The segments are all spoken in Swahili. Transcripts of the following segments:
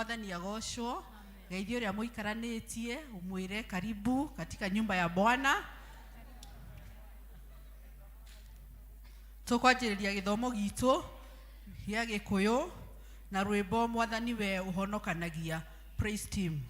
Mwathani agocwo. Geithio ria muikaranetie umwire karibu katika nyumba ya Bwana. Tukwanjiriria githomo gitu gĩa Gĩkũyũ na rwĩmbo Mwathani we ũhonokanagia. Praise team.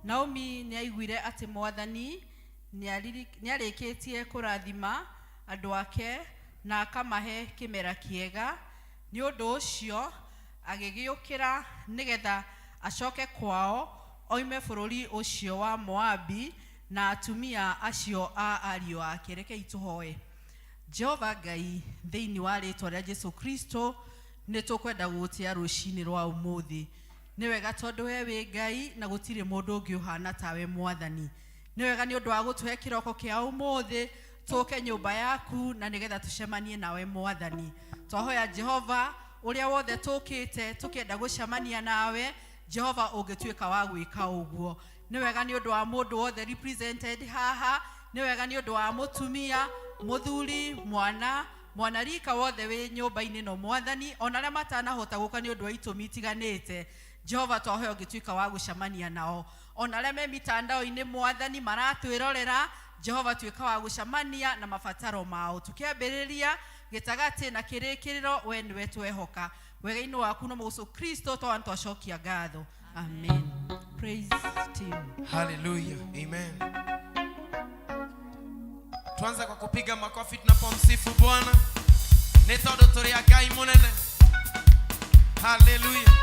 Naomi niaiguire ati Mwathani niarĩkĩtie kũrathima andũ ake na akamahe kĩmera kĩega. Nĩ ũndũ ũcio agĩgĩũkĩra nĩgetha acoke kwao oime bũrũri ũcio wa Moabi na atumia acio a ariũ ake. Rekei tũhoe. Jehova Ngai, thĩinĩ wa rĩĩtwa rĩa Jesu Kristo, nĩ tũkwenda gũgũtĩa rũcinĩ rwa ũmũthĩ. Nĩ wega tondũ we wĩ Ngai na gũtirĩ mũndũ ũngĩ ũhana tawe Mwathani. Nĩ wega nĩ ũndũ wa gũtũhe kĩroko kĩa ũmũthĩ tũke nyũmba yaku na nĩgetha tũcemanie nawe Mwathani. Twahoya Jehova, ũrĩa wothe tũkĩte tũkĩenda gũcemania nawe, Jehova ũngĩtuĩka wa gwĩka ũguo. Nĩ wega nĩ ũndũ wa mũndũ wothe represented haha. Nĩ wega nĩ ũndũ wa mũtumia, mũthuri, mwana rika wothe wĩ nyũmba-inĩ no Mwathani, ona arĩa matanahota gũka nĩ ũndũ wa itũmi itiganĩte. Jehova twahoya ũngĩtuĩka wa gũcemania nao. Ona arĩa me mitandao-inĩ Mwathani maratwĩrorera, Jehova tuĩka wa gũcemania na mabataro mao. Tukĩambĩrĩria gĩtagatĩ na kĩrĩkĩrĩro, we nĩwe twehoka. Wega-inĩ waku no Yesu Kristo twacokia ngatho. Amen. Praise team. Hallelujah. Amen. Tuanze kwa kupiga makofi tunapomsifu Bwana. Nĩ tondũ tũrĩ a Ngai mũnene. Hallelujah.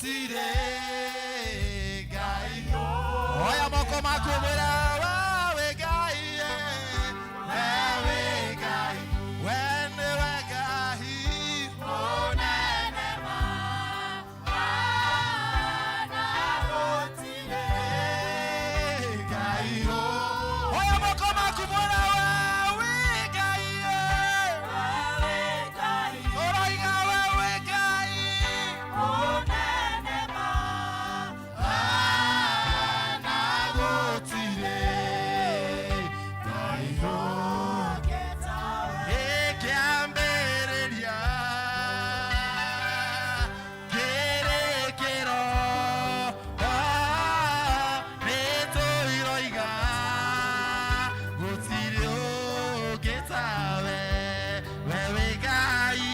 gutire Ngai oya moko makumura wawe Ngai wewe Ngai wene we Ngai onene mana gutire Ngai oya moko makumura wawe Ngai wewe Ngai oroiga wewe Ngai onene mana gutire Ngai ekiambereria kerekero nitoiroiga gutire ugetawe wewe Ngai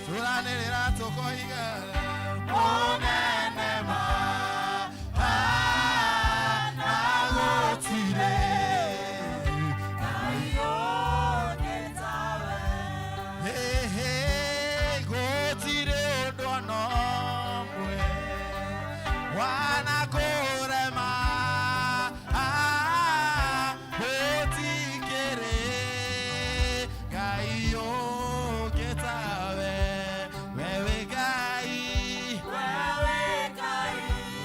turanĩrĩra tũkoiga mũnene mana gũtirĩ gũtirĩ ũndũ ona ũmwe wanakũrema gũtikĩrĩ Ngai ũngĩtawe wewe Ngai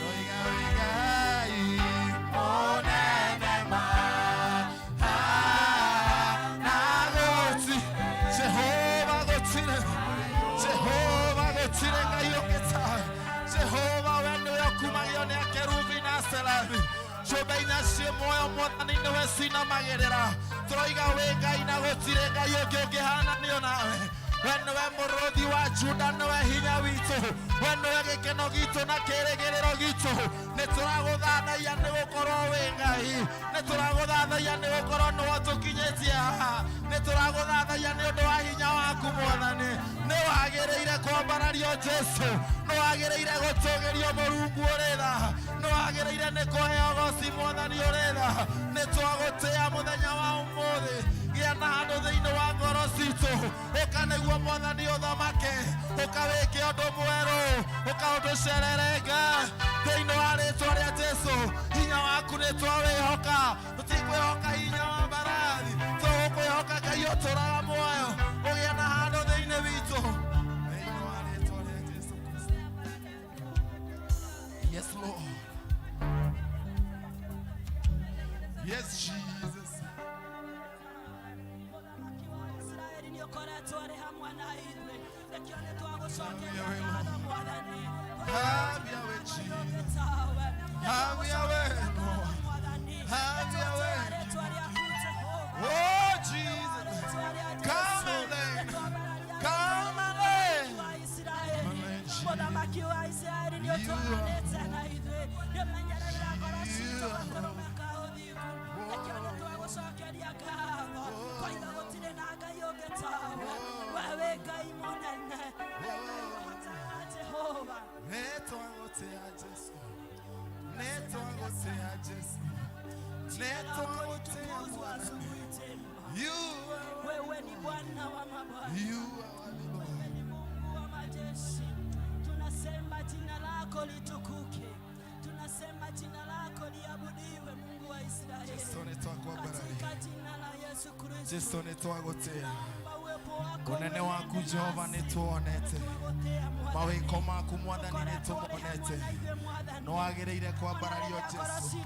roiga we Ngai mũnene mana gũti Jehova gũtirĩ Jehova gũtirĩ Ngai ũngĩtawe Jehova we nĩwe ũkumagio nĩ akerubi na serafi ciũmbe-inĩ ciĩ muoyo Mwathani nĩwe cinamagĩrĩra tũroiga wĩ Ngai na gũtirĩ Ngai ũngĩ ũngĩhananio nawe we nĩwe mũrũthi wa Juda nĩwe hinya witũ we nĩwe gĩkeno gitũ na kĩĩrĩgĩrĩro gitũ nĩtũragũthathaiya nĩgũkorwo wĩ Ngai nĩtũragũthathaiya nĩgũkorwo nĩwe ũtũkinyĩtie haha nĩtũragũthathaiya nĩ ũndũ wa hinya waku Mwathani nĩwagĩrĩire kwambarario Jesu nĩwagĩrĩire gũtũgĩrio Mũrungu ũrĩ tha nĩwagĩrĩire nĩ kũheo goci Mwathani ũrĩ tha nĩtwagũtĩĩa mũthenya wa ũmũthĩ gĩa na handũ thĩinĩ wa ngoro citũ ũka nĩguo Mwathani ũthamake ũka wĩke ũndũ mwerũ ũka ũtũcererenga thĩinĩ wa rĩĩtwa rĩa Jesu hinya waku nĩtwawĩhoka tũtikwĩhoka hinya wa mbarathi tũgũkwĩhoka Ngai ũtũraga muoyo ũgĩe na handũ thĩinĩ witũ thĩinĩ wa rĩĩtwa rĩa Jesu Kristo. Yes Lord. Yes Jesus. Have your way, Jesus. Have your way, Lord. Have your way. Oh, Jesus. Come and reign. Come and reign. Wewe ni Bwana wa mabwana, wewe ni Mungu wa majeshi. Tunasema jina lako litukuke, tunasema jina lako liabudiwe, Mungu wa Israeli. Katika jina la Yesu Kristo, unene waku Jehova nĩtuonete mawĩko maku Mwathani nĩtũmonete nĩwagĩrĩire kwambarario Jesu.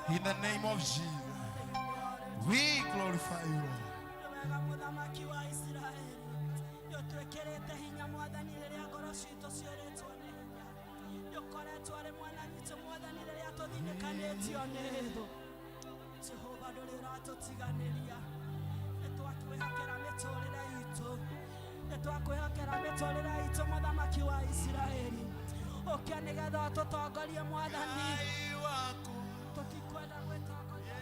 In the name of Jesus, we glorify you, Lord. Jehova ndũrĩratũtiganĩria nĩtwakwĩhokera mĩtũrĩre itũ nĩtwakwĩhokera mĩtũrĩre itũ Mũthamaki wa Isiraeli ũkĩa nĩgetha ũtũtongorie Mwathani tũtikwenda gwĩtongoria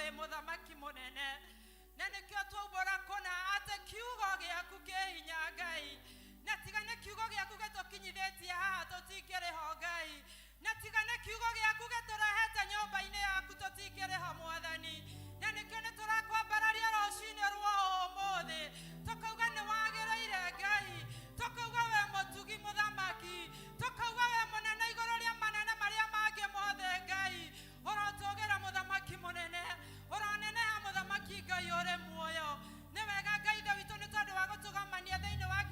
wi muthamaki munene na nikio twaubora kona ate kiugo giaku kihinya Ngai na tigane kiugo giaku gitukinyithitie haha tutingiriho Ngai na tigane kiugo giaku giturehete nyumba-ini yaku tutingiriho Mwathani na nikio niturakwambararia rucini rwa umuthi tukauga ni wagiriire Ngai tukauga we mutugi muthamaki tukauga we munene iguru ria manene maria mangi mothe Ngai urotugera muthamaki munene uroneneha muthamaki Ngai uri muoyo ni wega Ngai ithe witu ni tondu wa gutugamania thiini wa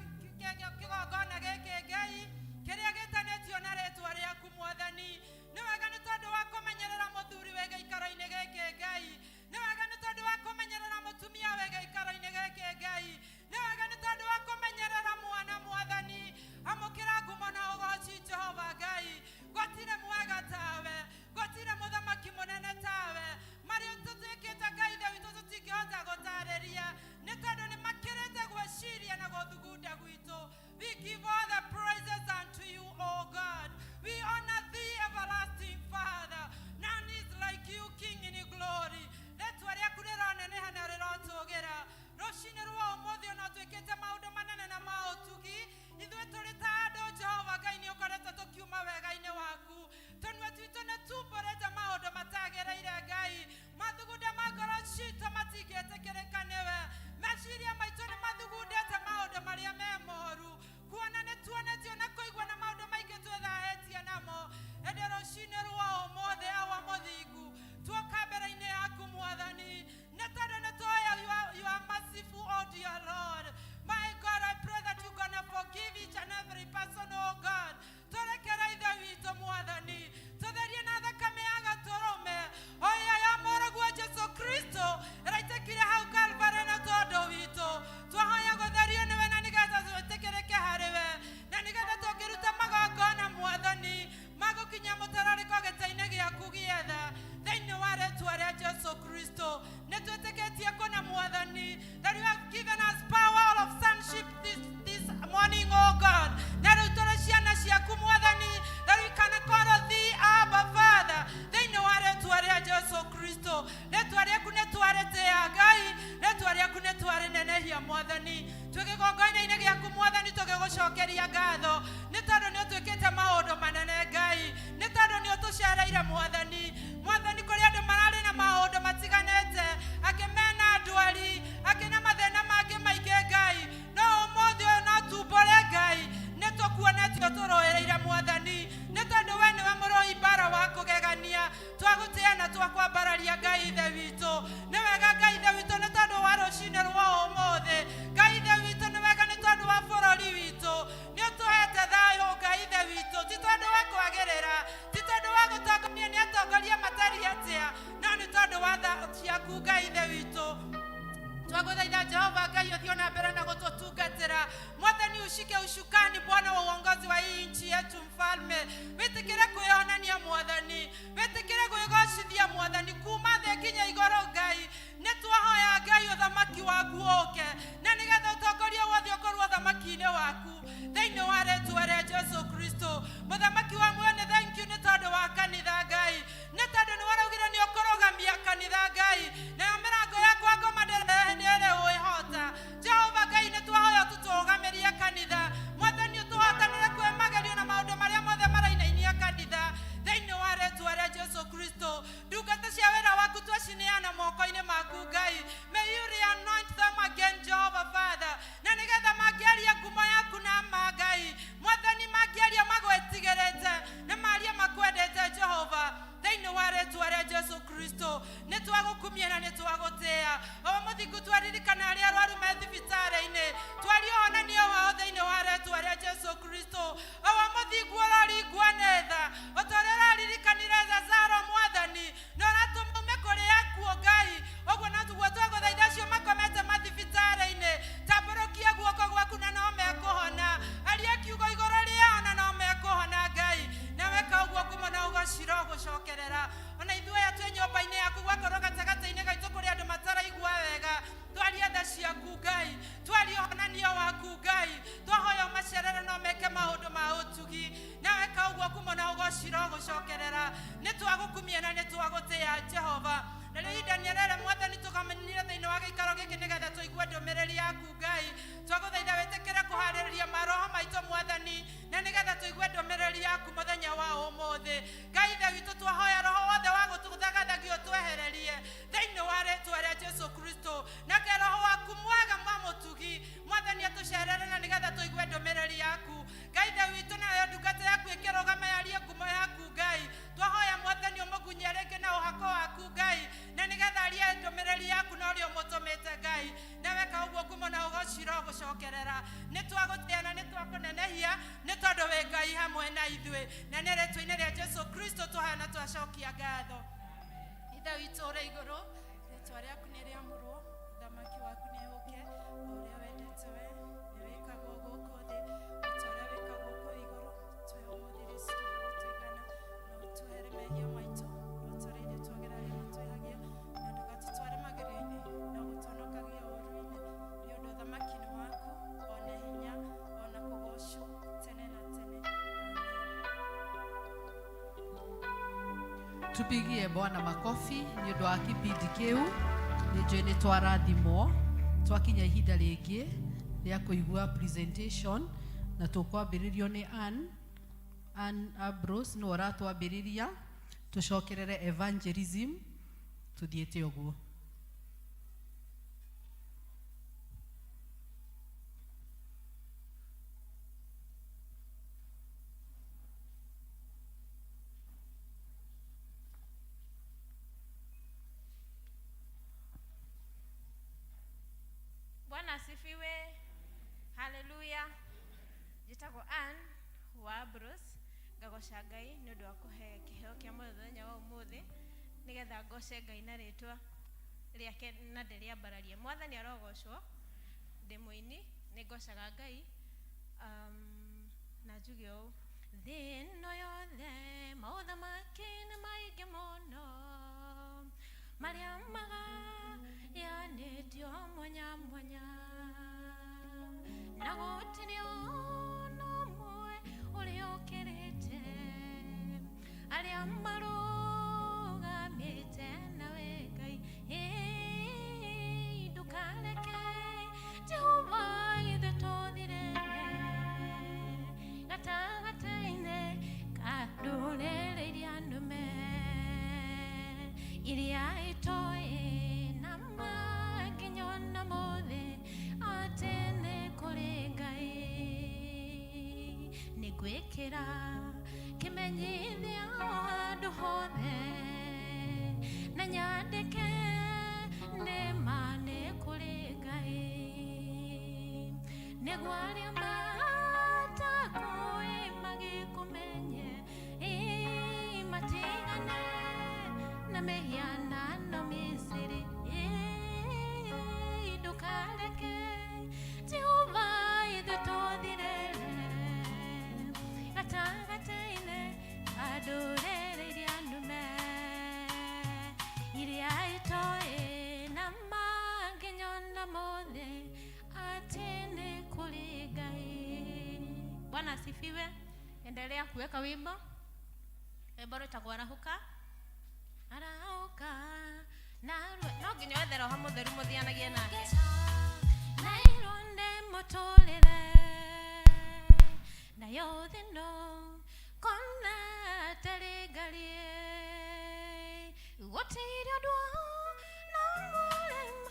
kigongona giki Ngai kiria gitanitio na ritwa riaku Mwathani ni wega ni tondu wa kumenyerera muthuri we giikaro-ini giki Ngai ni wega ni tondu wa kumenyerera mutumia we giikaro-ini giki Ngai ni wega ni tondu wa kumenyerera mwana Mwathani amukira ngumo na ugoci Jehova Ngai gotire mwega tawe gotire muthamaki munene tawe mari tutwikite Ngai ithe witu tutingihota gutariria ni tondu ni makirite gwiciria na guthugunda gwitu. We give all the praises unto you, O God. We honor thee, everlasting Father. None is like you, King in glory. Letwa riaku rironeneha na rirotugera rucini rwa umuthi ona twikite maundu manene na mautugi ithuĩ tũrĩ ta andũ Jehova Ngai nĩ ũkoretwo tũkiuma wega-inĩ waku tũnua twitũ nĩ tumbũrĩte maũndũ matagĩrĩire Ngai mathugunda ma ngoro citũ matingĩtĩkĩrĩka nĩwe meciria maitũ nĩ mathugundĩte maũndũ marĩa me moru kuona nĩ tuonetio na kũigua na maũndũ maingĩ twĩthahĩtie namo ĩndĩ rũcinĩ rwa ũmũthĩ awa mũthingu tuoka mbere-inĩ yaku Mwathani nĩ tondũ nĩ tũĩ you are merciful, oh dear Lord. My God, I pray that you're gonna forgive each and every person, oh God. Turekere ithe witũ Mwathani tutherie na thakame ya gatũrũme oya ya mũragwo Jesu Kristo ĩraitekire hau Kalvari na tondũ witũ twahoya gũtherio nĩwe na nĩgetha twĩtĩkĩrĩke harĩwe na nĩgetha tũngĩruta magongona Mwathani magũkinya mũtararĩko gĩtĩ-inĩ gĩaku gĩetha thĩinĩ wa rĩtwa rĩa Jesu Kristo nĩ twĩtĩkĩtie kũna Mwathani that you have given us power of sonship this morning, oh God. Na rĩu tũrĩ ciana ciaku Mwathani that we can call thee Abba Father thĩinĩ wa rĩtwa rĩa Jesu Kristo rĩtwa rĩaku nĩ twarĩtĩĩa Ngai rĩtwa rĩaku nĩ twarĩnenehia Mwathani twĩgĩgongoina-inĩ gĩaku Mwathani tũgĩgũcokeria ngatho nĩ tondũ nĩ ũtwĩkĩte maũndũ manene Ngai nĩ tondũ nĩ ũtũcereire Mwathani kũrĩ andũ mararĩ na maũndũ matiganĩte angĩ mena ndwari angĩ na mathĩna mangĩ maingĩ Ngai no ũmũthĩ ũyũ no tumbũre Ngai nĩ tũkuonetio tũrũĩrĩire Mwathani nĩ tondũ we nĩwe mũrũi mbara wa kũgegania twagũtĩĩa na twakwambararia Ngai ithe witũ nĩ wega Ngai ithe witũ nĩ tondũ wa rũcinĩ rwa ũmũthĩ Ngai ithe witũ nĩ wega nĩ tondũ wa bũrũri witũ nĩ ũtũhete thayũ Ngai ithe witũ ti tondũ wa kwagĩrĩra ti tondũ wa gũtongoria nĩ atongoria matariĩ atĩa no nĩ tondũ wa tha ciaku Ngai ithe witũ twagũthaitha Jehova Ngai ũthiĩ na mbere na gũtũtungatĩra Mwathani ushike ushukani Bwana wa uongozi wa hii nchi yetu Mfalme wĩtĩkĩre kwĩonania Mwathani wĩtĩkĩre gwĩgocithia Mwathani kuma thĩ nginya igũrũ Ngai nĩ twahoya Ngai ũthamaki waku ũke na nĩgetha ũtongoria wothe ũkorwo ũthamaki-inĩ waku thĩinĩ wa rĩtwa rĩa Jesu Kristo mũthamaki wa muoyo nĩ thank you nĩ tondũ wa kanitha Ngai nĩ tondũ nĩ waraugire nĩ ũkũrũgamia kanitha Ngai nayo mĩrango yakwa ngoma nĩ ĩrĩ ũĩhota Jehova Ngai nĩ twahoya tũtũrũgamĩrie kanitha Mwathani ũtũhotanĩre kwĩmagerio na maũndũ marĩa mothe marainainia kanitha thĩinĩ wa rĩtwa rĩa Jesu Kristo ndungata cia wĩra waku twacineana moko-inĩ maku Ngai may you re-anoint them again Jehovah Father na nĩgetha mangĩaria ngumo yaku na ma Ngai Mwathani mangĩaria magwĩtigĩrĩte na maria makwendete Jehova thĩinĩ wa rĩtwa rĩa Jesu Kristo nĩ twagũkumia na nĩ twagũtĩĩa o mũthingu twaririkana arĩa arwaru me thibitarĩ-inĩ twaria ũhonania wao thĩinĩ wa rĩtwa rĩa Jesu Kristo o mũthingu ũroringwo nĩ tha o ta ũrĩa ũraririkanire Lazaro Mwathani na ũratũma ume kũrĩ akuo Ngai ũguo no tuguo twagũthaitha acio makomete mathibitarĩ-inĩ tambũrũkia guoko gwaku na no mekũhona aria kiugo igũrũ rĩao na no mekũhona Ngai na weka ũguo kuma na ũgacira ũgũcokerera ona ithuĩ aya twĩ nyũmba-inĩ yaku gwakorwo gatagatĩ-inĩ gaitũ kũrĩ andũ mataraigua wega twaria tha ciaku Ngai twaria ũhonania waku Ngai twahoya ũmacerere no meke maũndũ ma ũtugi na weka ũguo kuma na ũgacira ũgũcokerera nĩ twagũkumia na nĩ twagũtĩĩa Jehova na rĩu ihinda rĩrĩ Mwathani tũkamenyire thĩinĩ wa gĩikaro gĩkĩ nĩgetha tũigue ndũmĩrĩri yaku Ngai. Twagũthaitha wĩtĩkĩre kũharĩrĩria maroho maitũ Mwathani, na nĩgetha tũigue ndũmĩrĩri yaku mũthenya wa ũmũthĩ. Ngai Ithe witũ twahoya roho wothe wa gũtũthagathagia ũtwehererie thĩinĩ wa rĩĩtwa rĩa Jesũ Kristo. Nake roho waku mwega wa mũtugi Mwathani atũcerere na nĩgetha tũigue ndũmĩrĩri yaku. Ngai Ithe witũ nayo ndungata yaku ĩkĩrũgama yarie ngumo yaku Ngai. Twahoya Mwathani ũmũgunye rĩngĩ na ũhako waku Ngai, na nĩgetha arie ndũmĩrĩri yaku na ũrĩa ũmũtũmĩte Ngai. Na weka ũguo ngumo na ũgocira ũgũcokerera. Nĩtwagũtĩĩa na nĩtwakũnenehia nĩ tondũ wĩ Ngai hamwe na ithuĩ, na nĩ rĩĩtwa-inĩ rĩa Jesũ Kristo tũhana twacokia ngatho. Ithe witũ ũrĩ igũrũ, rĩĩtwa rĩaku nĩ rĩamũrwo, ũthamaki waku nĩ ũũke, o ũrĩa wendete we nĩ wĩkagwo gũkũ thĩ, o ta ũrĩa wĩkagwo kũu igũrũ. Twe ũmũthĩ Kristo tũigana na ũtũhere mehia maitũ, o ta ũrĩa ithuĩ twageragia matwĩhagia, na ndũgatũtware magerio-inĩ na gũtũhonokagia ũũru-inĩ, nĩ ũndũ ũthamaki nĩ waku, o na hinya, o na kũgocwo tene na tene. Tupigie Bwana makofi nĩ ũndũ wa kipindi kĩu. Nĩ njũĩ nĩ twarathimwo, twakinya ihinda rĩngĩ rĩa kũigua presentation, na tũkwambĩrĩrio nĩ Ann Ambrose nĩ ũratwambĩrĩria. Tũcokerere evangelism, tuthiĩte ũguo. Bwana asifiwe. Haleluya. Njĩtagwo Ann wa Ambrose, ngagoca Ngai nĩ ũndũ wa kũhe kĩheo kĩa mũthenya wa ũmũthĩ, nĩgetha ngoce Ngai na rĩĩtwa rĩake na ndĩrĩambararie. Mwathani arogocwo. Ndĩ mũini, nĩ ngocaga Ngai na njuge ũũ: thĩ ĩno yothe maũthamaki nĩ maingĩ mũno, marĩa magayanĩtio mwanya mwanya, na gũtirĩ ona ũmwe ũrĩa ũkĩrĩte, arĩa marũgamĩte nawe Ngai. Ndũkareke Jehova ithuĩ tũthirĩre gatagatĩ-inĩ ka ndũrĩrĩ iria nũme, iria itoĩ na makinya na mũthĩ atĩ nĩ kũrĩ Ngai. Nĩ ngwĩkĩra kĩmenyithia handũ hothe, na nyandĩke nĩma nĩ kũrĩ Ngai, nĩguo arĩa matakũĩ magĩkũmenye, matigane na mĩhianano mĩcĩrĩ. Ndũkareke Jehova ithuĩ tũthirĩre gatagatĩ-inĩ ka ndũrĩrĩ iria nũme, iria itoĩ na makinya na mũthĩ atĩ nĩ kũrĩ Ngai. Bwana asifiwe. Endelea kuweka wimbo. Wimbo wĩtagwo Arahũka. Arahũka no nginya wethe Roho Mũtheru mũthianagie nake. Na ironde mũtũrĩre nayo thĩ no kona tarĩ ngarie, gũtirĩ ũndũ na mũrema.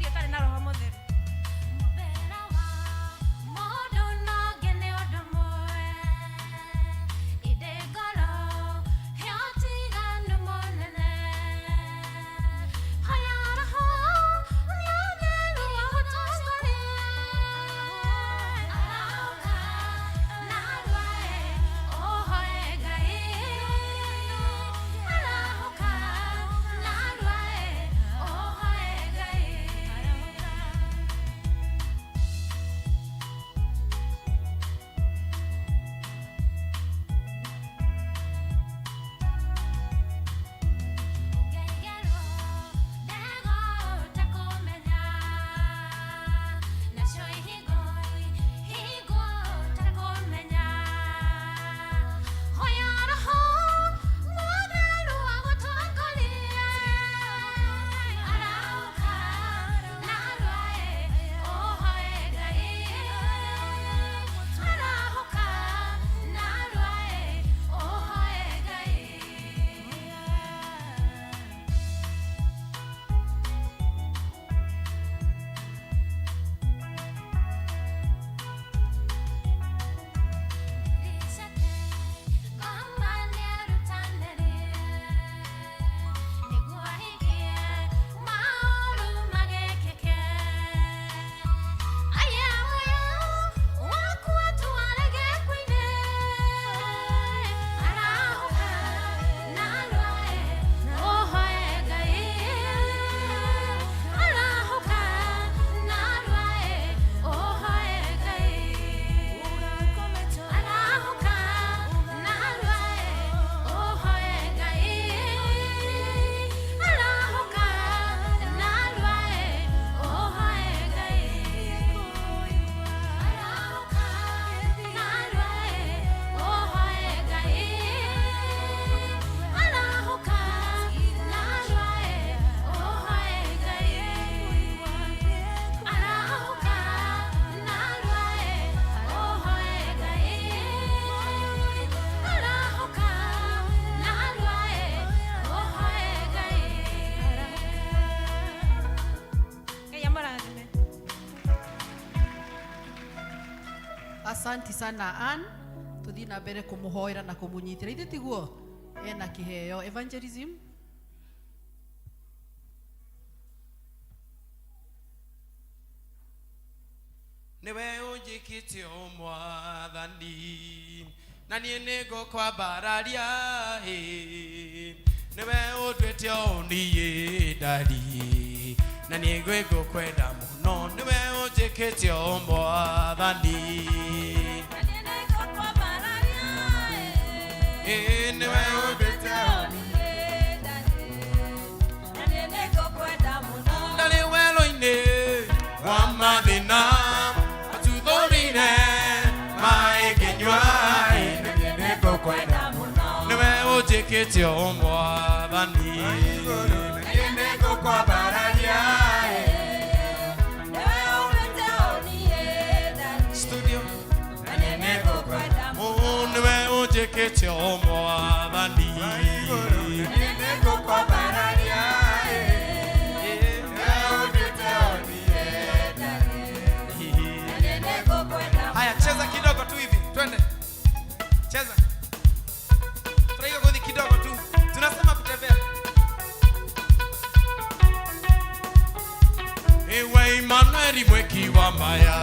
tũthiĩ ũtarĩ na roho mũtheru. Mũbera wa mũndũ no ngene ũndũ mũwe, ĩndĩ ngoro he ũtiganu mũnene. Hoya roho mũtheru agũtongorie, arauka na rwae ũhoe Ngai, arauka na rwae ũhoe Ngai. Ũngĩgerwo ndego ũtakũmenya, nacio ihingo ũtakũmenya. Hoya roho mũtheru agũtongorie, arauka na rwae ũhoe Ngai, arauka na rwae ũhoe Ngai. Risate ngoma nĩerutanĩrie, nĩguo ahingie maũndũ magĩkĩke. Aya muoyo waku atware gĩkuũ-inĩ, arauka na rwae ũhoe Ngai, arauka na rwae ũhoe Ngai. Arauka na rwae ũhoe Ngai, arauka na rwae ũhoe Ngai. Arauka na rwae ũhoe Ngai, arauka na rwae ũhoe Ngai. Arauka na rwae ũhoe Ngai, arauka na rwae ũhoe Ngai. Ngai amũrathime. Asanti sana Ann. Tuthi na mbere kumuhoera na kumunyitira. Ithe tiguo ena kiheo evangelism. Niwe unjikite Mwathani, na niĩ nĩngũkwambararia niwe ũnduĩte ũniĩ ndari, na niĩ ngũkwenda mũno. Niwe unjikite Mwathani, niwe ũnduĩte ndarĩ werũ-inĩ wa mathĩna atuthuurire maĩ ngĩnyua, na niĩ nĩngũkwenda mũno. Niwe ũnjĩkĩte Mwathani, na niĩ nĩngũkwambararia. Studio. Niwe ũnjĩkĩte Mwathani, na niĩ nĩngũkwambararia. Haya, cheza kidogo tu hivi, twende cheza, tunaiga godhi kidogo tu, tunasema kutembea. Ewe Emmanuel mweki wa maya,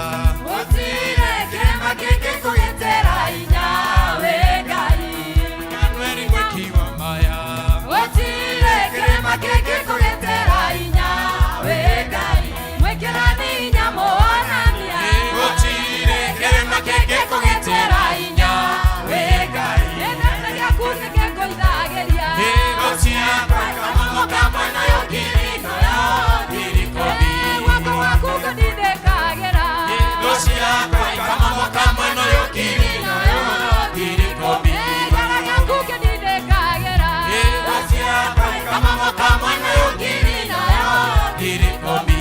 Utire kĩrĩma kĩngĩ kũgĩtera hinya wĩ Ngai. Emmanuel mweki wa maya, Utire kĩrĩma kĩngĩ kũgĩtera hinya wĩ Ngai. Mwĩkĩrani hinya mũonania. Utire kĩrĩma kĩngĩ kũgĩtera hinya wĩ Ngai. Gĩtete gĩaku nĩkĩngũithagĩria. Gũtira kamamo kamwe nayo ngiri nayo ngiri kobi. Guoko gwaku ngũthithĩkagĩra. Gũtira kamamo kamwe nayo ngiri nayo ngiri kobi. Gĩara gĩaku ngĩthithĩkagĩra. Gũtira kamamo kamwe nayo ngiri nayo ngiri kobi.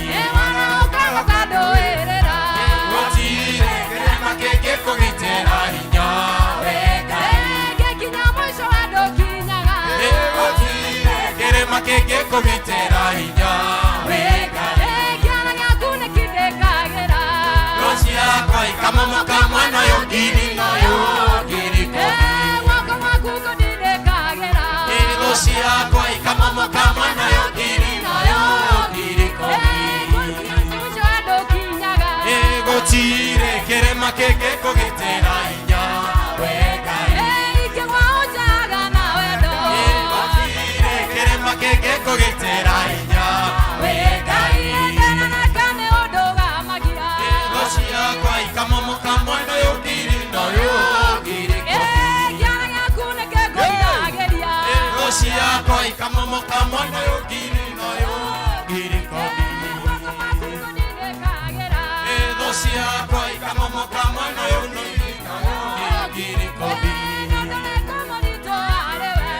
Ũkaga ũkandũĩrĩra. Gũtire kĩrĩma kĩngĩ kũgĩtera hinya wĩ Ngai. Gĩkinya mũico wa ndũkinyaga. Gũtire kĩrĩma kĩngĩ kũgĩtera hinya wĩ Ngai. kama moka mwana yo giri no yo giri kobi Wako wakuko dine kagera Gosi yako kama moka mwana yo giri no yo giri kobi Kucho ado kinyaga Gotire kerema keke kogitera inya wegai Ike waojaga na wedo Gotire kerema keke kogitera inya wegai Tena nakane odoga magia Gosi yako kama moka mwana yo giri no yo giri kobi Kiara yakune ke goidageria Gosi yako kama moka mwana yo giri no yo giri kobi Wako wakuko dine kagera Gosi yako kama moka mwana yo giri kobi Nandole como dito arewe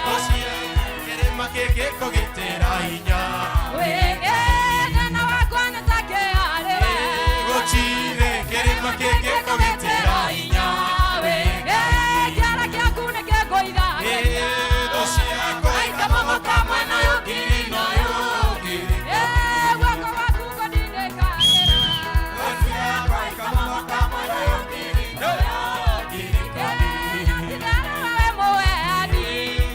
Gosi yako kerema keke kogitera inya Wege tena wakwane take arewe Gotire kerema keke kogitera inya Wege kiara yakune ke goidageria Gosi yako kama moka mwana yo giri no yo giri Wako wakuko dine kagera Gosi yako kama moka mwana yo giri no yo giri Natidana wewe moeani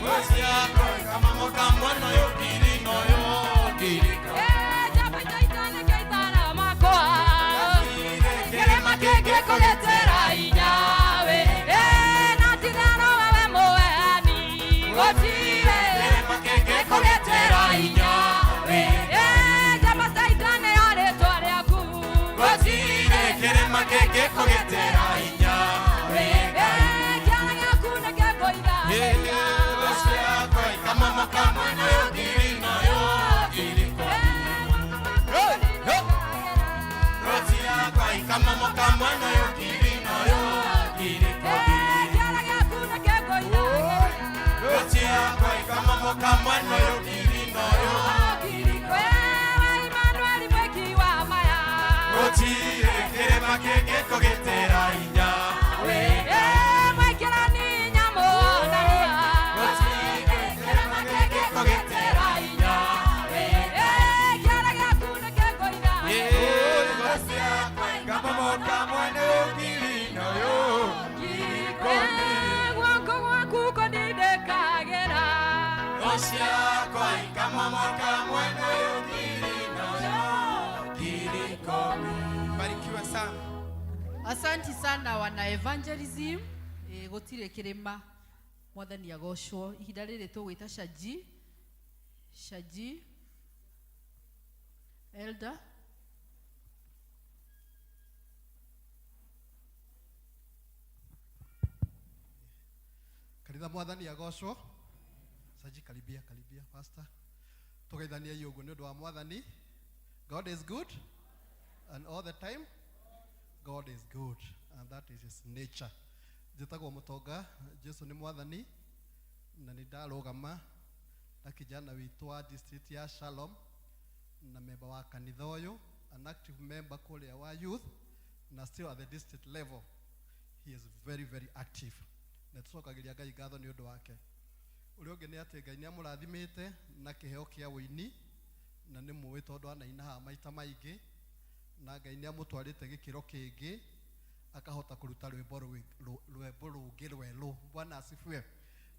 Gosi yako kama moka mwana yo giri no yo giri Japo itaitane keitana makoa Kerema keke kogetera inyawe Natidana wewe moeani Gotire Kerema keke kogetera inyawe Japo itaitane yare tware aku Gotire kerema keke kogitera inya Kiara yakune ke goida Gosi yako kama moka mwana yo giri no yo giri Gosi yako kama moka mwana yo giri no yo giri Kiara yakune ke goida Gosi yako kama moka mwana yo giri no yo Emmanuel mwekiwa maya Gotire kerema keke kogitera inya mwekera ni nyamo naria Gotire kerema keke kogitera inya kiara gakune kegoida Gosi yako kama moka mwana yo giri no yo gwoko gwaku konide kagera Gosi yako kama moka mwana yo giri no yo giri kobi Barikiwa sana. Asanti sana wana evangelism gotire kirima mwathani agocwo ihinda rĩrĩ tũgwĩta Shaji Elder Kanitha mwathani agocwo Saji karibia pastor tugeithania yugo ni undu wa mwathani. God is good and all the time God is good and that is his nature. Njĩtagwo Mũtonga, Jesu ni mwathani na nĩ ndarũgama na kijana witũ wa district ya Shalom na member wa kanitha ũyũ, an active member kũrĩa wa youth na still at the district level. He is very very active. Na tũcokagĩria Ngai ngatho nĩ ũndũ wake. Ũrĩa ũngĩ nĩ atĩ Ngai nĩ amũrathimĩte na kĩheo kĩa ũini na nĩ mũĩ tondũ anainaga maita maingĩ na Ngai nĩ amũtwarĩte gĩkĩro kĩngĩ akahota kũruta rwĩmbo rũngĩ rwerũ. Bwana asifiwe.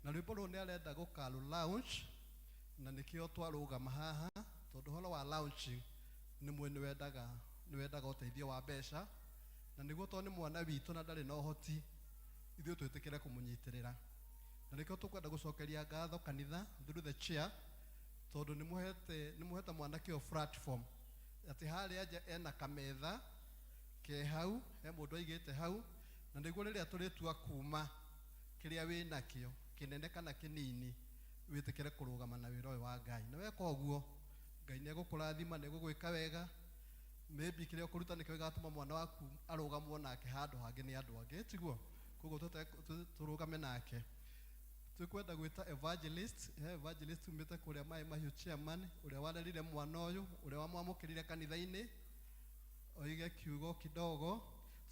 Na rwĩmbo rũu nĩ arenda gũkarũ launch na nĩkĩo twarũgama haha tondũ ũhoro wa launching nĩ mũĩ nĩ wendaga ũteithio wa mbeca na nĩguo tondũ nĩ mwana witũ na ndarĩ na ũhoti ithuĩ twĩtĩkĩre kũmũnyitĩrĩra. Na nĩkĩo tũkwenda gũcokeria ngatho kanitha through the chair tondũ nĩ mũhete mwanake ũyũ platform atĩ harĩa nja ena kametha ke hau he mũndũ aigĩte hau na nĩguo rĩrĩa tũrĩtua kuma kĩrĩa wĩ nakĩo kĩnene kana kĩnini wĩtĩkĩre kũrũgama na wĩra ũyũ wa Ngai. Na weka ũguo Ngai nĩ egũkũrathima, nĩ egũgwĩka wega. Maybe kĩrĩa ũkũruta nĩkĩo gĩgatũma mwana waku arũgamwo nake handũ hangĩ nĩ andũ angĩ, tiguo? Koguo tũrũgame nake. Tũkwenda gwĩta evangelist, evangelist umĩte kũrĩa Maĩ Mahiũ chairman, ũrĩa warerire mwana ũyũ, ũrĩa wamwamũkĩrire kanitha-inĩ, oige kiugo kidogo,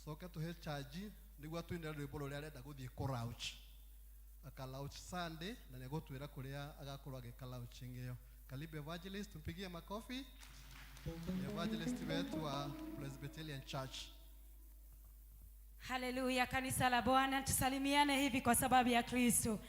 coke tũhe charge nĩguo atũinĩre rwĩmbo rũrĩa arenda gũthiĩ kũ-launch. Aka-launch Sunday na nĩ egũtwĩra kũrĩa agakorwo agĩka launching ĩyo. Karibu evangelist, tumpigie makofi. Evangelist wetu wa Presbyterian Church. Haleluya, kanisa la Bwana, tusalimiane hivi kwa sababu ya Kristo.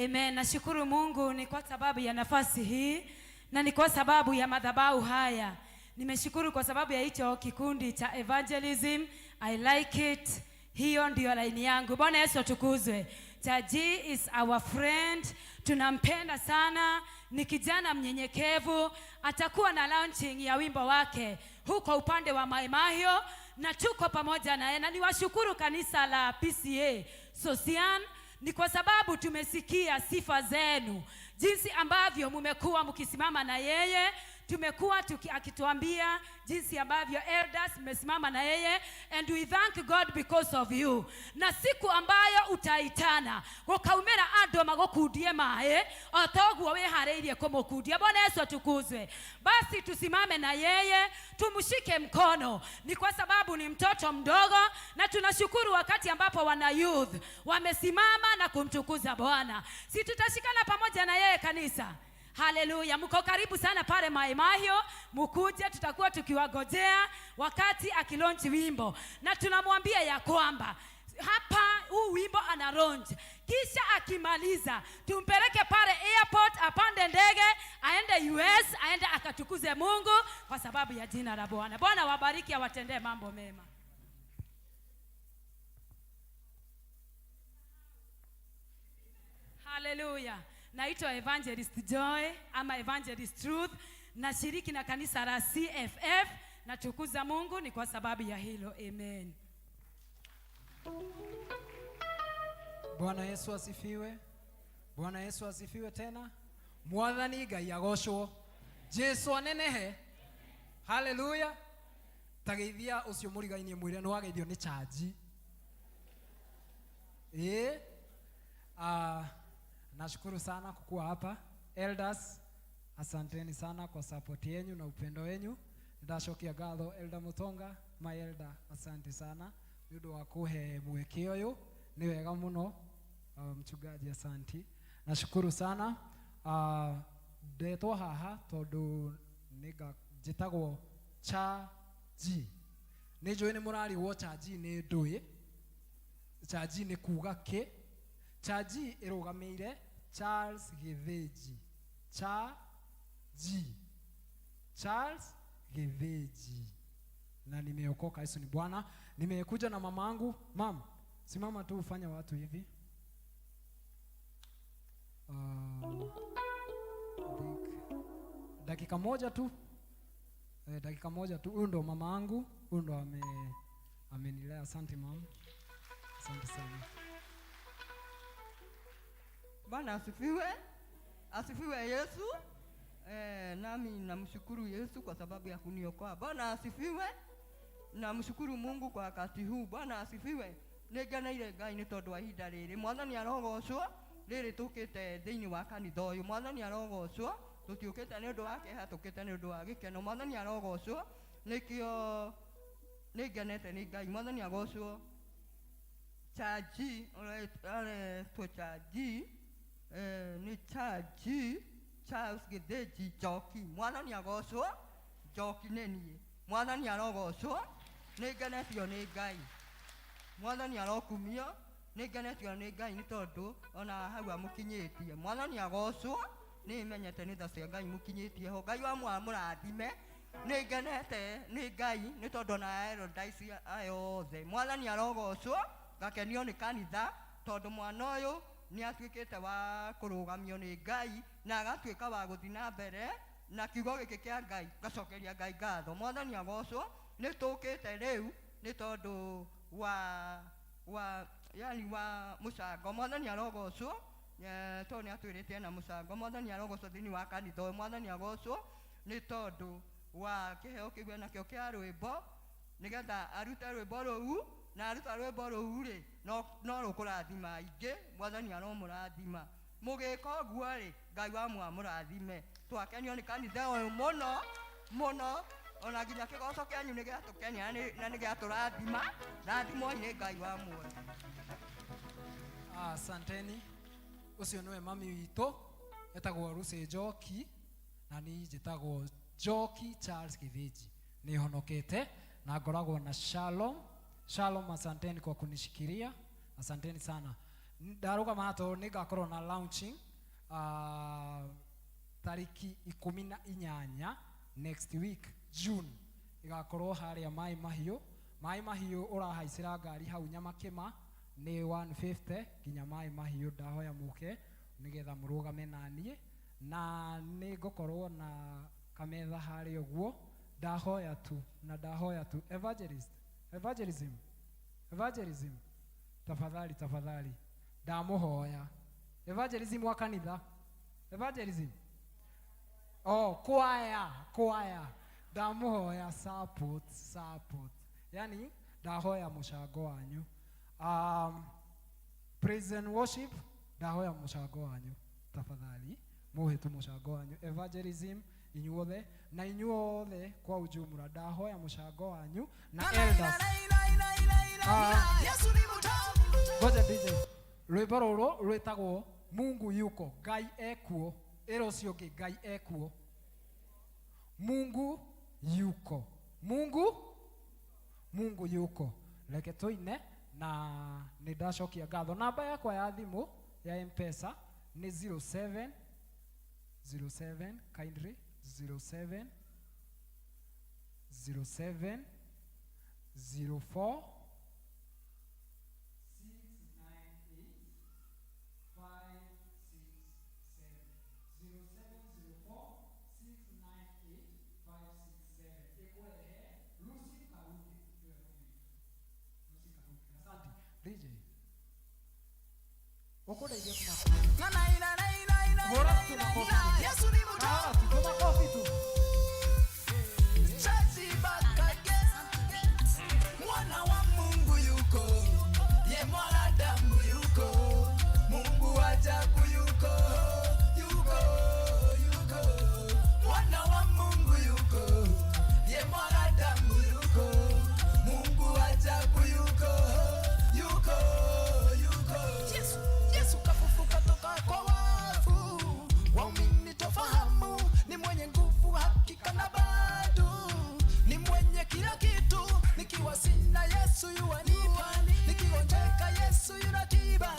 Amen. Nashukuru Mungu ni kwa sababu ya nafasi hii na ni kwa sababu ya madhabahu haya. Nimeshukuru kwa sababu ya hicho kikundi cha evangelism. I like it. Hiyo ndio laini yangu. Bwana Yesu atukuzwe. Taji is our friend. Tunampenda sana. Ni kijana mnyenyekevu. Atakuwa na launching ya wimbo wake huko upande wa Mai Mahiu na tuko pamoja naye, na niwashukuru kanisa la PCA Sosian ni kwa sababu tumesikia sifa zenu, jinsi ambavyo mmekuwa mkisimama na yeye. Tumekuwa akituambia jinsi ambavyo elders mmesimama na yeye, and we thank God because of you. Na siku ambayo utaitana gukaumira andu magukundie mae otoguo wihareirie kumukundia. Bwana Yesu atukuzwe. Basi tusimame na yeye, tumshike mkono, ni kwa sababu ni mtoto mdogo, na tunashukuru wakati ambapo wana youth wamesimama na kumtukuza Bwana. Si tutashikana pamoja na yeye kanisa? Haleluya. Mko karibu sana pale Mai Mahiu, mkuje, tutakuwa tukiwagojea wakati akilaunch wimbo, na tunamwambia ya kwamba hapa huu wimbo ana launch, kisha akimaliza tumpeleke pale airport, apande ndege aende US, aende akatukuze Mungu kwa sababu ya jina la Bwana. Bwana wabariki, awatendee mambo mema. Haleluya. Naitwa Evangelist Joy ama Evangelist Truth, na shiriki na kanisa la CFF, na tukuza Mungu ni kwa sababu ya hilo. Amen. Bwana Yesu asifiwe. Bwana Yesu asifiwe tena. Mwathani Ngai agocwo. Jesu anenehe. Haleluya. Tageithia ucio murigaini mwire no ageithio ni charge. Nashukuru sana kukuwa hapa. Elders, asanteni sana kwa support yenu na upendo wenu. Ndashokia gatho Elder Mutonga, my elder, asante sana ndio wakuhe mwekeo yo. Ni wega muno mchungaji, asante. Nashukuru sana. Ndetwo haha tondu niga jitagwo Chaji. Nijo ni murari wo Chaji ni ndui. Chaji ni kuga ke. Chaji irugameire Charles Giveji. Chaji. Charles Giveji. Na nimeokoka, Yesu ni Bwana. Nimekuja na mamangu. Mama, simama tu ufanya watu hivi. Dakika moja tu. Dakika moja tu. Huyu ndo mamangu. Huyu ndo amenilea. Asante mama. Asante sana. Bwana asifiwe. Asifiwe Yesu. Nami namshukuru Yesu kwa sababu ya kuniokoa. Bwana asifiwe. Namshukuru Mungu kwa wakati huu. Bwana asifiwe. Nĩngeneire Ngai nĩ tondũ wa ihinda rĩrĩ. Mwathani arogocwo rĩrĩ tũkĩte thĩinĩ wa kanitha ũyũ. Mwathani arogocwo tũtiũkĩte nĩ ũndũ wa kĩeha, tũkĩte nĩ ũndũ wa gĩkeno. Mwathani arogocwo nĩkĩo nĩngenete nĩ Ngai. Mwathani agocwo. Chaji to Chaji ni Chaji Charles Giveji Joki. Mwathani agocwo. Joki nĩ niĩ. Mwathani arogocwo nĩngenetio nĩ Ngai. Mwathani arokumio nĩngenetio nĩ Ngai nĩ tondũ ona hau amũkinyĩtie. Mwathani agocwo nĩmenyete nĩ tha cia Ngai mũkinyĩtie ho. Ngai wa mũrathime. Nĩngenete nĩ Ngai nĩ tondũ ona Elders ayothe. Mwathani arogocwo gakenio nĩ kanitha tondũ mwana ũyũ nĩ atuĩkĩte wa kũrũgamio nĩ Ngai na agatuĩka wa gũthiĩ na mbere na kiugo gĩkĩ kĩa Ngai, gacokeria Ngai ngatho. Mwathani agocwo nĩ tũkĩte rĩu nĩ tondũ wa mũcango. Mwathani arogocwo tondũ nĩ atwĩrĩte na mũcango. Mwathani arogocwo thĩinĩ wa kanitha ũyũ. Mwathani agocwo nĩ tondũ wa kĩheo kĩu nakĩo kĩa rwĩmbo, nĩgetha arute rwĩmbo rũu, na aruta rwĩmbo rũu rĩ no rũkũrathima aingĩ. Mwathani aromũrathima. Mũgĩka ũguo rĩ, Ngai wa mũrathime. Twakenio nĩ kanitha ũyũ mũno mũno, ona nginya kĩgoco kĩanyu nĩ gĩatũkenia na nĩ gĩatũrathima. Rathimo nĩ Ngai wa muoyo. Asanteni. Ucio nĩwe mami witũ etagwo Lucy Joki, na niĩ njĩtagwo Joki Charles Giveji. Nĩ honokete na ngoragwo na Shalom Shalom, asanteni kwa kunishikilia. Asanteni sana. Ndaruga mahato nigakorwo na launching tariki 18 next week June. Igakorwo haria Mai Mahiũ ũrahaicĩra ngari hau Nyamakĩma ni 150 nginya Mai Mahiũ. Ndahoya mũke nigetha mũrũgame naniĩ na nĩ ngũkorwo na kametha harĩa ũguo. Ndahoya tu evangelism tafadhali ndamuhoya evangelism wa kanitha evangelism choir ndamuhoya support yani ndahoya mushago wanyu praise and worship ndahoya mushago wanyu tafadhali muhetu mushago wanyu evangelism inyuothe kwa ujumla ndahoya mushago wanyu na elders. Ngoja DJ rwimbo rũrũ rwĩtagwo Mungu yuko, Ngai ekuo. Ĩra ũcio ũngĩ, Ngai ekuo. Mungu yuko. Reke tũine na nĩndacokia ngatho. Namba yakwa ya thimũ ya M-Pesa ni 07 kindly 07 04 DJ Oko dai dia Yesu ni makofi tu. Mwana wa Mungu yuko, ye mwanadamu yuko, Mungu ajabu yuko. Mwana wa Mungu yuko, ye mwanadamu yuko, Mungu ajabu yuko. Yesu kafufuka toka kwa wafu, waumini tofahamu, ni mwenye nguvu hakika na bado ni mwenye kila kitu. Nikiwa sina Yesu yuanipa, nikigonjeka Yesu yunatiba.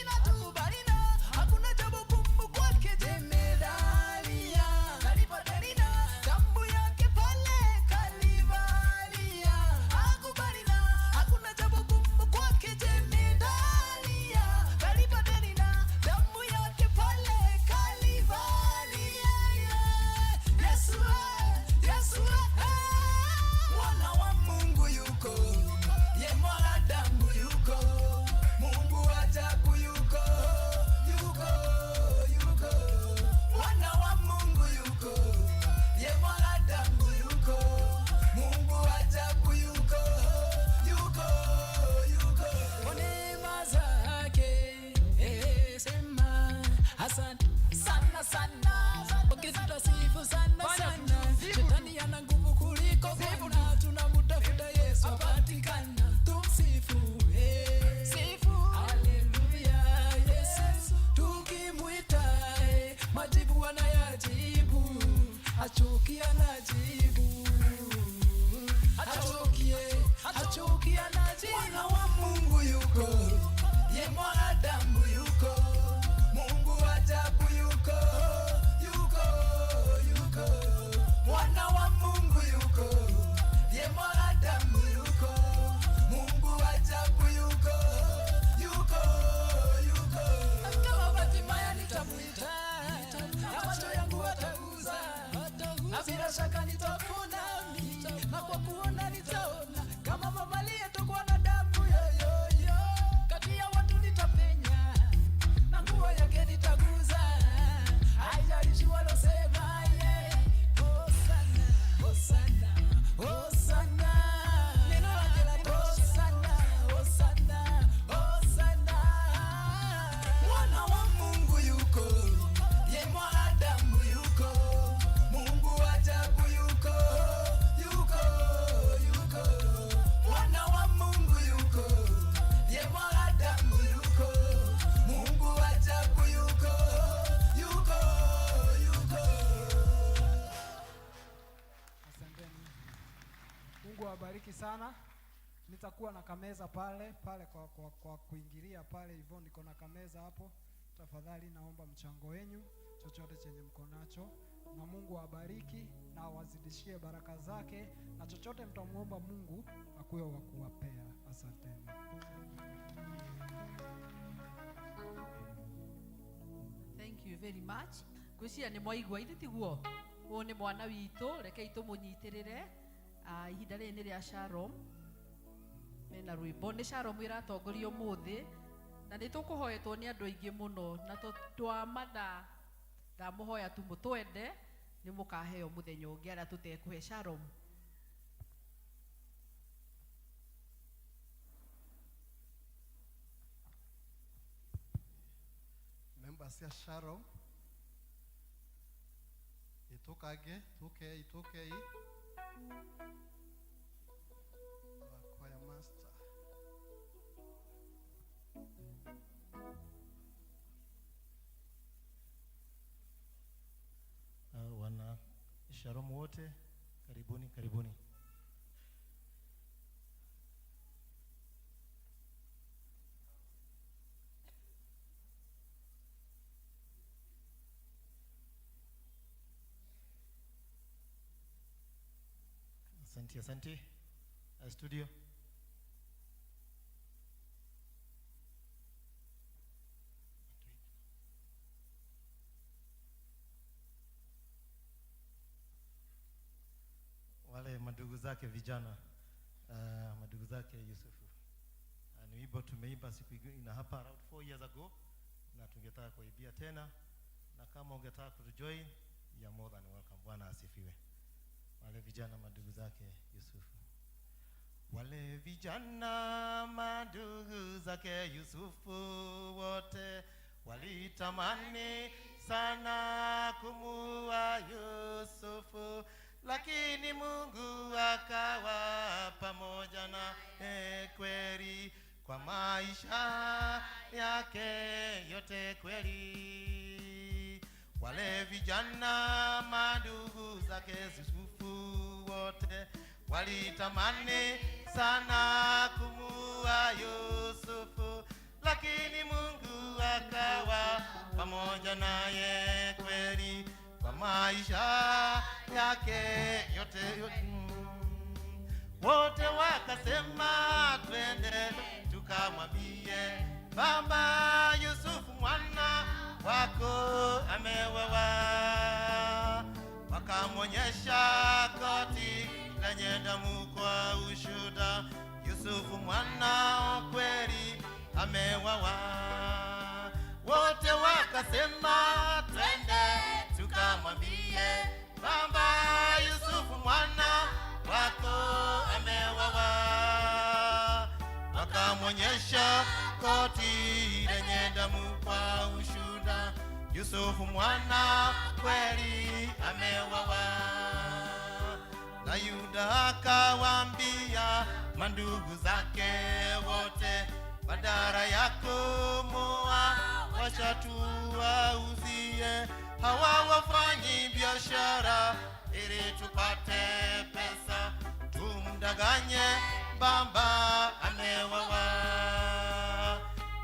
Inatubarina, hakuna jambo gumu kwake. Jemedalia kalipotelina, damu yake pale Kalivaria. Akubarina, hakuna jambo gumu kwake. Jemedalia kalipotelina, damu yake pale Kalivaria. Yesu mwana wa Mungu yuko, ye mwanadamu yuko, Mungu ajabu yuko. Mwana wa Mungu yuko, ye mwanadamu yuko, Mungu ajabu yuko. Neema zake sema asante sana, ukitasifu sana. Shetani ana nguvu kuliko Bwana, tunamtafuta Yesu apatikana. Tumsifu, sifu, haleluya. Yesu tukimwita, majibu anayajibu, hachoki anajibu, hachoki anajibu. Mwana wa Mungu yuko, ye mwanadamu yuko, Mungu ajabu yuko. sana. Nitakuwa na kameza pale kwa kuingilia pale hivyo, niko na kameza hapo. Tafadhali naomba mchango wenu, chochote chenye mko nacho, na Mungu awabariki na awazidishie baraka zake, na chochote mtamuomba Mungu akuwe wa kuwapea. Asanteni. Thank you very much. Gwĩciria nĩ mwaigua ithe tiguo. Ũyũ nĩ mwana witũ, rekei tũmũnyitĩrĩre. Ihinda rĩrĩ nĩ rĩa Shalom. Mena rwĩmbo nĩ Shalom ĩratongoria ũmũthĩ, na nĩ tũkũhoetwo nĩ andũ aingĩ mũno, na twamatha ndamũhoya tu mũtwende nĩ mũkaheo mũthenya ũngĩ arĩa tũtekũhe Shalom. Members ya Shalom, itokage tukei choir master. Wana Shalom wote, karibuni. Asante. Studio. Wale madugu zake vijana, madugu zake Yusufu. Ni wimbo tumeimba siku ina hapa around 4 years ago, na tungetaka kuibia tena, na kama ungetaka kujoin, you are more than welcome. Bwana asifiwe. Wale vijana madugu zake Yusufu. Wale vijana madugu zake Yusufu wote walitamani sana kumuua Yusufu, lakini Mungu akawa pamoja na kweli kwa maisha yake yote kweli. Wale vijana madugu zake Yusufu wote walitamani sana kumuua Yusufu, lakini Mungu akawa pamoja naye kweli kwa maisha yake yote. Wote wakasema twende tukamwambie baba Yusufu mwana wako amewawa. Wakamwonyesha koti lenye damu kwa ushuhuda, Yusufu mwana kweli amewawa. Wote wakasema twende tukamwambie baba Yusufu mwana wako amewawa. Wakamwonyesha koti lenye damu kwa ushuhuda, Yusufu mwana kweli amewawa. Na Yuda akawaambia mandugu zake wote, badala yako moa wacha tuwauzie hawa wafanyi biashara, ili tupate pesa tumdanganye baba amewawa.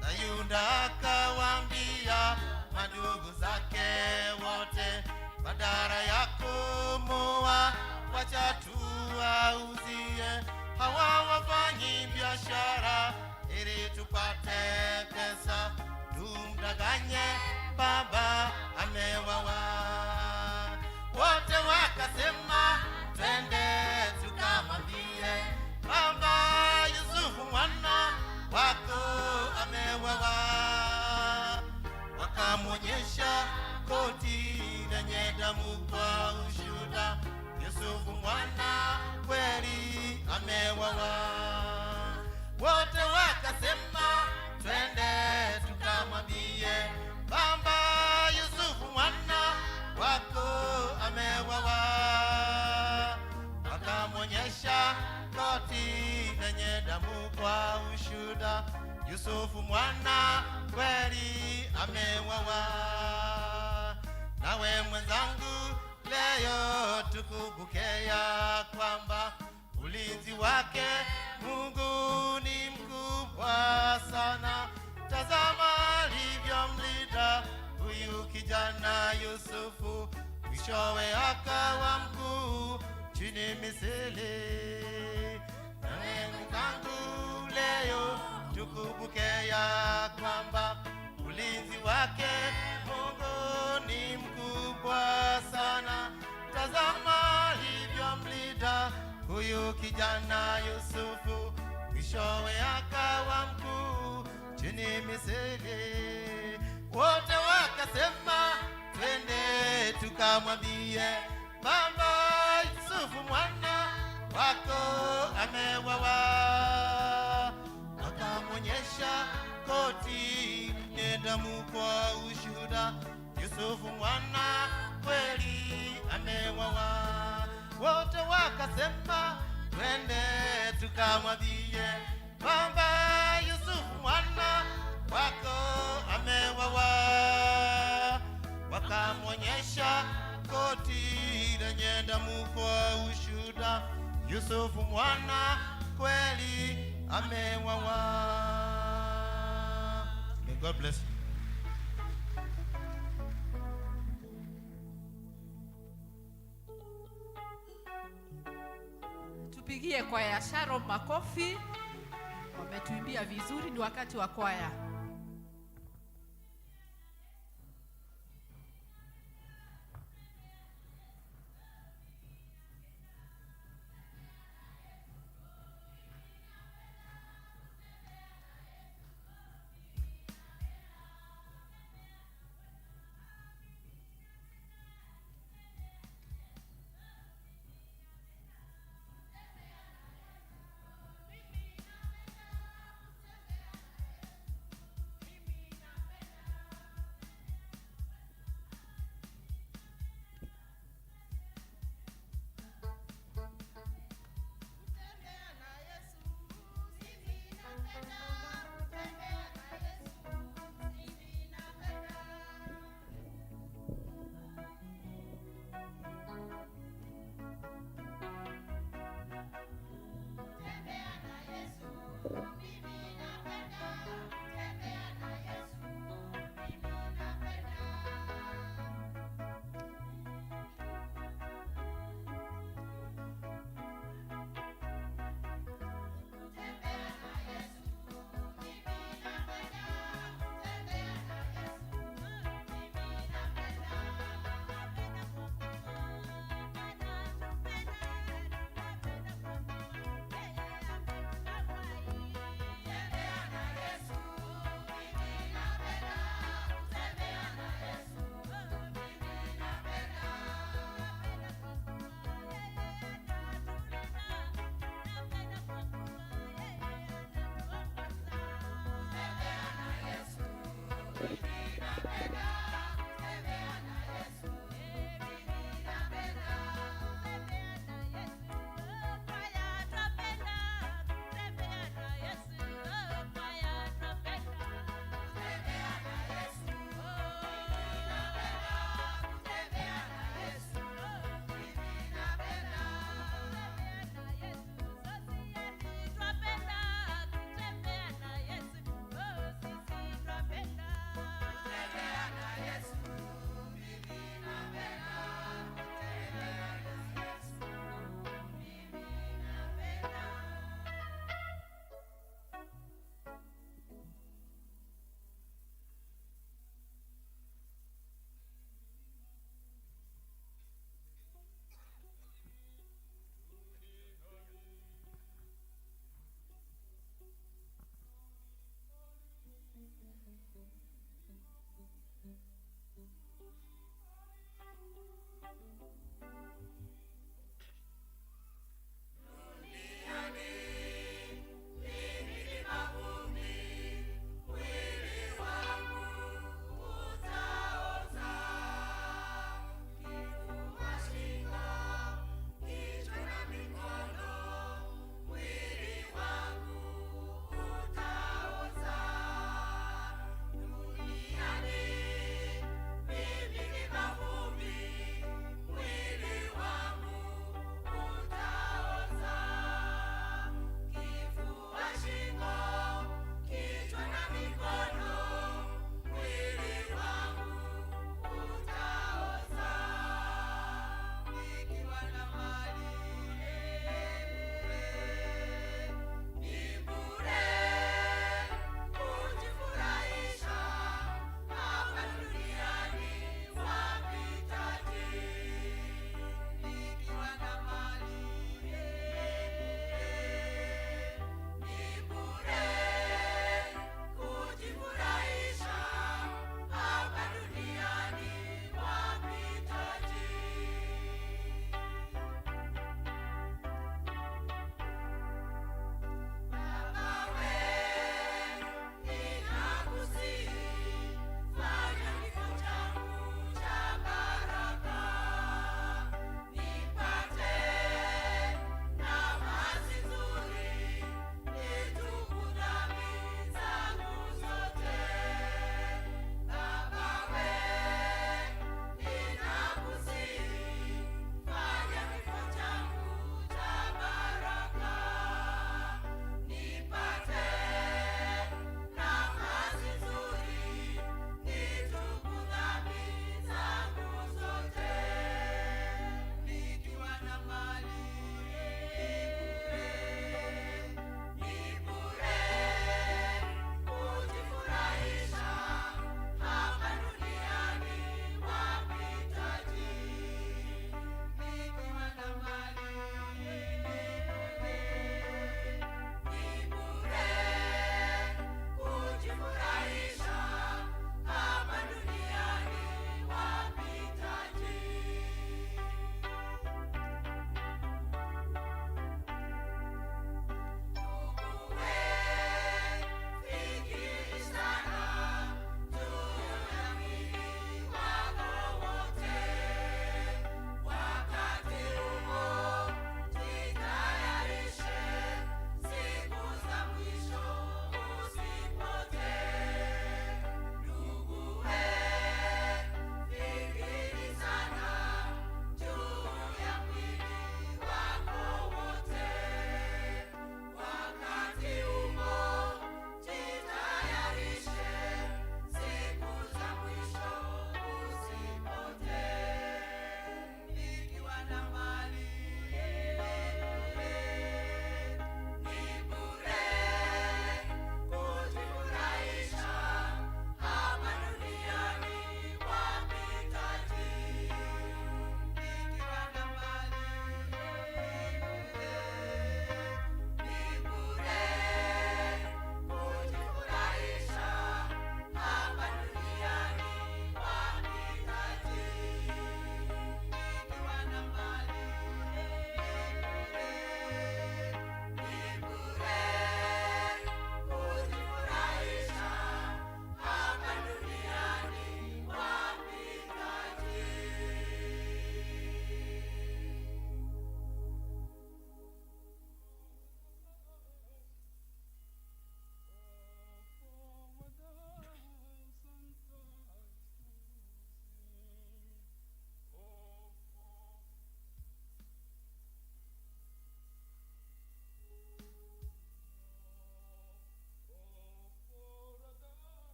Na Yuda akawaambia mandugu zake wote, badala yako moa wacha tuwauzie hawa wafanyi biashara, ili tupate pesa tumdanganye baba amewawa. Wote wakasema twende tukamwambie baba Yusufu mwana wako amewawa. Wakamwonyesha koti lenye damu kwa ushuhuda, Yusufu mwana kweli amewawa. Wote wakasema twende tukamwambie baba Yusufu mwana wako amewawa. Wakamwonyesha koti lenye damu kwa ushuhuda, Yusufu mwana kweli amewawa. Nawe mwenzangu leo tukumbuke ya kwamba ulinzi wake Mungu ni mkubwa sana. Tazama alivyomlinda huyu kijana Yusufu, mwishowe akawa mkuu chini Misri. Tangu leo tukumbuke ya kwamba ulinzi wake Mungu ni mkubwa sana. Tazama alivyomlinda huyu kijana Yusufu, mwishowe akawa mkuu chini Misri. Wote wakasema twende tukamwambie baba, Yusufu mwana wako amewawa. Akamwonyesha koti ni damu kwa ushuhuda, Yusufu mwana kweli amewawa. Wote wakasema twende tukamwambie baba, Yusufu mwana wako amewawa. Wakamwonyesha koti lenye damu kwa ushuhuda, Yusufu mwana kweli amewawa. May God bless you. Tupigie kwaya Sharon makofi. Wametuimbia vizuri, ni wakati wa kwaya.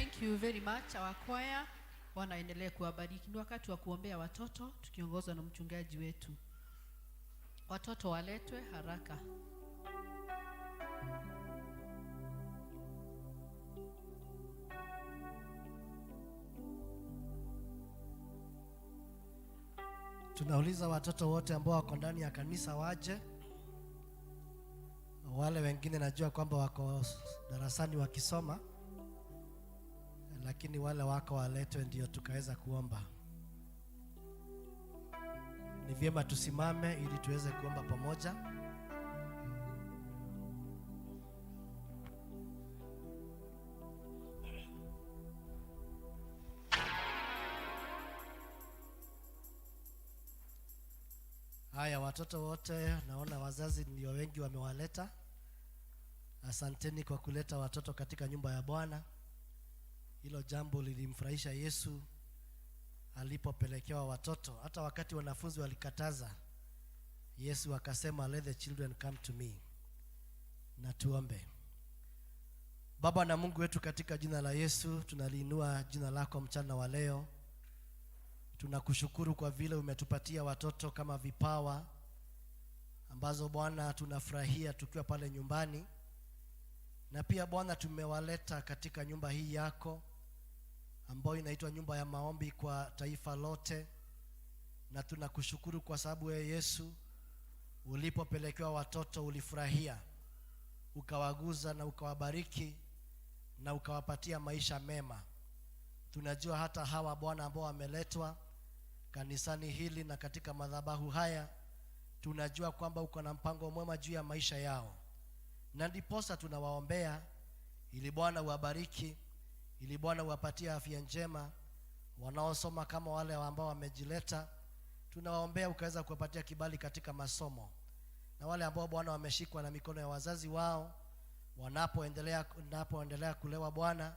Thank you very much our choir. Wanaendelea kuwabariki. Ni wakati wa kuombea watoto tukiongozwa na mchungaji wetu. Watoto waletwe haraka. Tunauliza watoto wote ambao wako ndani ya kanisa waje. Wale wengine najua kwamba wako darasani wakisoma, lakini wale wako waletwe ndio tukaweza kuomba. Ni vyema tusimame ili tuweze kuomba pamoja. Haya, watoto wote naona wazazi ndio wengi wamewaleta. Asanteni kwa kuleta watoto katika nyumba ya Bwana. Hilo jambo lilimfurahisha Yesu alipopelekewa watoto. Hata wakati wanafunzi walikataza, Yesu akasema let the children come to me. Na tuombe. Baba na Mungu wetu, katika jina la Yesu tunaliinua jina lako mchana wa leo. Tunakushukuru kwa vile umetupatia watoto kama vipawa ambazo Bwana tunafurahia tukiwa pale nyumbani. Na pia Bwana tumewaleta katika nyumba hii yako ambayo inaitwa nyumba ya maombi kwa taifa lote. Na tunakushukuru kwa sababu wewe Yesu ulipopelekewa watoto ulifurahia, ukawaguza na ukawabariki na ukawapatia maisha mema. Tunajua hata hawa Bwana ambao wameletwa kanisani hili na katika madhabahu haya, tunajua kwamba uko na mpango mwema juu ya maisha yao. Na ndiposa tunawaombea ili Bwana uwabariki, ili Bwana uwapatie afya njema. Wanaosoma kama wale ambao wamejileta, tunawaombea ukaweza kuwapatia kibali katika masomo. Na wale ambao Bwana wameshikwa na mikono ya wazazi wao wanapoendelea kulewa Bwana,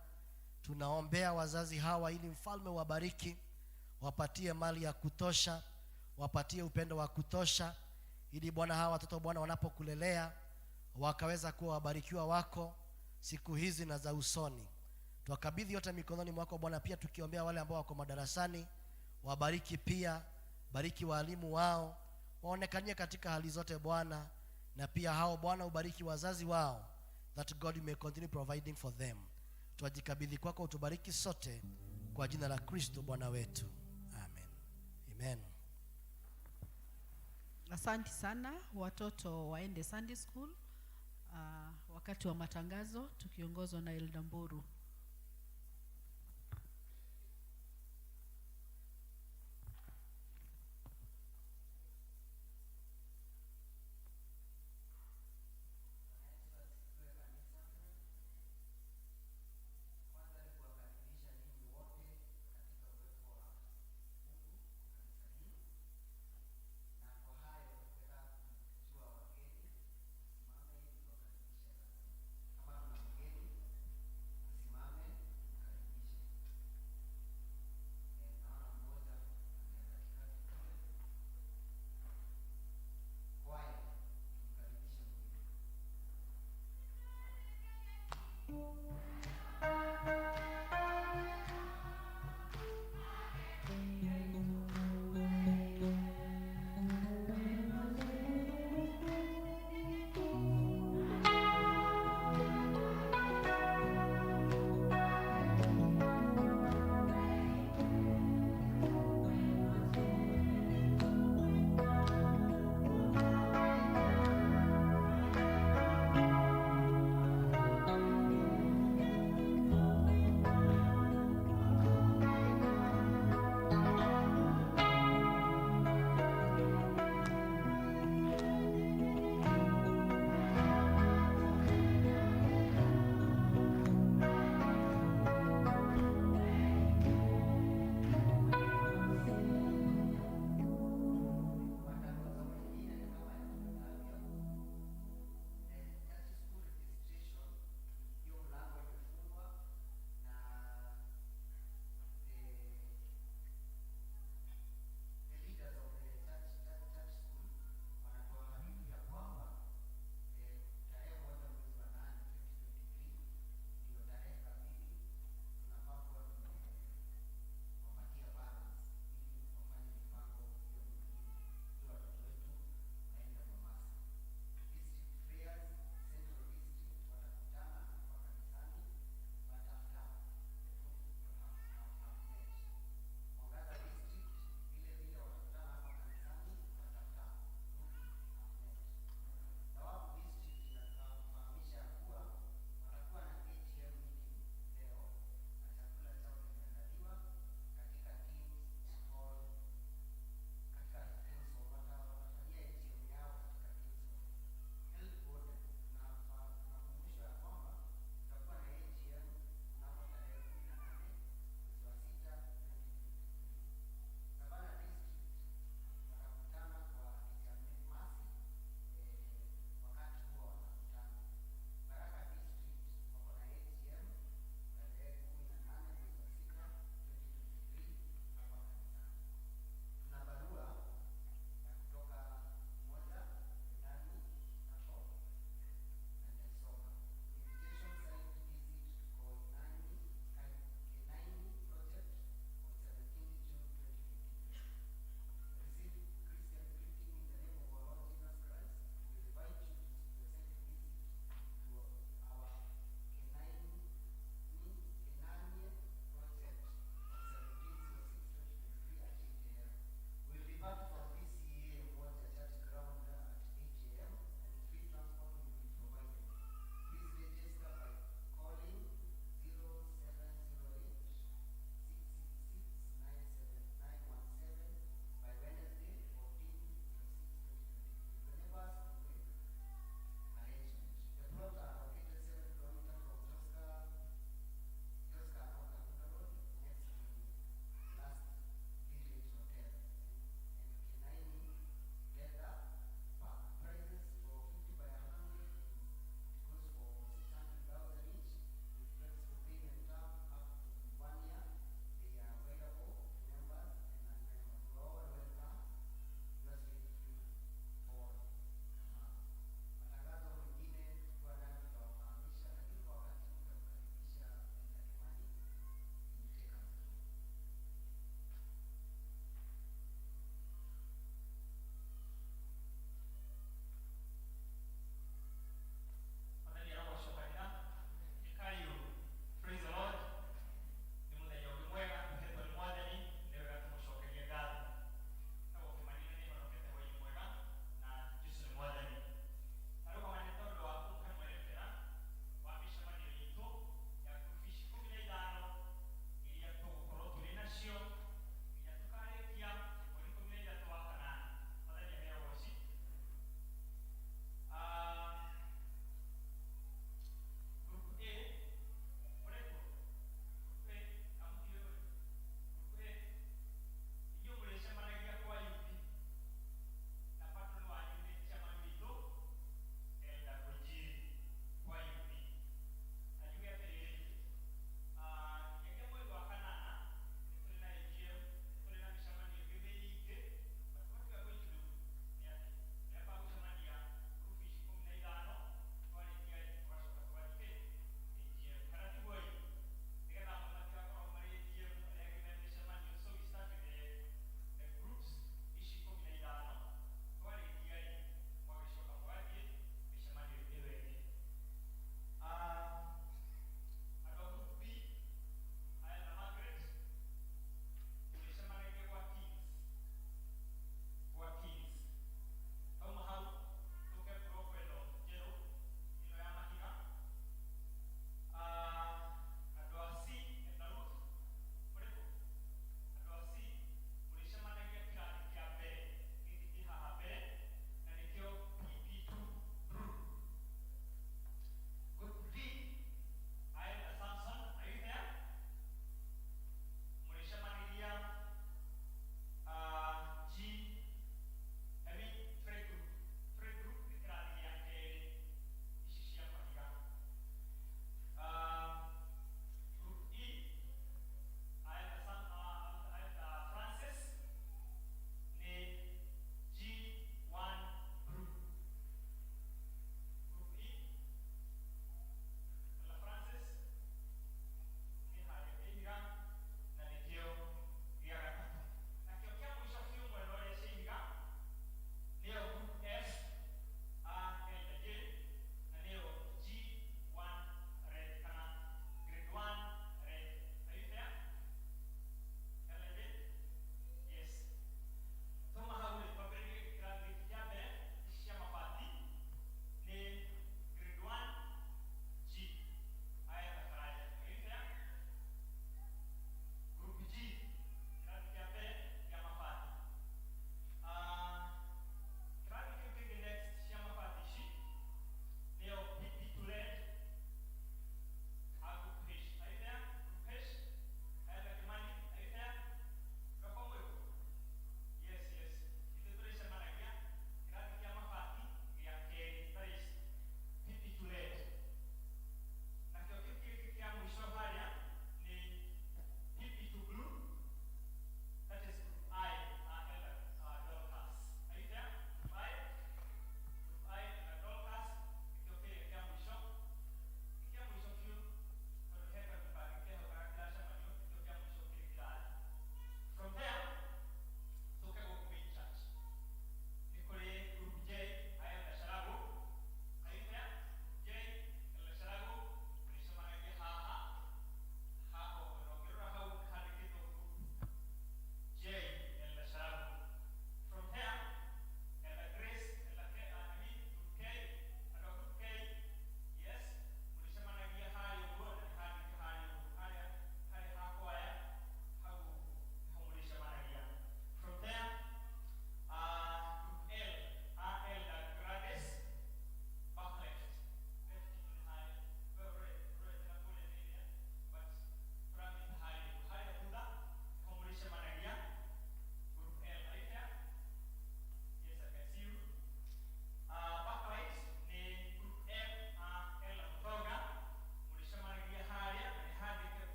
tunaombea wazazi hawa ili mfalme wabariki, wapatie mali ya kutosha, wapatie upendo wa kutosha, ili Bwana hawa watoto Bwana wanapokulelea wakaweza kuwa wabarikiwa wako siku hizi na za usoni. Tuwakabidhi yote mikononi mwako Bwana, pia tukiombea wale ambao wako madarasani, wabariki pia, bariki walimu wao, waonekanie katika hali zote Bwana. Na pia hao Bwana ubariki wazazi wao, that God may continue providing for them. Tuwajikabidhi kwako, utubariki sote kwa jina la Kristo Bwana wetu. Amen. Amen. Asante sana. Watoto waende Sunday school wakati wa matangazo tukiongozwa na Elda Mburu.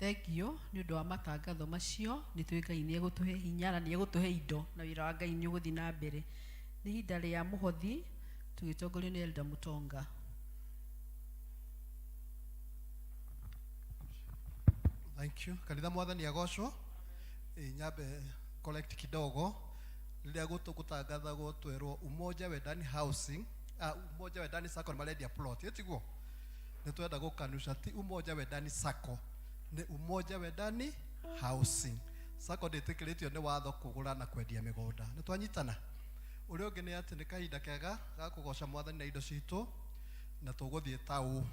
Thengio nĩ ũndũ wa matangatho macio, nĩ tũĩ Ngai nĩ egũtũhe hinya na nĩ egũtũhe indo na wĩra wa Ngai nĩ ũgũthiĩ na mbere. Nĩ ihinda rĩa mũhothi tũgĩtongorio nĩ Elder Mutonga. Thank you. Kanitha mwathani agocwo. Nyambe collect kidogo. Rĩrĩa gũtangathagwo twerwo Umoja Wendani Housing, Umoja Wendani Sacco malendia plot. Yetiguo. Nĩ twenda gũkanusha ti Umoja Wendani Sacco. Nĩ Umoja Wendani Housing. Sacco ndĩtĩkĩrĩtio nĩ watho kũgũra na kwendia mĩgũnda. Nĩ twanyitana. Ũrĩa ũngĩ nĩ atĩ nĩ kahinda kega ga kũgoca mwathani na indo citũ na tũgũthiĩ taũ.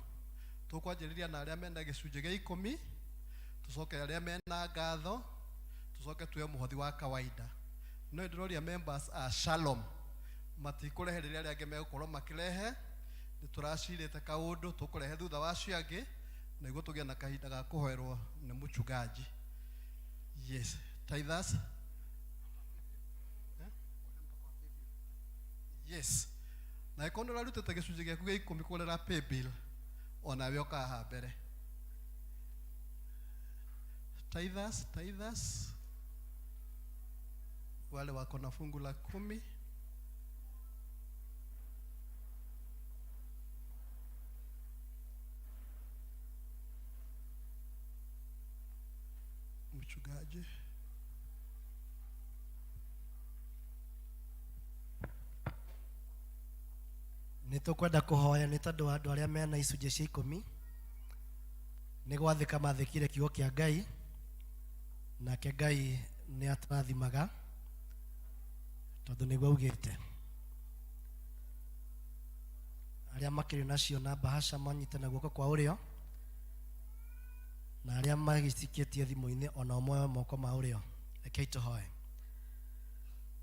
Tũkwanjĩrĩria na arĩa mena gĩcunjĩ gĩa 10, tucoke arĩa mena ngatho, tucoke tuwe mũhothi wa kawaida. No ndĩroria members a Shalom matikũrehe rĩrĩa arĩa angĩ megũkorwo makĩrehe. Nĩ tũracirĩte kaũndũ tũkũrehe thutha wa acio angĩ nĩguo tũgĩe na kahinda ga kũhoerwo nĩ mũchungaji. Yes, tithers. Yes. Na ikono rarutete gĩcunjĩ gĩaku gĩa 10 kũrera pay bill onawe ũkaha mbere. Tithers wale wako na fungu la 10. Mchungaji nĩtũkwenda kũhoya nĩ tondũ wa andũ arĩa mena icunjĩ cia 10 nĩ gwathĩka mathĩkire kiugo kĩa Ngai, nake Ngai nĩ atrathimaga tondũ nĩguo augĩte. Arĩa makĩrĩ nacio na bahasha manyite na guoko kwa ũrĩo, na arĩa magĩcikĩtie thimũ-inĩ ona ũmwe moko ma ũrĩo. Rekei tũhoe.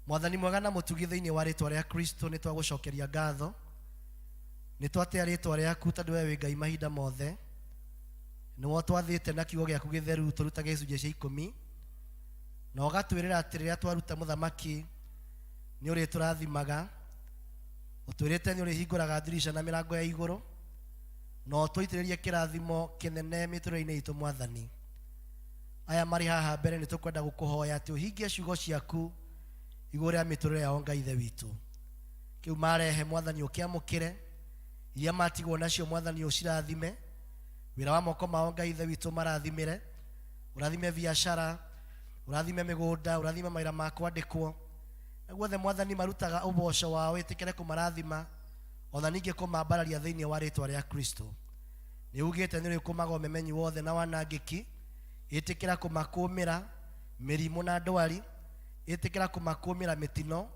Mwathani mwega na mũtugi thĩinĩ wa rĩtwa rĩa Kristo, nĩ twagũcokeria ngatho, nĩ twatĩa rĩtwa rĩaku tondũ we wĩ Ngai mahinda mothe. Nĩwe twathĩte na kiugo gĩaku gĩtheru tũrutage gĩcunjĩ cia 10, na ũgatwĩrĩra atĩ rĩrĩa twaruta mũthamaki nĩ ũrĩ tũrathimaga, ũtwĩrĩte nĩ ũrĩ hingũraga ndirisha na mĩrango ya igũrũ, na ũtũitĩrĩrie kĩrathimo kĩnene mĩtũrĩre-inĩ itũ Mwathani. Aya marĩ haha mbere nĩ tũkwenda gũkũhoya atĩ ũhingie ciugo ciaku igũrũ rĩa mĩtũrĩre yao Ngai ithe witũ. Kĩu marehe Mwathani ũkĩamũkĩre, iria matigwo nacio Mwathani ũcirathime, wĩra wa moko mao Ngai ithe witũ marathimĩre, ũrathime biacara, ũrathime mĩgũnda, ũrathime mawĩra ma kwandĩkwo, na guothe Mwathani marutaga ũboco wao ĩtĩkĩre kũmarathima, ona ningĩ kũmambararia thĩinĩ wa rĩtwa rĩa Kristo. Nĩ ugĩte nĩ ũrĩkũmaga ũmemenyi wothe na wanangĩki, ĩtĩkĩra kũmakũmĩra mĩrimũ na ndwari, ĩtĩkĩra kũmakũmĩra mĩtino,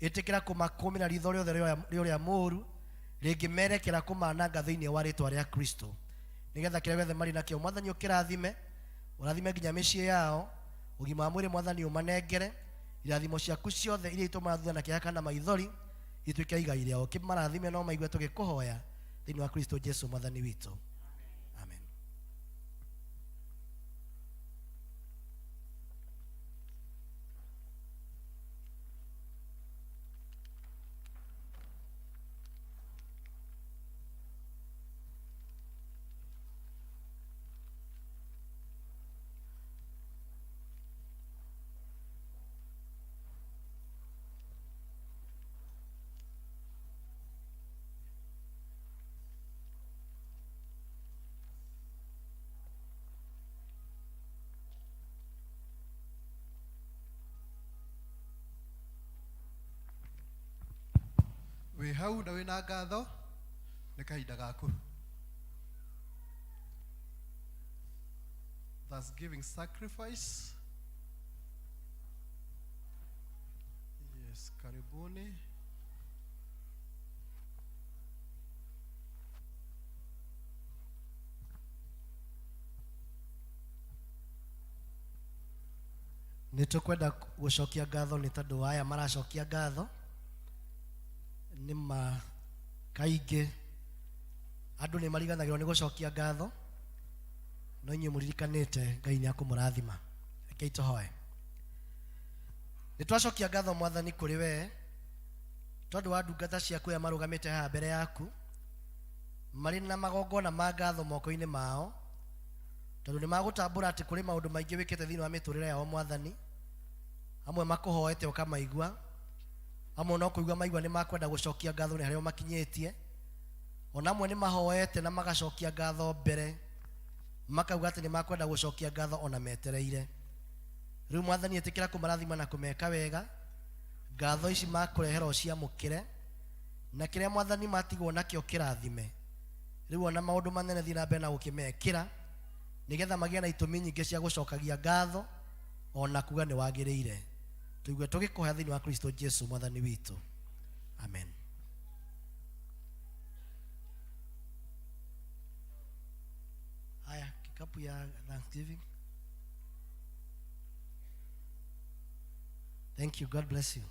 ĩtĩkĩra kũmakũmĩra ritho rĩothe rĩũrĩa mũũru rĩngĩmerekera kũmananga thĩinĩ wa rĩtwa rĩa Kristo. Nĩgetha kĩrĩa gĩothe marĩ nakĩo Mwathani ũkĩrathime, ũrathime nginya mĩciĩ yao, ũgima wa mwĩrĩ Mwathani ũmanengere, irathimo ciaku ciothe iria itũmaga thutha na kĩeha kana maithori ituĩke igai rĩao. Kĩmarathime no maigue tũgĩkũhoya thĩinĩ wa Kristo Jesũ Mwathani witũ. Amen. Wĩ hau na wĩna ngatho nĩ kahinda gaku. Thanksgiving sacrifice. Yes, karibuni. Nĩ tũkwenda gũcokia ngatho nĩ tondũ wa aya maracokia ngatho nĩma kaingĩ andũ nĩ mariganagĩrwo nĩ gũcokia ngatho, no inyuĩ mũririkanĩte Ngai nĩ akũmũrathima. Rekei tũhoe. Nĩ twacokia ngatho Mwathani kũrĩ we tondũ wa ndungata ciaku aya marũgamĩte haha mbere yaku marĩ na magongona ma ngatho moko-inĩ mao, tondu ni magutambura ati kuri maundu maingi wikite thini wa miturire yao mwathani amwe makuhoete ukamaigua amwe no kuigua maigua ni makwenda gucokia ngatho ni hario makinyitie ona amwe ni mahoete na magacokia ngatho mbere makauga ati ni makwenda gucokia ngatho ona metereire riu mwathani etikira kumarathima na kumeka wega ngatho ici makurehera ciamukire na kiria mwathani matigwo nakio kirathime riu ona maundu manene thii na mbere na gukimekira nigetha magia na itumi nyingi cia gucokagia ngatho ona kuga ni wagiriire tuigue tugikuhe thini wa Kristo Jesu mwathani witu amen. Haya kikapu ya Thanksgiving. Thank you, God bless you.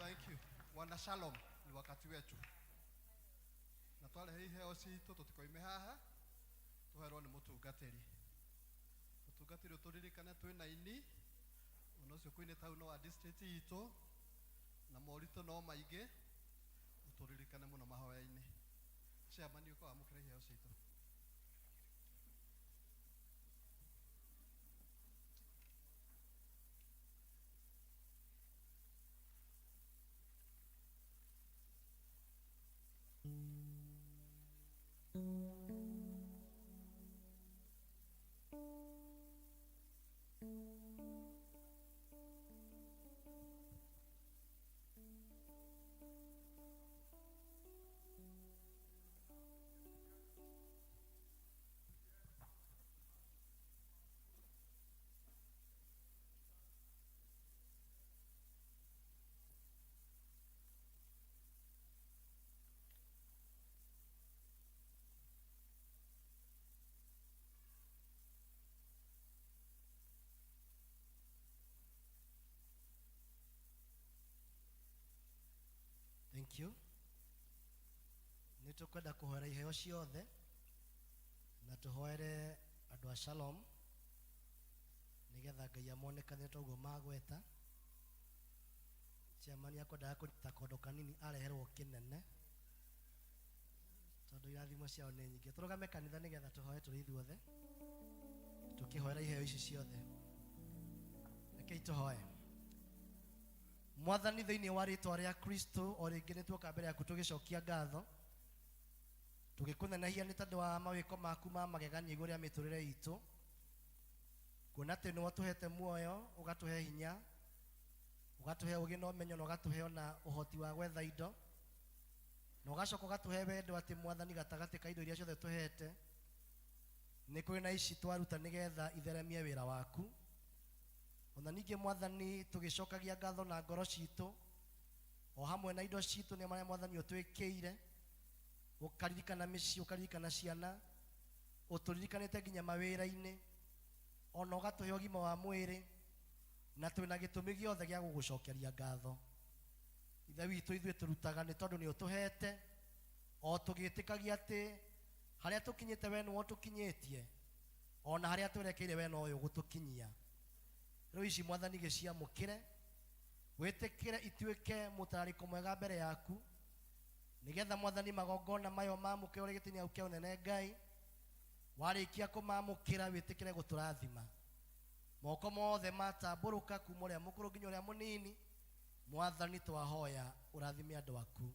Thank you. Wana Shalom ni wakati wetu. Na twale hii heo ciitũ tũtikoime haha tũherwo nĩ mũtungatĩri. Mũtungatĩri ũtũririkane twĩna ini ona ũcio kwĩnĩ town wa district itũ na moritũ no maingĩ ũtũririkane mũno mahoya-inĩ. Chairman yuko amũkĩra heo ciitũ. Thank you. Nitukwenda kuhoera iheo ciothe na tuhoere andũ a Shalom nigetha Ngai amonekane toguo magweta. Chairman akwendaga kũnyita kondo kanini areherwo kĩnene tondũ irathimo ciao nĩ nyingĩ. Tũrũgame kanitha nigetha tuhoe tũrĩ ithuothe tukĩhoera iheo ici ciothe. Rekei tuhoe. Mwathani thĩinĩ wa rĩĩtwa rĩa Kristo o rĩngĩ nĩ tuoka mbere yaku tũgĩcokia ngatho tũgĩkũnenehia nĩ tondũ wa mawĩko maku ma magegania igũrũ rĩa mĩtũrĩre itũ, kuona atĩ nĩ watũhete muoyo ũgatũhe hinya ũgatũhe ũgĩ na ũmenyo na ũgatũhe ona ũhoti wa gwetha indo na ũgacoka ũgatũhe wendo atĩ Mwathani gatagatĩ ka indo iria ciothe tũhete nĩ kũrĩ na ici twaruta nĩgetha itheremie wĩra waku. Ona ningĩ Mwathani tũgĩcokagia ngatho na ngoro citũ o hamwe na indo citũ nĩ marĩa Mwathani ũtwĩkĩire, ũkaririkana mĩciĩ, ũkaririkana ciana, ũtũririkanĩte nginya mawĩra-inĩ, ona ũgatũhe ũgima wa mwĩrĩ, na twĩna gĩtũmi gĩothe gĩa gũgũcokeria ngatho. Ithe witũ ithuĩ tũrutaga nĩ tondũ nĩ ũtũhete, o tũgĩtĩkagia atĩ harĩa tũkinyĩte we nĩwe ũtũkinyĩtie, ona harĩa twerekeire we nowe ũgũtũkinyia. Rĩu ici Mwathani gĩciamũkĩre, wĩtĩkĩre ituĩke mũtararĩko mwega mbere yaku, nĩgetha Mwathani magongona mayo mamũkĩre ũrĩ gĩtĩ-inĩ gĩaku kĩa ũnene Ngai, warĩkia kũmamũkĩra wĩtĩkĩre gũtũrathima. Moko mothe matambũrũka kuma ũrĩa mũkũrũ nginya ũrĩa mũnini, Mwathani twahoya ũrathime andũ aku.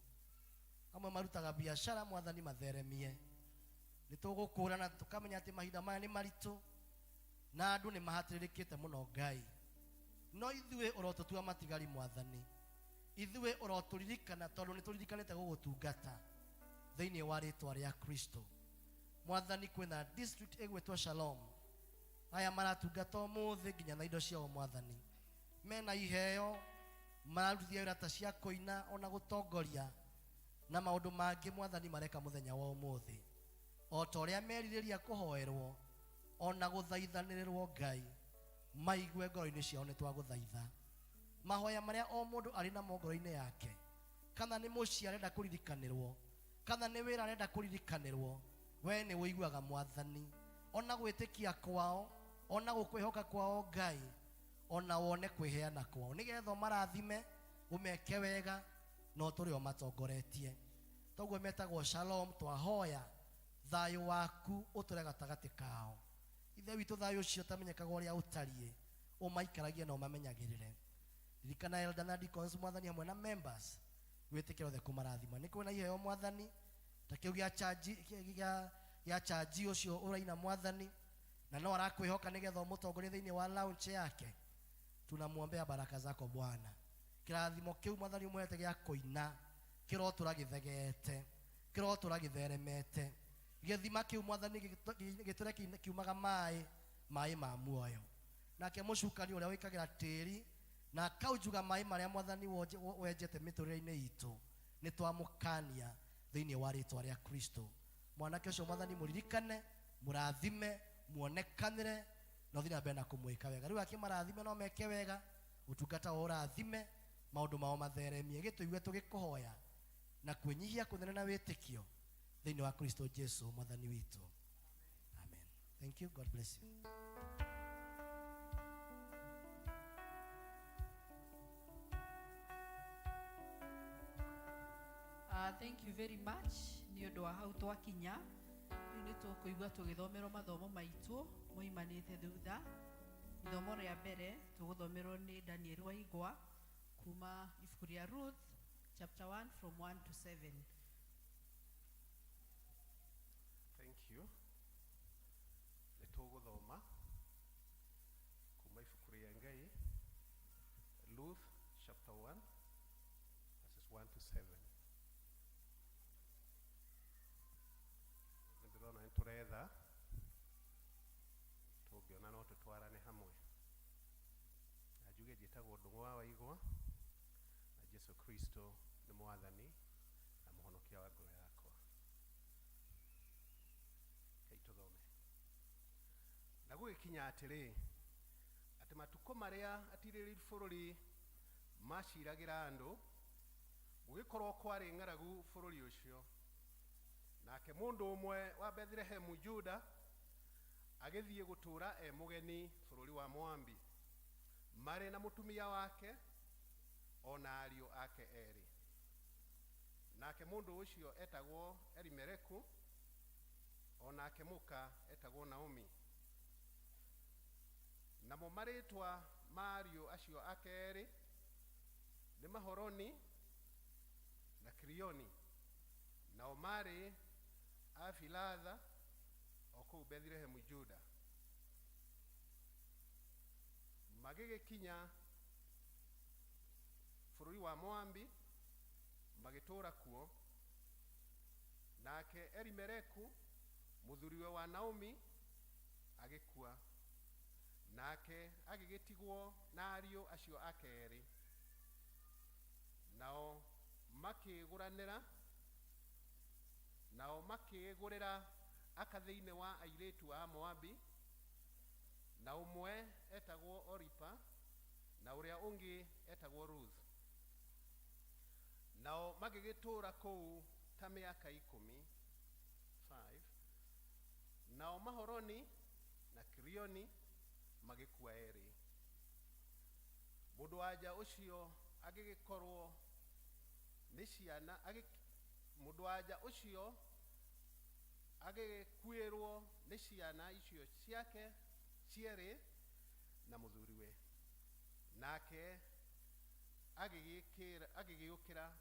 Amwe marutaga biacara, Mwathani matheremie. Nĩ tũgũkũra na tũkamenya atĩ mahinda maya nĩ maritũ na andũ nĩ mahatĩrĩrĩkĩte mũno Ngai, no ithuĩ ũrotũtua matigari Mwathani, ithuĩ ũrotũririkana tondũ nĩ tũririkanĩte gũgũtungata thĩinĩ wa rĩĩtwa rĩa Kristo. Mwathani kwĩna district ĩgwĩtwo Shalom, aya maratungata ũmũthĩ nginya na indo ciao Mwathani, mena iheo, mararutithia wĩra ta cia kũina ona gũtongoria na maũndũ mangĩ Mwathani mareka mũthenya wa ũmũthĩ, o ta ũrĩa merirĩria kũhoerwo ona gũthaithanĩrĩrwo Ngai, maigue ngoro-inĩ ciao nĩ twagũthaitha. Mahoya marĩa o mũndũ arĩ na ngoro-inĩ yake, kana nĩ mũciĩ arenda kũririkanĩrwo, kana nĩ wĩra arenda kũririkanĩrwo, we nĩ ũiguaga Mwathani, ona gwĩtĩkia kwao, ona gũkwĩhoka kwao Ngai, ona wone kwĩheana kwao, nĩgetha ũmarathime, ũmeke wega, no tũrĩ o matongoretie. Toguo metagwo Shalom, twahoya thayũ waku ũtũre gatagatĩ kao. Ithe witũ thayũ ũcio tamenyekaga ũrĩa ũtariĩ, ũmaikaragie na ũmamenyagĩrĩre. Ririkana elder na deacons Mwathani hamwe na members, wĩtĩkĩre othe kũmarathima. Nĩ kũrĩ na iheo Mwathani, ta kĩu gĩa charge ũcio ũraina Mwathani, na no arakwĩhoka nĩgetha ũmũtongorie thĩinĩ wa launch yake. Tunamwombea baraka zako Bwana. Kĩrathimo kĩu Mwathani ũmwete gĩa kũina, kĩrotũra gĩthegete, kĩrotũra gĩtheremete, gĩthima kĩu Mwathani gĩtũre kiumaga maĩ ma muoyo. Nake mũcukani ũrĩa wĩkagĩra tĩri na akaunjuga maĩ marĩa Mwathani wenjete mĩtũrĩre-inĩ itũ, nĩ twamũkania thĩinĩ wa rĩĩtwa rĩa Kristo. Mwanake ũcio Mwathani mũririkane, mũrathime, muonekanĩre, na ũthiĩ na mbere na kũmwĩka wega. Rĩu akĩmarathime no meke wega, ũtungata wa ũrathime, maundu mao matheremie gituigue tugikuhoya na kwenyihia kunene na witikio thiini wa Kristo Jesu mwathani witu. Amen. Thank you. God bless you. Thank you very much. Ni undu wa hau twakinya riu ni tukuigua tugithomerwo mathomo maitu moimanite thutha. Ithomo ria mbere tuguthomerwo ni Daniel Waigwa kuma ibuku ria Ruth chapter 1 from 1 to 7. Thank you. Nituguthoma kuma ibuku ria Ngai Ruth chapter 1 verses 1 to 7. Ndirona nituretha tungiona no tutwarane hamwe. Ajuge jitagwo Ndung'u Waigwa na Jesu Kristo ni mwathani na muhonokia wa ngoro yakwa. Kaituthome. Na gugikinya atiri ati matuko maria atiriri bururi maciragira andu gugikorwo kwari ng'aragu bururi ucio. Nake mundu umwe wa Bethlehemu Juda agithie gutura mugeni bururi wa Moabi mari na mutumia wake ona ariu ake eri. Nake mundu ucio etagwo Elimereku onake muka etagwo Naomi. Namo maritwa mariu acio ake eri ni Mahoroni na Kilioni. Nao mari Afilatha oku Bethlehemu Juda. Magigikinya bururi wa Moabi magitura kuo. Nake Elimereku muthuriwe wa Naomi agikua. Nake agigitigwo na ariu acio ake eri. Nao makigurira akathiine wa airetu a Moabi, na umwe etagwo Oripa na uria ungi etagwo Ruth. Nao magigitura kuu ta miaka 15. Nao Mahoroni na Kilioni magikua eri. Mundu aja ucio agigikorwo ni ciana mundu aja ucio agikuirwo ni ciana icio ciake cieri na muthuriwe. Nake agigiukira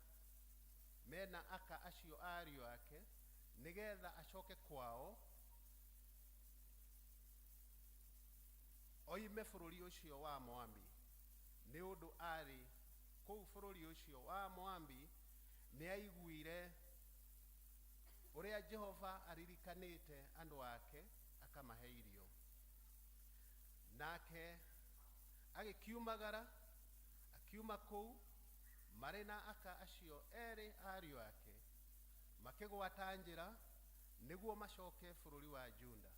mena aka acio ariu ake nigetha acoke kwao oime bururi ucio wa Moabi. Ni undu ari kou bururi ucio wa Moabi ni aiguire uria Jehova aririkanite andu ake akamahe irio. Nake agikiumagara akiuma kou marina aka acio eri ariu ake makigwata njira niguo macoke bururi wa Juda.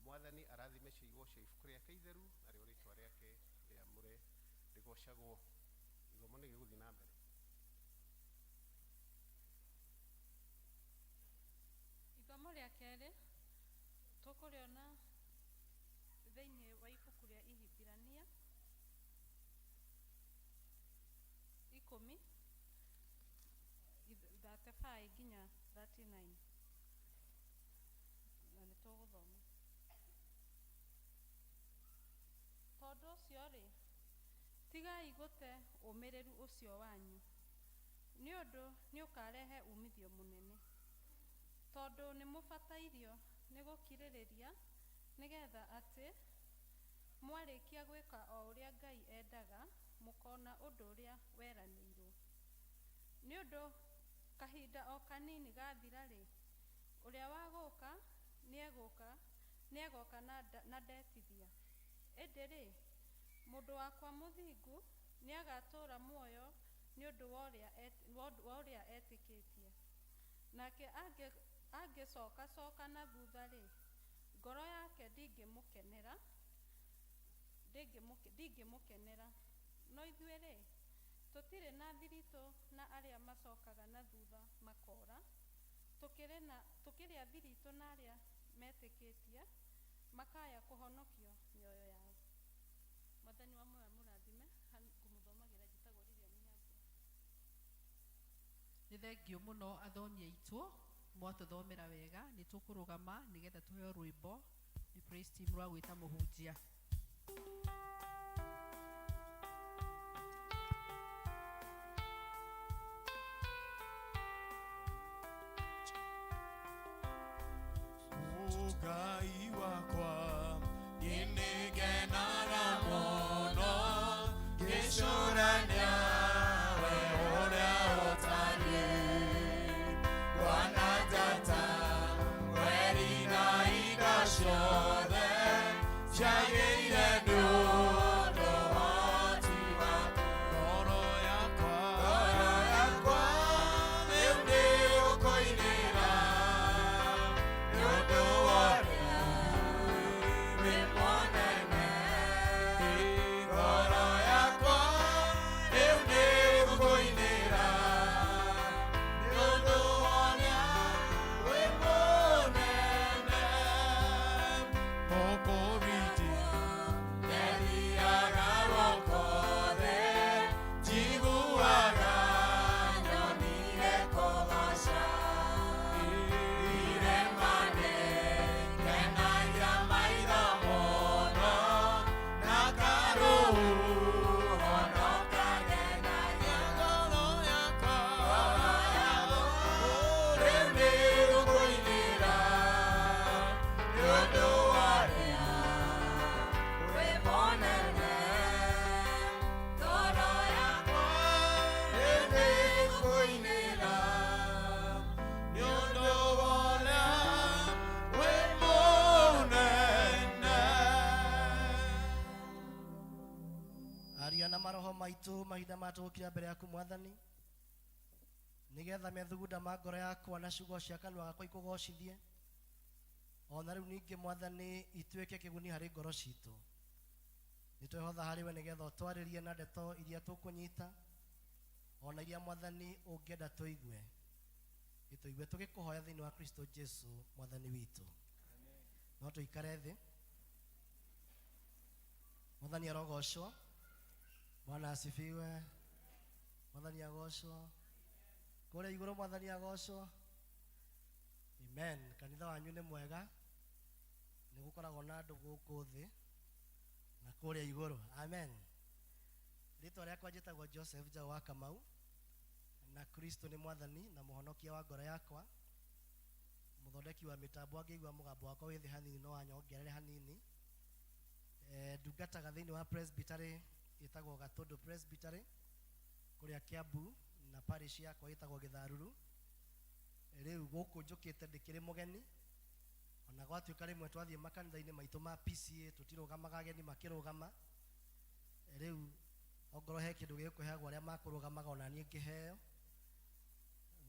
Mwathani arathime ciugo cia ibuku riake itheru na rio ritwa riake riamure rigocagwo. Ithomo ni giguthi na mbere. Ithomo ria keri tukuriona thiini wa ibuku ria Ihibirania 10 35 nginya 39 na nituguthoma. Tondu ucio ri tigai gute umiriru ucio wanyu ni undu ni ukarehe umithio munene. Tondu ni mubatairio ni gukiririria nigetha ati mwarikia gwika o uria Ngai endaga mukona undu uria weraniirwo. Ni undu kahinda o kanini gathira ri uria waguka niegoka na ndetithia. Indi ri mundu wakwa muthingu ni agatura muoyo ni undu wa uria etikitie. Nake angicoka na thutha ri ngoro yake ndingimukenera. No ithuĩ ri Tũtirĩ na thiritũ na arĩa macokaga na thutha makora. Tũkĩrĩa thiritũ na arĩa metĩkĩtie makaya kũhonokio mĩoyo yao. Mwathani wa moyo mũrathime kũmũthomagĩra njĩtagwo Lilian Nyambura. Nĩ thengiũ mũno athomi aitũ mwatũthomera wega. Nĩ tũkũrũgama nĩgetha tũheo rwĩmbo nĩ praise team rwa gwĩta mũhunjia. Ngai wakwa nĩngenaga mũno ngĩcũrania we ũrĩa ũtariĩ wanatata weri na indo ciothe ciagĩire nĩ ũndũ wa ũhoti waku. Ngoro yakwa rĩu nĩgũkũinĩra nĩ ũndũ wa na maroho maitũ mahinda matũkira mbere yaku Mwathani, nigetha methugunda ma ngoro yakwa na ciugo cia kanua gakwa ikũgocithie. Ona rĩu ningĩ Mwathani ituĩke kĩguni harĩ ngoro citũ. Nĩtwehotha harĩ we nigetha ũtwarĩrie na ndeto iria tũkũnyita, ona iria Mwathani ũngĩenda tũigue. Gĩtũigue tũgĩkũhoya thĩinĩ wa Kristo Jesu Mwathani witũ. No tũikare thĩ. Mwathani arogocwo. Bwana asifiwe. Mwathani agocwo. Kũrĩa igũrũ Mwathani agocwo. Amen. Kanitha wanyu nĩ mwega. Nĩ gũkoragwo na andũ gũkũ thĩ na kũrĩa igũrũ. Amen. Rĩtwa rĩakwa njĩtagwo Joseph Njau wa Kamau, na Kristo nĩ Mwathani na mũhonokia wa ngoro yakwa. Mũthondeki wa mĩtambo angĩigua mũgambo wakwa wĩ thĩ hanini no anyongerere hanini. Ndungataga thĩinĩ wa Presbytery ĩtagwo Gatũndũ Presbytery kũrĩa Kiambu, na parish yakwa ĩtagwo Gĩtharuru. Rĩu gũkũ njũkĩte ndĩkĩrĩ mũgeni, ona gwatuĩka rĩmwe twathiĩ makanitha-inĩ maitũ ma PCA tũtirũgamaga ageni makĩrũgama. Rĩu ongorwo he kĩndũ gĩkũheagwo arĩa makũrũgamaga ona niĩ ngĩheo,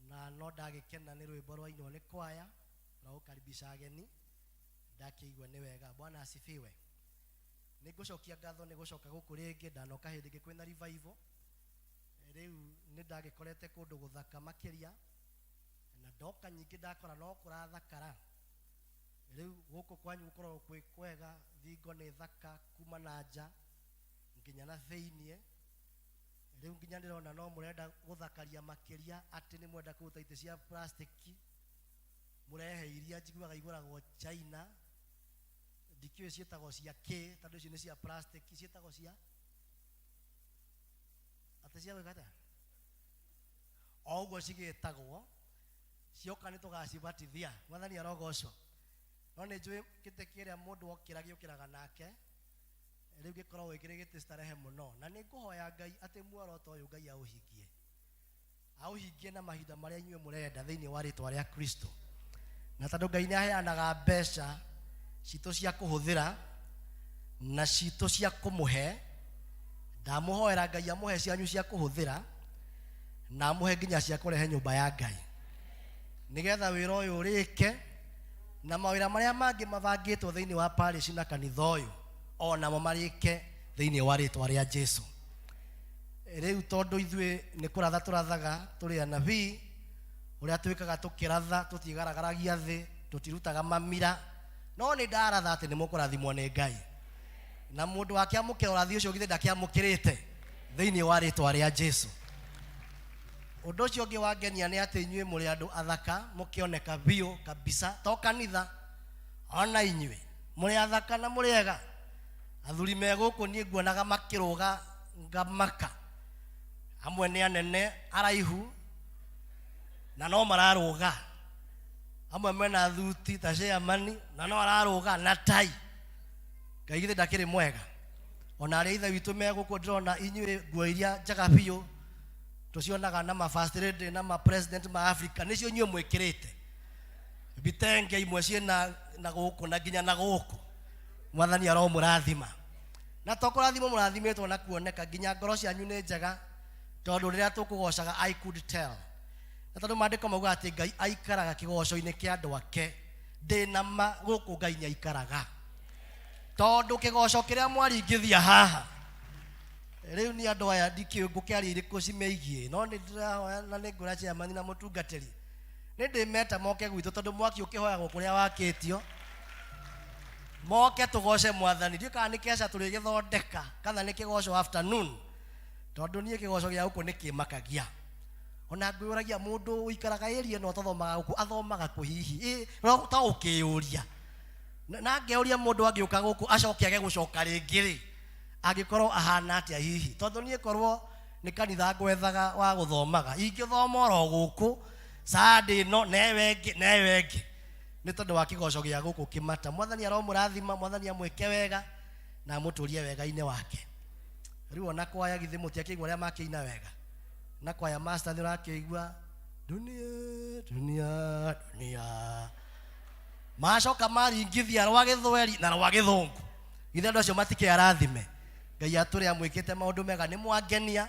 na no ndagĩkena nĩ rwĩmbo rwainwo nĩ kwaya rwa gũkaribisha ageni, ndakĩigua nĩ wega. Bwana asifiwe. Nĩ ngũcokia ngatho nĩ gũcoka gũkũ rĩngĩ, ndanoka hĩndĩ ĩngĩ kwĩna revival. Rĩu nĩ ndagĩkorete kũndũ gũthaka makĩria, na ndoka nyingĩ ndakora no kũrathakara. Rĩu gũkũ kwanyu gũkorwo kwĩ kwega, thingo nĩ thaka kuma na nja nginya na thĩiniĩ. Rĩu nginya ndĩrona no mũrenda gũthakaria makĩria, atĩ nĩ mwenda kũruta itĩ cia plastic mũrehe iria njiguaga igũragwo China. Ndikĩũĩ ciĩtagwo cia kĩ, tondũ icio nĩ cia plastic. Ciĩtagwo cia atĩ cia gwĩka atĩa, o ũguo cigĩtagwo. Cioka nĩ tũgacibatithia. Mwathani arogocwo. No nĩ njũĩ gĩtĩ kĩrĩa mũndũ okĩra gĩũkĩraga nake, rĩu gĩkoragwo gĩkĩrĩ gĩtĩ starehe mũno, na nĩ ngũhoya Ngai atĩ muoroto ũyũ Ngai aũhingie na mahinda marĩa inyuĩ mũrenda thĩinĩ wa rĩtwa rĩa Kristo. Na tondũ Ngai nĩ aheanaga mbeca citũ cia kũhũthĩra na citũ cia kũmũhe, ndamũhoera Ngai amũhe cianyu cia kũhũthĩra na amũhe nginya cia kũrehe nyũmba ya Ngai, nigetha wĩra ũyũ ũrĩke na mawĩra marĩa mangĩ mabangĩtwo thĩinĩ wa parish na kanitha ũyũ onamo marĩke thĩinĩ wa rĩtwa rĩa Jesu. Riu tondu ithue ni kuratha turathaga turi anabii uria twikaga tukiratha tutigaragaragia thi tutirutaga mamira no ni ndaratha ati ni mukurathimwo ni Ngai na mundu wake amukira urathi ucio githe ndakiamukirite thiini wa ritwa ria Jesu. Undu ucio ungi wangenia ni ati inyue muri andu athaka mukioneka bio kabisa to kanitha ona inyue muri athaka na muri ega. Athuri me guku nie nguonaga makiruga ngamaka amwe ni anene araihu na no mararuga amwe mena thuti ta Sheamani na no araruga na tai Ngai githe ndakiri mwega. Ona aria ithe witu me guku ndrona inyue nguo iria njaga biu tucionaga na ma first lady na ma president ma Africa nicio inyue mwikirite bitenge imwe ciena na guku na nginya na guku. Mwathani aro murathima na tokurathimo murathimetwo na kuoneka nginya ngoro cianyu ni njega tondu riria tukugocaga I could tell na tondu mandiko mauga ati Ngai aikaraga kigoco-ini kia andu ake ndina ma guku Ngai ni aikaraga tondu kigoco kiria mwaringithia haha riu ni andu aya ndikiu ngukiaria iriku cimeigie no ni ndirahoya na ni ngura Chairman na mutungatiri ni ndimeta moke gwitu tondu mwaki ukihoyagwo kuria wakitio moke tugoce Mwathani ndio kana ni kesha turi githondeka kana ni kigoco afternoon tondu nie kigoco gia guku ni kimakagia. Ona ngwiragia mundu uikaraga area no tothomaga guku athomaga ku hihi no ta ukiuria na ngeuria mundu agiuka guku acoke age gucoka ringi ri agikorwo ahana atia hihi tondu nie korwo ni kanitha ngwethaga wa guthomaga ingithoma ro guku Sunday no newengi ni tondu wa kigoco gia guku kimata. Mwathani aro murathima Mwathani amwike wega na muturie wega-ini wake. Riu ona kwaya githi mutia kigwa ria makiina wega na kwaya master ni rakigwa dunia dunia dunia macoka maringithia rwa githweri na rwa githungu githe ndo acio matike arathime. Ngai aturi amwikite maundu mega ni mwangenia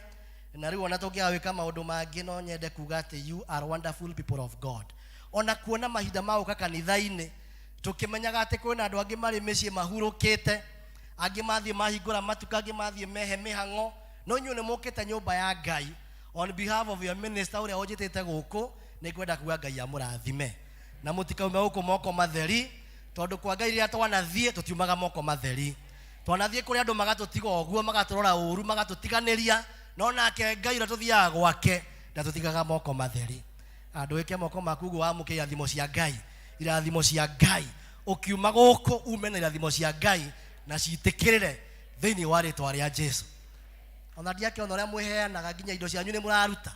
na riu ona tungiaga wika maundu mangi no nyende kuga ati you are wonderful people of God. Ona kuona mahinda mauka kanitha-ini tukimenyaga ati kwina andu angi mari micii mahurukite angi mathie mahingura matuka angi mathie mehe mihango no inyu ni mukite nyumba ya Ngai. On behalf of your minister uria ujitite guku ni kwenda kuga Ngai amurathime na mutikaume guku moko matheri tondu kwa Ngai ria twanathie tutiumaga moko matheri twanathie kuri andu magatutiga oguo magaturora uru magatutiganiria no nake Ngai uria tuthiaga gwake ndatutigaga moko matheri. Andu ike moko maku wamuke irathimo cia Ngai irathimo cia Ngai ukiuma guku ume na irathimo cia Ngai na ciitikirire thiini wa ritwa ria Jesu. Ona ndiake ona ria mwiheanaga nginya indo cianyu ni muraruta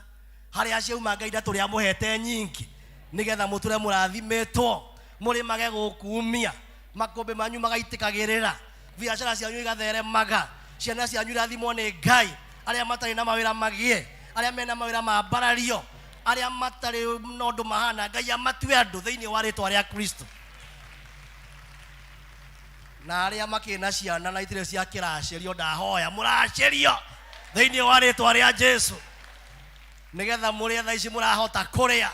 haria ciauma Ngai ndaturi amuhete nyingi nigetha muture murathimetwo muri mage gukumia makombe manyu magaitikagirira biashara cianyu igatheremaga ciana cianyu irathimwo ni Ngai aria matari na mawira magie aria mena mawira ma mbarario aria matari nondu mahana Ngai amatue andu thiini wa ritwa ria Kristo na aria makina ciana na itire cia kiracirio ndahoya muracirio thiini wa ritwa ria Jesu nigetha muri tha ici murahota kuria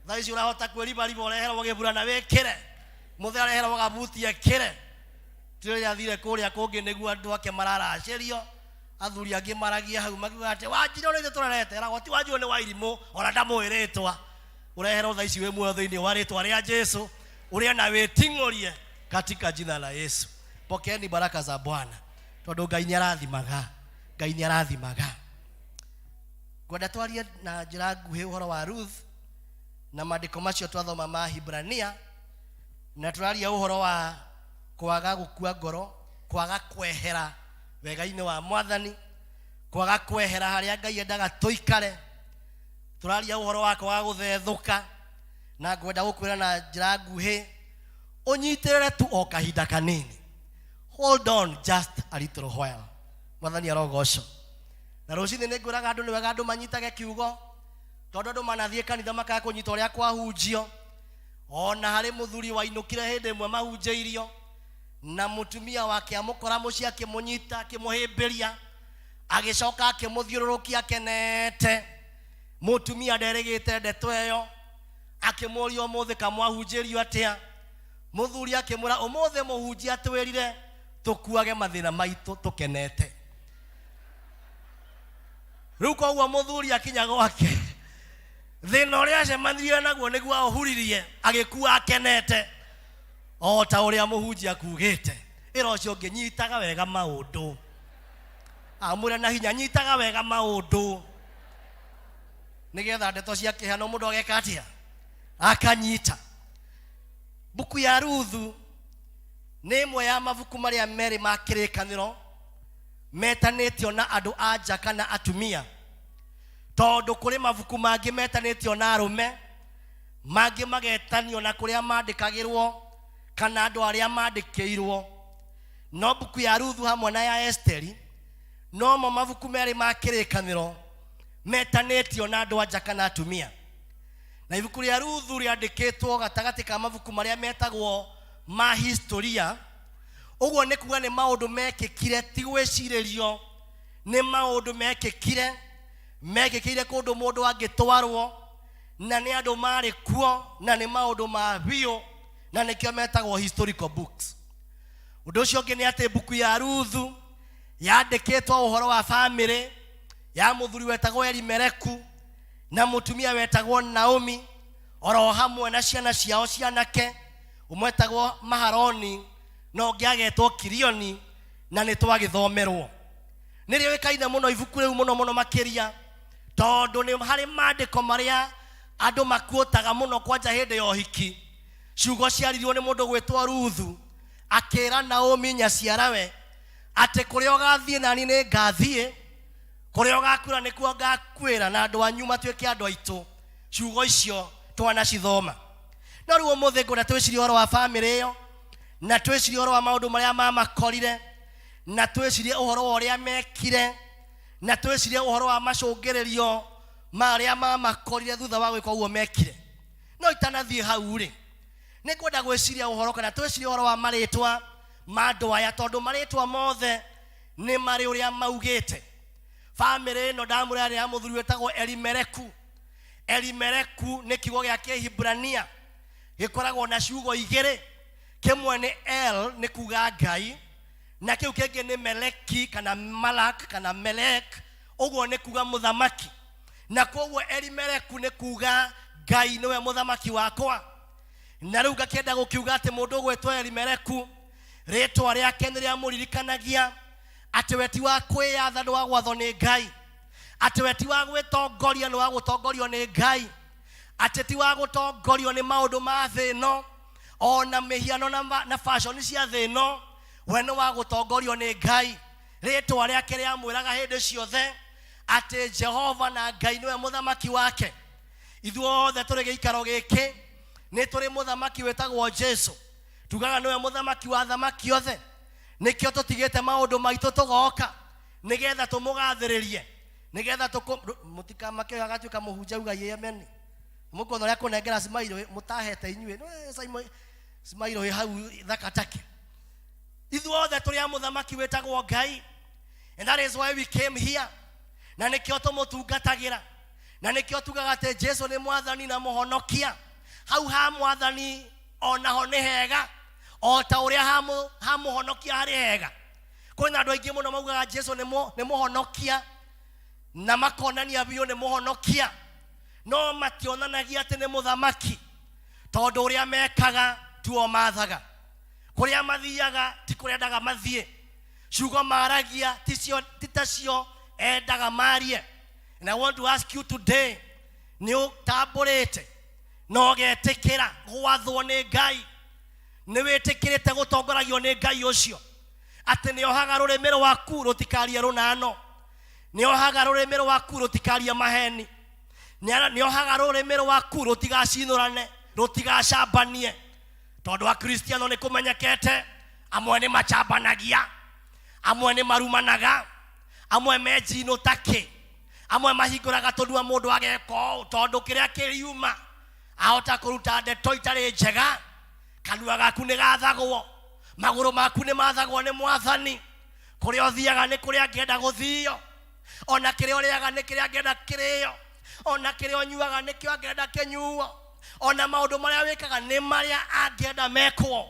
tha ici urahota kwiriba riba ureherwo giburana wikire muthe areherwo gabuti ekire tire yathire kuria kungi niguo andu ake mararacirio athuri angi maragia hau makiuga ati wanjire uri turarete ra goti wanjire ni wairimu ona ndamuiritwa ureherwo tha ici we muoyo thiini wa ritwa ria Jesu uria na witingurie katika jina la Yesu. Pokeeni baraka za Bwana tondu Ngai ni arathimaga Ngai ni arathimaga. Gwenda twarie na njira nguhi uhoro wa Ruth na maandiko macio twathoma ma Hibrania na turaria uhoro wa kwaga gukua ngoro kwaga kwehera wega-ini wa Mwathani kwaga kwehera haria Ngai endaga tuikare turaria uhoro wa kwaga guthethuka na gwenda gukwira na njira nguhi unyitirire tu o kahinda kanini. Hold on just a little while. Mwathani arogoco na rucini ni ngwiraga andu ni wega andu manyitage kiugo tondu andu manathie kanitha makaga kunyita uria kwahunjio ona hari muthuri wainukire hindi imwe mahunjiirio na mutumia wake amukora muci akimunyita akimuhimbiria agicoka akimuthiururukia kenete mutumia nderigite ndeto eyo akimuria umuthi kamwahunjirio atia muthuri akimura umuthe muhunjia atwirire tukuage mathina maitu tukenete ruko uwa muthuri akinya gwake thina uria acemanirie naguo niguo ahuririe agikua akenete o ta uria muhunjia kugite ira ucio nginyitaga wega maundu amura na hinya nyitaga wega maundu nigetha ndeto cia kihano mundu ageka atia akanyita. Buku ya Ruthu nĩ imwe ya mabuku maria meri ma kĩrĩkanĩro metanĩtio na andũ anja kana atumia, tondũ kũrĩ mabuku mangĩ metanĩtio na arũme, mangĩ magetanio na kũrĩa mandĩkagĩrwo kana andũ arĩa mandĩkĩirwo. No buku ya Ruthu hamwe na ya Esteri no mo mabuku meri ma kĩrĩkanĩro metanĩtio na andũ anja kana atumia. Na ibuku rĩa Ruthu rĩandĩkĩtwo gatagatĩ ka mabuku marĩa metagwo ma historia. Ũguo nĩ kuga nĩ maũndũ mekĩkire, ti gwĩcirĩrio, nĩ maũndũ mekĩkire kũndũ mũndũ angĩtwarwo, na nĩ andũ marĩ kuo, na nĩ maũndũ ma biũ, na nĩkĩo metagwo historical books. Ũndũ ũcio ũngĩ nĩ atĩ buku ya Ruthu yandĩkĩtwo ũhoro wa family ya mũthuri wetagwo Elimeleku na mutumia wetagwo Naomi, oro hamwe na ciana ciao cianake, umwe etagwo Mahaloni na ũngĩ agetwo Kilioni, na nĩ twagĩthomerwo. Nĩ rĩoĩkaine mũno ibuku rĩu mũno makĩria, tondũ nĩ harĩ maandĩko marĩa andũ makuotaga mũno kwanja hĩndĩ ya ũhiki. Ciugo ciaririo nĩ mũndũ gwĩtwo Ruthu akĩra Naomi nyaciarawe atĩ kũrĩa ũgathiĩ nani nĩ ngathiĩ, kũrĩa ũgakwĩra nĩkuo ngakwĩra, na andũ anyu matuĩke andũ aitũ. Ciugo icio twanacithoma. No rĩu ũmũthĩ ngwenda twĩcirie ũhoro wa family ĩyo, na twĩcirie ũhoro wa maũndũ marĩa mamakorire, na twĩcirie ũhoro wa ũrĩa mekire, na twĩcirie ũhoro wa macũngĩrĩrio marĩa mamakorire thutha wa gwĩka ũguo mekire. No itanathiĩ hau rĩ, nĩ ngwenda gwĩciria ũhoro kana twĩcirie ũhoro wa marĩtwa ma andũ aya, tondũ marĩtwa mothe nĩ marĩ ũrĩa maugĩte. Family ĩno ndamũrarĩ ya mũthuri wetagwo Elimeleku. Elimeleku nĩ kiugo gĩa Kĩhibrania gĩkoragwo na ciugo igĩrĩ. Kĩmwe nĩ El, nĩ kuga Ngai, na kĩu kĩngĩ nĩ Meleki kana Malak kana Melek, ũguo nĩ kuga mũthamaki. Na koguo Elimeleku nĩ kuga Ngai nĩwe mũthamaki wakwa. Na rĩu ngakĩenda gũkiuga atĩ mũndũ ũgwĩtwo Elimeleku rĩtwa rĩake nĩ rĩamũririkanagia atĩ we ti wa kwĩyatha nĩ wa gwathwo nĩ Ngai, atĩ we ti wa gwĩtongoria nĩ wa gũtongorio nĩ Ngai, atĩ ti wa gũtongorio nĩ maũndũ ma thĩ ĩno ona mĩhiano na fashion cia thĩ ĩno, we nĩ wa gũtongorio nĩ Ngai. Rĩtwa rĩake rĩamwĩraga hĩndĩ ciothe atĩ Jehova na Ngai nĩwe mũthamaki wake. Ithuothe tũrĩ gĩikaro gĩkĩ nĩ tũrĩ mũthamaki wĩtagwo Jesu, tugaga nĩwe mũthamaki wa thamaki othe. Nĩkĩo tũtigĩte maũndũ maitũ tũgoka nĩgetha tũmũgathĩrĩrie, nĩgetha mũtikamake agatuĩka mũhunjia uga amen. Mũkono rĩa kũnengera smile mũtahete inyuĩ smile hau thakatake. Ithuothe tũrĩ a mũthamaki wĩtagwo Ngai, and that is why we came here. Na nĩkĩo tũmũtungatagĩra, na nĩkĩo tugaga atĩ Jesu nĩ mwathani na mũhonokia. Hau ha mwathani onaho nĩ hega, o ta ũrĩa ha mũhonokia harĩ hega. Kwĩna andũ aingĩ mũno maugaga Jesu nĩ mũhonokia na makonania biũ nĩ mũhonokia, no mationanagia atĩ nĩ mũthamaki, tondũ ũrĩa mekaga tuo mathaga, kũrĩa mathiaga ti kũrĩa endaga mathiĩ, ciugo maragia ti tacio endaga marie. And I want to ask you today, nĩ ũtambũrĩte na ũgetĩkĩra gwathwo nĩ Ngai, nĩ wĩtĩkĩrĩte gũtongoragio nĩ Ngai ũcio, atĩ nĩ ohaga rũrĩmĩ rwaku rũtikarie rũnano, nĩ ohaga rũrĩmĩ rwaku rũtikarie maheni, nĩ ohaga rũrĩmĩ rwaku rũtigacinũrane, rũtigacambanie. Tondũ Akristiano nĩ kũmenyekete amwe nĩ macambanagia, amwe nĩ marumanaga, amwe menjinũ takĩ, amwe mahingũraga tũnua mũndũ ageka tondũ kĩrĩa kĩriuma ahota kũruta ndeto itarĩ njega. Kanua gaku nĩ gathagwo, magũrũ maku nĩ mathagwo nĩ mwathani. Kũrĩa ũthiaga nĩ kũrĩa angĩenda gũthio, ona kĩrĩa ũrĩaga nĩ kĩrĩa angĩenda kĩrĩo, ona kĩrĩa ũnyuaga nĩkĩo angĩenda kĩnyuo, ona maũndũ marĩa wĩkaga nĩ marĩa angĩenda mekwo.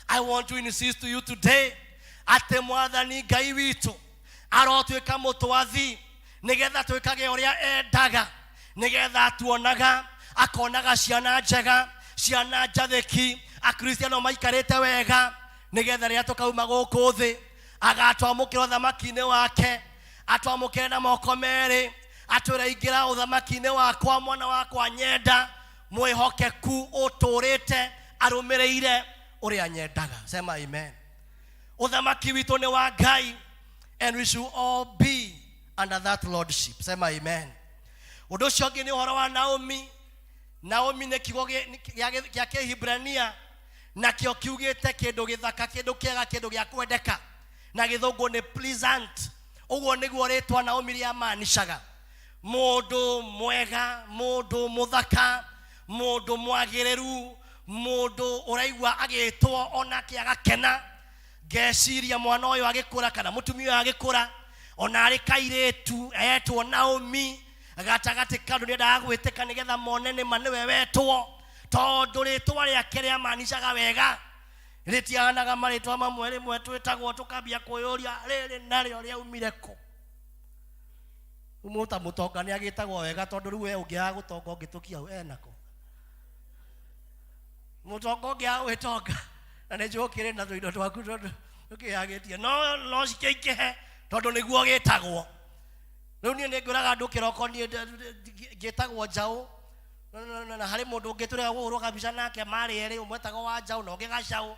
I want to insist to you today atĩ mwathani Ngai witũ arotuĩka mũtwathi nigetha twikage uria endaga, nigetha tuonaga akonaga ciana njega, ciana njathiki, akristiano maikarite wega, nigetha ria tukauma guku thi agatwamukira uthamaki-ini wake, atwamukire na moko meri, atwire ingira uthamaki-ini wakwa, mwana wakwa nyenda mwihokeku uturite arumireire uria nyendaga. Sema amen. Uthamaki witu ni wa Ngai, and we should all be under that lordship. Sema amen. Undu ucio ungi ni uhoro wa Naomi. Naomi ni kiugo gia Kihibrania, na kio kiugite kindu githaka, kindu kiega, kindu gia kwendeka, na githungu ni pleasant. Uguo niguo ritwa Naomi ria maanishaga mundu mwega, mundu muthaka, mundu mwagiriru, mundu uraigua agitwo onake agakena. Ngeciria mwana uyu agikura kana mutumia agikura ona ari kairetu etwo Naomi, gatagati kandu ni ndagwiteka nigetha monene maniwe wetwo, tondu ritwa riake ria maanishaga wega. Ritianaga maritwa mamwe rimwe twitagwo tukambia kuyuria riri nario riaumire ku. Umuta mutonga ni agitagwo wega tondu riu we ungiaga gutonga ungitukia enako. Mutonga ungiaga witonga na ni njukire na tuindo twaku tondu ukiagitie no cikeikehe tondu niguo gitagwo. Riu ni nguraga andu kiroko ni gitagwo Njau, na hari mundu ungiturega guhurwo kabica nake mari eri, umwetagwo wa Njau na ungi Gacau.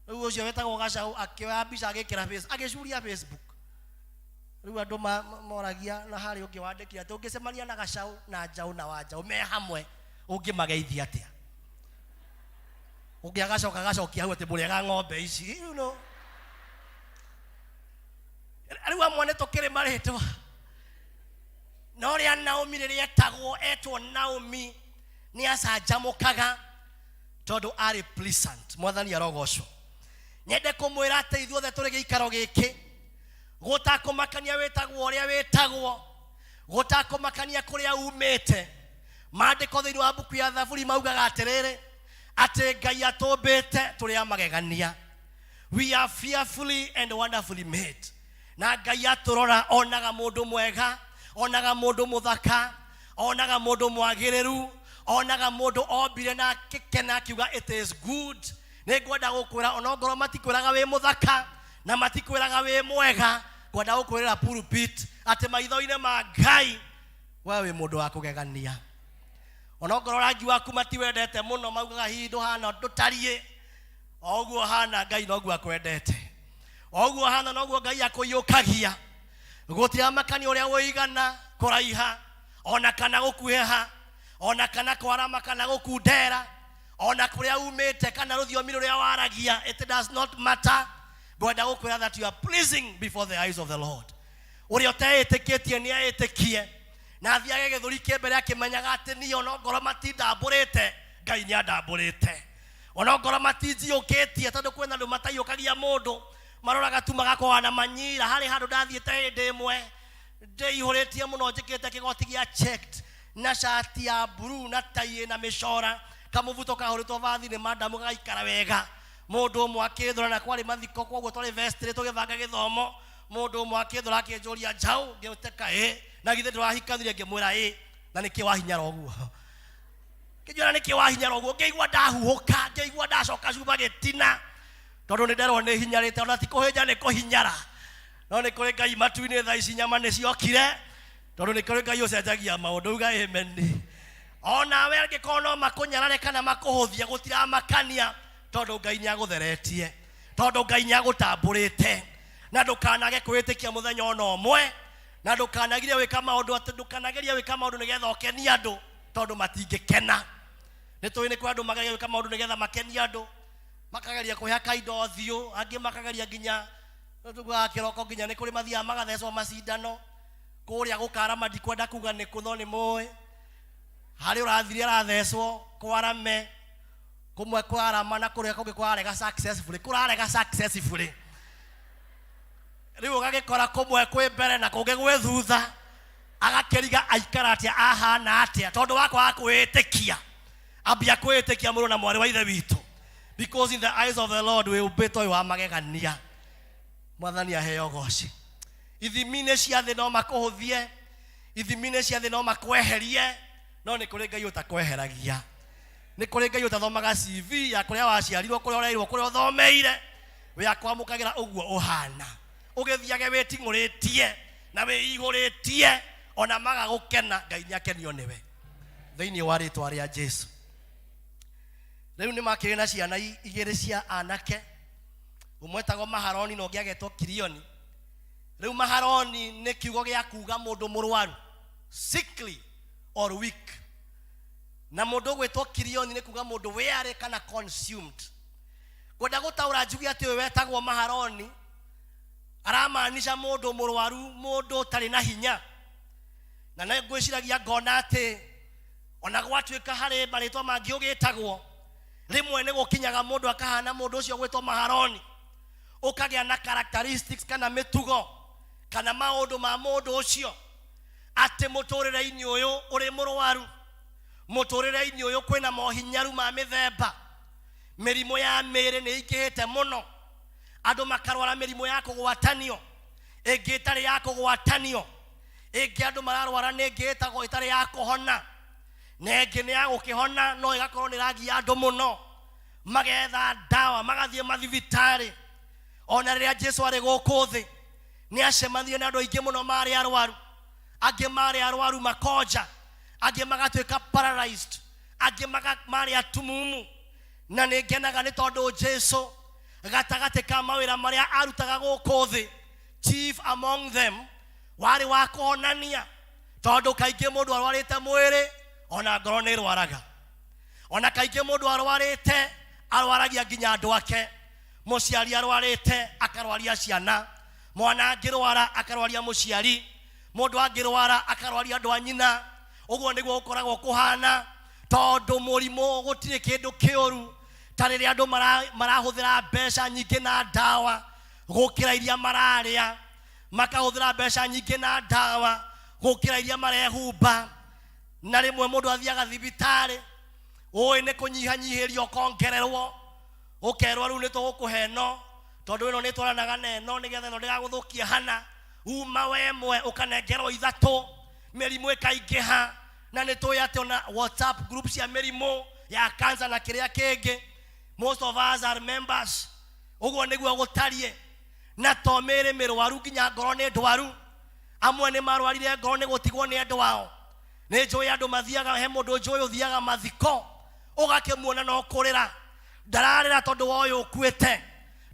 Riu ucio wetagwo Gacau akioya mbica agikira Facebook, agicuria Facebook. Riu andu moragia na hari ungi wandikira ati ungicemania na Gacau na Njau na wa Njau me hamwe ungimageithia atia? Ungiagacoka gacokia hau ati murega ng'ombe ici, you know. Riu amwe tukiri maritwa no ria Naomi riria etagwo etwo Naomi ni acanjamukaga tondu ari pleasant. Mwathani arogocwo. Nyende kumwira ati ithuothe turi giikaro giki gutakumakania wetagwo uria wetagwo, gutakumakania kuria umite. Maandiko thiini wa buku ya Thaburi maugaga atiriri ati Ngai atumbite turi amagegania. We are fearfully and wonderfully made. Na Ngai aturora onaga mundu mwega, onaga mundu muthaka, onaga mundu mwagiriru, onaga mundu ombire na kikena kiuga it is good. Ningwenda gukwira onongoro matikwiraga wi muthaka na matikwiraga wi mwega, ngwenda gukwirira pulpit ati maitho-ini ma Ngai we wi mundu wa kugegania. Onongoro rangi waku matiwendete muno, maugaga hihi nduhana ndutarie, oguo hana Ngai noguo akwendete, oguo hana noguo Ngai akuyukagia. Gutira makani uria woigana kuraiha ona kana gukuheha ona kana kwarama kana gukundera ona kuria umite kana ruthiomi ruria waragia, it does not matter. Ngwenda gukwira that you are pleasing before the eyes of the Lord. Uria uteitikitie ni aitikie na thiage githuri kiembere akimenyaga ati ni onongoro matindamburite Ngai ni andamburite. Onongoro matinjiukitie tondu kwina andu mataiukagia mundu maroraga tu magakwana manyira. Hari handu ndathiite hindi imwe ndihuritie muno njikite kigoti gia checked na shati ya blue na tai na micora kamuvuto kahuritwo vathi ni madamu gaikara wega. Mundu umwe akithura na kwari mathiko koguo tuli vestire tugivanga githomo. Mundu umwe akithura akinjuria Njau ngiteka na githe ndurahikathire ngimwira na niki wahinyara uguo kijana niki wahinyara uguo ngeigua ndahuhuka ngeigua ndacoka cuba gitina tondu ni nderwo ni hinyarite ona ti kuhinja ni kuhinyara. No ni kuri Ngai matu-ini thaa ici nyama ni ciokire tondu ni kuri Ngai ucenjagia maundu. Uga amen. Ona we angĩkorwo no makunyarare kana makuhuthia gutira makania tondu Ngai ni agutheretie, tondu Ngai ni agutambũrĩte. Na ndukanage kwĩtĩkia mũthenya ona ũmwe, na ndukanagirie wika maundu ati ndukanageria wika maundu nigetha ukenia andu tondu matingĩkena. Ni tũĩ nĩ kwa andu magageria wika maundu nigetha makenia andu, makageria kuhaka indo thiũ, angĩ makageria nginya tuga kiroko nginya ni kuri mathia magathecwo macindano kuria gukara madikwenda kuga ni kutho ni moe hari urathiri arathecwo kwarame kumwe kwarama na kuria kungi kwarega successfully kurarega successfully. Riu gagikora kumwe kwi mbere na kungi gwi thutha agakiriga aikara atia ahana atia tondu wakwa akwitikia ambia kwitikia muru na mwari wa ithe witu, because in the eyes of the Lord we ubito wa magegania. Mwathani aheo goci. ithimine cia thĩ no makũhũthie, ithimine cia thĩ no makweherie, no nĩ kũrĩ Ngai ũtakweheragia. Nĩ kũrĩ Ngai ũtathomaga CV ya kũrĩa waciarirwo, kũrĩa ũreirwo, kũrĩa ũthomeire, we akwamũkagĩra ũguo ũhana, ũgĩthiage wĩting'ũrĩtie na wĩihũrĩtie, ona magagũkena Ngai nĩakenio nĩwe thĩinĩ wa rĩtwa rĩa Jesu. Rĩu nĩ makĩrĩ na ciana igĩrĩ cia anake, ũmwe etagwo Maharoni na ũngĩ agetwo Kilioni. Rĩu Maharoni nĩ kiugo gĩa kuuga mũndũ mũrwaru, sickly or weak, na mũndũ ũgwĩtwo Kilioni nĩ kuuga mũndũ weary kana consumed. Kwenda gũtaũra njugi atĩ ũyũ wetagwo Maharoni aramaanisha mũndũ mũrwaru, mũndũ ũtarĩ na hinya. Na nĩ ngwĩciragia ngona atĩ ona gwatuĩka harĩ marĩtwa mangĩ ũgĩtagwo, rĩmwe nĩ gũkinyaga mũndũ akahana mũndũ ũcio gwĩtwo Maharoni, ũkagĩa na characteristics kana mĩtugo kana maũndũ ma mũndũ ũcio, atĩ mũtũrĩre-inĩ ũyũ ũrĩ mũrwaru, mũtũrĩre-inĩ ũyũ kwĩna mohinyaru ma mĩthemba, mĩrimũ ya mĩĩrĩ nĩ ingĩhĩte mũno, andũ makarwara mĩrimũ ya kũgwatanio, ĩngĩ ĩtarĩ ya kũgwatanio, ĩngĩ andũ mararwara nĩ ĩngĩ ĩtagwo ĩtarĩ ya kũhona, na ĩngĩ nĩ ya gũkĩhona no ĩgakorwo nĩ rangia andũ mũno, magetha ndawa, magathiĩ mathibitarĩ. Ona rĩrĩa Jesu arĩ gũkũ thĩ nĩ acemanirie na andũ aingĩ mũno marĩ arwaru, angĩ marĩ arwaru makonja, angĩ magatuĩka paralyzed, angĩ marĩ atumumu. Na nĩ ngenaga nĩ tondũ Jesu gatagatĩ ka mawĩra marĩa arutaga gũkũ thĩ, chief among them warĩ wa kũhonania, tondũ kaingĩ mũndũ arwarĩte mwĩrĩ ona ngoro nĩ rwaraga, ona kaingĩ mũndũ arwarĩte arwaragia nginya andũ ake, mũciari arwarĩte akarwaria ciana, mwana angĩrwara akarwaria mũciari, mũndũ angĩrwara akarwaria andũ a nyina. Ũguo nĩguo gũkoragwo kũhana, tondũ mũrimũ gũtirĩ kĩndũ kĩũru ta rĩrĩa andũ marahũthĩra mbeca nyingĩ na ndawa gũkĩra iria mararĩa, makahũthĩra mbeca nyingĩ na ndawa gũkĩra iria marehumba. Na rĩmwe mũndũ athiaga thibitarĩ, ũĩ nĩ kũnyihanyihĩrio ũkongererwo, ũkerwo rĩu nĩ tũgũkũhe ĩno tondũ ĩno nĩ twaranaga na ĩno nĩgetha ĩno ndĩgagũthũkia hana, uma we ĩmwe ũkanengerwo ithatũ, mĩrimũ ĩkaingĩha. Na nĩ tũĩ atĩ ona WhatsApp group cia mĩrimũ ya cancer na kĩrĩa kĩngĩ, most of us are members. Ũguo nĩguo gũtariĩ, na to mĩĩrĩ mĩrwaru nginya ngoro nĩ ndwaru. Amwe nĩ marwarire ngoro nĩ gũtigwo nĩ andũ ao. Nĩ njũĩ andũ mathiaga, he mũndũ njũĩ ũthiaga mathiko ũgakĩmuona no kũrĩra, ndararĩra tondũ woĩ ũkuĩte,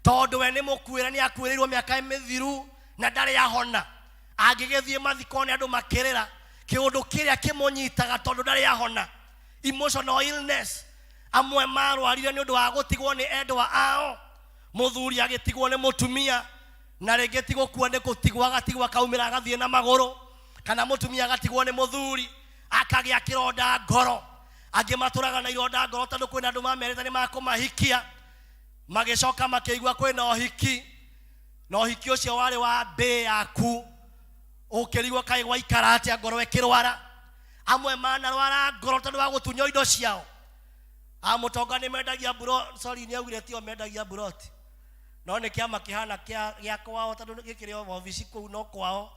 tondũ we nĩ mũkuĩre, nĩ akuĩrĩirwo mĩaka mĩthiru na ndarĩ ahona. Angĩgĩthiĩ mathiko nĩ andũ makĩrĩra kĩũndũ kĩrĩa kĩmũnyitaga tondũ ndarĩ ahona, emotional illness. Amwe marwarire nĩ ũndũ wa gũtigwo nĩ endwa ao, mũthuri agĩtigwo nĩ mũtumia, na rĩngĩ ti gũkua nĩ gũtigwo, agatigwo akaumĩra agathiĩ na magũrũ, kana mũtumia agatigwo nĩ mũthuri akagĩa kĩronda ngoro. Angĩ matũraga na ironda ngoro tondũ kwĩna andũ mamerĩte nĩ makũmahikia, magĩcoka makĩigua kwĩna ũhiki, na ũhiki ũcio warĩ wa mbĩ yaku, ũkĩrigwo kaĩ gwaikara atĩa ngoro ĩkĩrwara. Amwe manarwara ngoro tondũ wa gũtunywo indo ciao. Mũtonga nĩ mendagia sorry nĩ augire tio mendagia buroti, no nĩ kĩama kĩhana gĩa kwao tondũ gĩkĩrĩ obici kũu no kwao.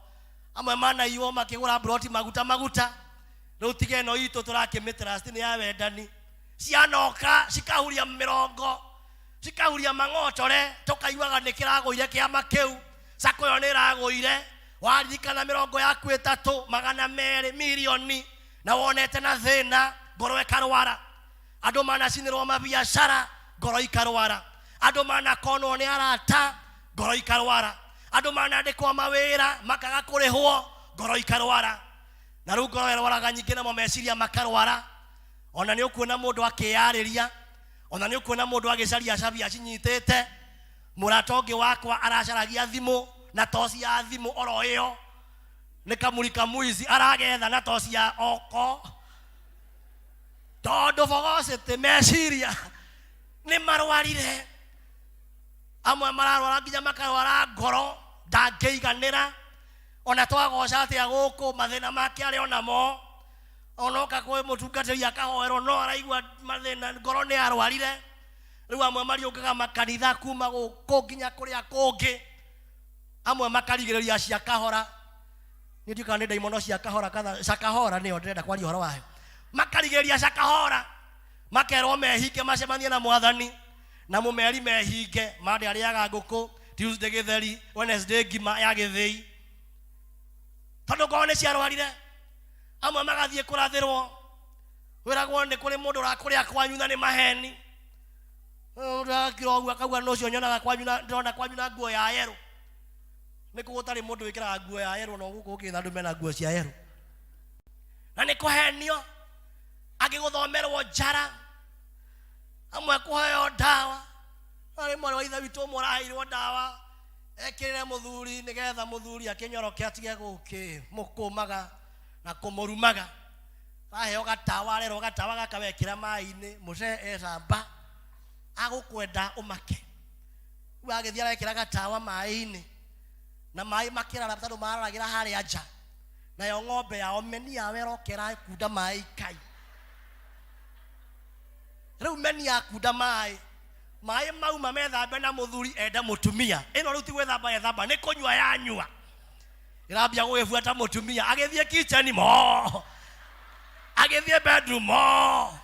Amwe manaiywo makĩgũra buroti maguta, rĩu tige ĩno itũ tũrakĩmĩtrust nĩ ya wendani, cianoka cikahuria mĩrongo, cikahuria mang'otore, tũkaiguaga nĩ kĩragũire kĩama kĩu, sako yo nĩ ĩragũire, waririkana mĩrongo yaku 3 magana 2 milioni, na wonete na thĩna ngoro ĩkarwara. Andũ manacinĩrwo mabiacara ngoro ikarwara, andũ manakonwo nĩ arata ngoro ikarwara, andũ manandĩkwo mawĩra makaga kũrĩhwo ngoro ikarwara. Na rĩu ngoro ĩrwaraga nyingĩ namo meciria makarwara. Ona nĩ ũkuona mũndũ akĩyarĩria, ona nĩ ũkuona mũndũ agĩcaria cabia cinyitĩte. Mũrata ũngĩ wakwa aracaragia thimũ na toci ya thimũ oro ĩyo, nĩ kamũrika muizi aragetha na toci ya oko, tondũ bogocete meciria nĩ marwarire. Amwe mararwara nginya makarwara ngoro ndangĩiganĩra, ona twagoca atĩa gũkũ mathĩna make arĩ onamo, onoka kwĩ mũtungatĩri akahoerwo no araigua mathĩna ngoro nĩ arwarire. Rĩu amwe mariũngaga makanitha kuma gũkũ nginya kũrĩa kũngĩ, amwe makarigĩrĩria cia kahora nĩ ndikana nĩ ndaimono cia kahora kana cakahora nĩyo ndĩrenda kwaria ũhoro wayo makarigĩrĩria cakahora makerwo mehinge macemanie na Mwathani na mũmeri mehinge Monday arĩaga ngũkũ Tuesday gĩtheri Wednesday ngima ya gĩthĩi tondũ ngoro nĩ ciarwarire amwe magathiĩ kũrathĩrwo wĩragwo nĩ kũrĩ mũndũ ũrakũrĩa kwanyu na nĩ maheni ũrakĩrogua akauga no ũcio nyonaga kwanyu na ndĩrona kwanyu na nguo ya yero nĩ kũgũtarĩ mũndũ wĩkĩraga nguo ya yero no gũkũ gũkĩtha andũ mena nguo cia yero na nĩ kũhenio agĩgũthomerwo njara amwe kũheo ndawa arĩ mwarĩ wa ithe witũ mũraheirwo ndawa ekĩrĩre mũthuri nĩgetha mũthuri akĩnyoroke atige gũkĩmũkũmaga na kũmũrumaga aheo gatawa arerwo gatawa gakawekĩra maĩ-inĩ mũcee ecamba agũkwenda ũmake rĩu agĩthiĩ arekĩra gatawa maĩ-inĩ na maĩ makĩrara tondũ mararagĩra harĩa nja nayo ng'ombe yao meni yawe ĩrokera kunda maĩ ikai rĩu meni yakunda maĩ mau mamethambe na mũthuri enda mũtumia ĩno rĩu ti gwĩthamba ethamba nĩ kũnyua yanyua ĩrambia gũgĩbuata mũtumia agĩthiĩ kitchen mo agĩthiĩ bedroom mo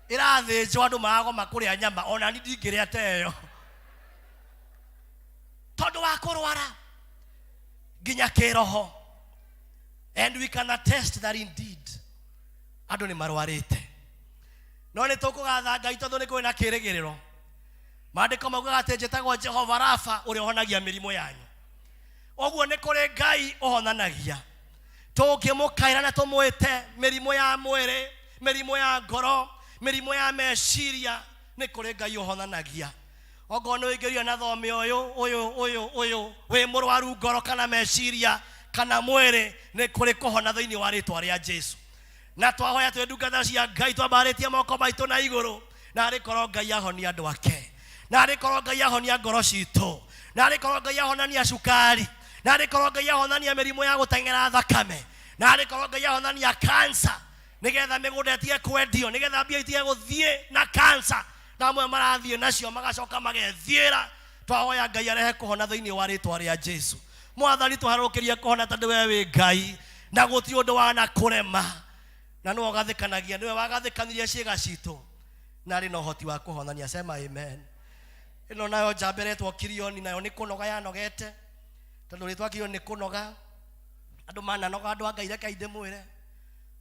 ĩrathĩnjwo andũ maragoma kũrĩa nyama ona ni ndingĩrĩa teyo tondũ wa kũrwara nginya kĩroho and we can attest that indeed andũ nĩ marwarĩte no nĩ tũkũgatha Ngai tondũ nĩ kũrĩ na kĩĩrĩgĩrĩro maandĩko maugaga atĩ njĩtagwo Jehova Rafa ũrĩa ũhonagia mĩrimũ yanyu ũguo nĩ kũrĩ Ngai ũhonanagia tũngĩmũkaĩra na tũmwĩte mĩrimũ ya mwĩrĩ mĩrimũ ya ngoro mĩrimũ ya meciria nĩ kũrĩ Ngai ũhonanagia ogo nĩ ũingĩrio na thome ũyũ wĩ mũrwaru ngoro kana meciria kana mwĩrĩ nĩ kũrĩ kũhona thĩinĩ wa rĩtwa rĩa Jesũ na twahoya twĩ ndungata cia Ngai twambarĩtie moko maitũ na igũrũ na arĩ korwo Ngai ahonia andũ ake na arĩ korwo Ngai ahonia ngoro citũ na arĩ korwo Ngai ahonania cukari na arĩ korwo Ngai ahonania mĩrimũ ya gũteng'era thakame na arĩ korwo Ngai ahonania cancer nĩgetha mĩgũnda ĩtige kwendio nĩgetha mbia itige gũthiĩ na cancer na amwe marathiĩ nacio magacoka magethiĩra twahoya Ngai arehe kũhona thĩinĩ wa rĩtwa rĩa Jesũ Mwathani tũharũkĩrie kũhona tondũ we wĩ Ngai na gũtirĩ ũndũ wanakũrema na nĩwe ũgathĩkanagia nĩwe wagathĩkanirie ciĩga citũ na arĩ na ũhoti wa kũhonania sema amen ĩno nayo njamba ĩretwo Kirioni nayo nĩ kũnoga yanogete tondũ rĩtwa Kirioni nĩ kũnoga andũ mananoga andũ a Ngai reke ndĩmwĩre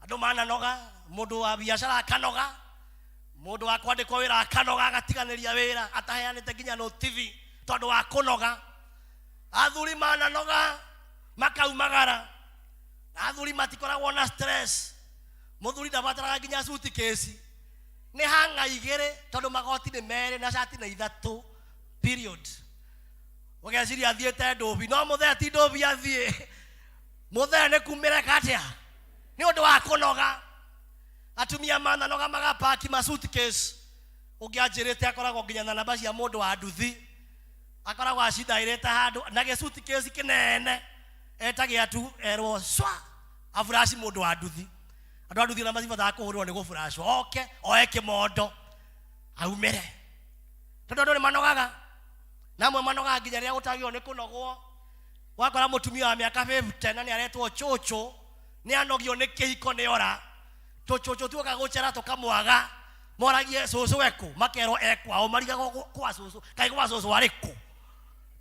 andũ mananoga mũndũ wa biacara akanoga mũndũ wa kwandĩkwo wĩra akanoga agatiganĩria wĩra ataheanĩte nginya no TV tondũ wa kũnoga athuri mananoga makaumagara athuri matikoragwo na stress mũthuri ndabataraga nginya suitcase nĩ hanga igĩrĩ tondũ magoti nĩ merĩ na shati nĩ ithatũ period ũgeciria athiĩte Ndũbi no mũthee ti Ndũbi athiĩ mũthee nĩ kumĩre katĩa nĩ ũndũ wa kũnoga atumia mananoga magapaki ma suitcase ũngĩanjĩrĩte akoragwo nginya na namba cia mũndũ wa nduthi akoragwo acindaĩrĩte handũ na gĩsuitcase kĩnene etagĩa tu erwo cwa afuraci mũndũ wa nduthi andũ a nduthi na matibataraga kũhũrĩrwo nĩ gũburacwo oke oe kĩmondo aumĩre tondũ andũ nĩ manogaga na amwe manogaga nginya rĩrĩa gũtagĩrĩirwo nĩ kũnogwo wakora mũtumia wa mĩaka 50 na nĩ aretwo cũcũ nĩ anogio nĩ kĩhiko nĩ ora tũcũcũ tuoka gũcera tũkamwaga moragie cũcũ ekũ makerwo ekwao marigagwo kwa cũcũ kaĩ kwa cũcũ arĩ kũ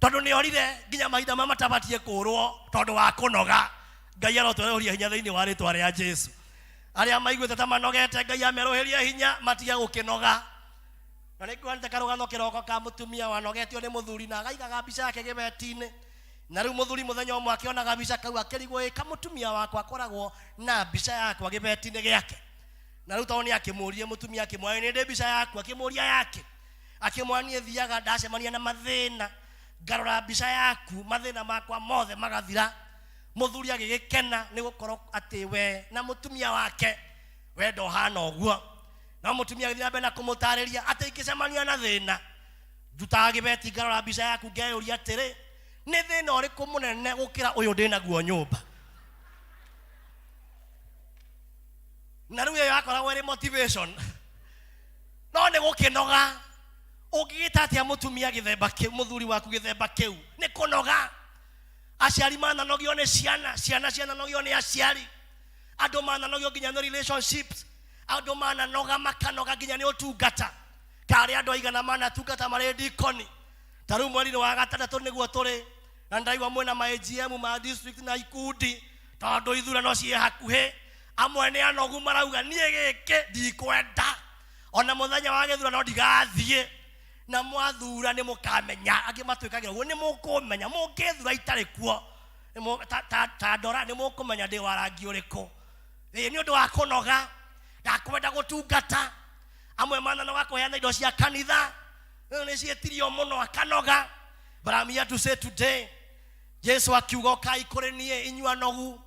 tondũ nĩ orire nginya mahinda ma matabatie kũrwo tondũ wa kũnoga Ngai arotwereria hinya thĩinĩ wa rĩtwa rĩa Jesũ arĩa maiguĩte ta manogete Ngai amerũhĩrie hinya matige gũkĩnoga na nĩ kuonete karũgano kĩroko ka mũtumia wanogetio nĩ mũthuri na agaigaga mbica yake gĩbeti-inĩ na rĩu mũthuri mũthenya ũmwe akĩonaga mbica kau akĩrigwo ĩka mũtumia wakwa akoragwo na mbica yakwa gĩbeti-inĩ gĩake na rĩu tondũ nĩ akĩmũũrie mũtumia akĩmwĩra nĩ ndĩ mbica yaku akĩmũũria yake akĩmwĩra niĩ thiaga ndacemania na mathĩna ngarora mbica yaku mathĩna makwa mothe magathira mũthuri agĩgĩkena nĩ gũkorwo atĩ we na mũtumia wake wenda ũhana ũguo na mũtumia agĩthiĩ na mbere na kũmũtarĩria atĩ ingĩcemania na thĩna ndutaga gĩbeti ngarora mbica yaku ngeyũria atĩrĩ nĩ thĩna ũrĩkũ mũnene gũkĩra ũyũ ndĩ naguo nyũmba na rĩu ĩyo akoragwo ĩrĩ motivation no nĩ gũkĩnoga Ũngĩgĩta atĩa mũtumia gĩthemba kĩu, mũthuri waku gĩthemba kĩu? Nĩ kũnoga. Aciari mananogio nĩ ciana, ciana ciananogio nĩ aciari. Andũ mananogio nginya nĩ relationships. Andũ mananoga makanoga nginya nĩ ũtungata. Karĩ andũ aigana manatungata marĩ ndikoni. Ta rĩu mweri wa gatandatũ nĩguo tũrĩ, na ndaigua mwena ma AGM ma district na ikundi, tondũ ithurano ciĩ hakuhĩ. Amwe nĩ anogu marauga niĩ gĩkĩ ndikwenda, ona mũthenya wa gĩthurano ndigathiĩ. Na mwathura nĩ mũkamenya, angĩ matuĩkagĩra ũguo, nĩ mũkũmenya mũngĩthura itarĩ kuo, ta ndora nĩ mũkũmenya ndĩ wa rangi ũrĩkũ. Nĩ ũndũ wa kũnoga, ndakwenda gũtungata. Amwe mananoga kũheana indo cia kanitha, nĩ ciĩtirio mũno akanoga. But I'm here to say today, Jesu akiuga ũkai kũrĩ niĩ inyuĩ anogu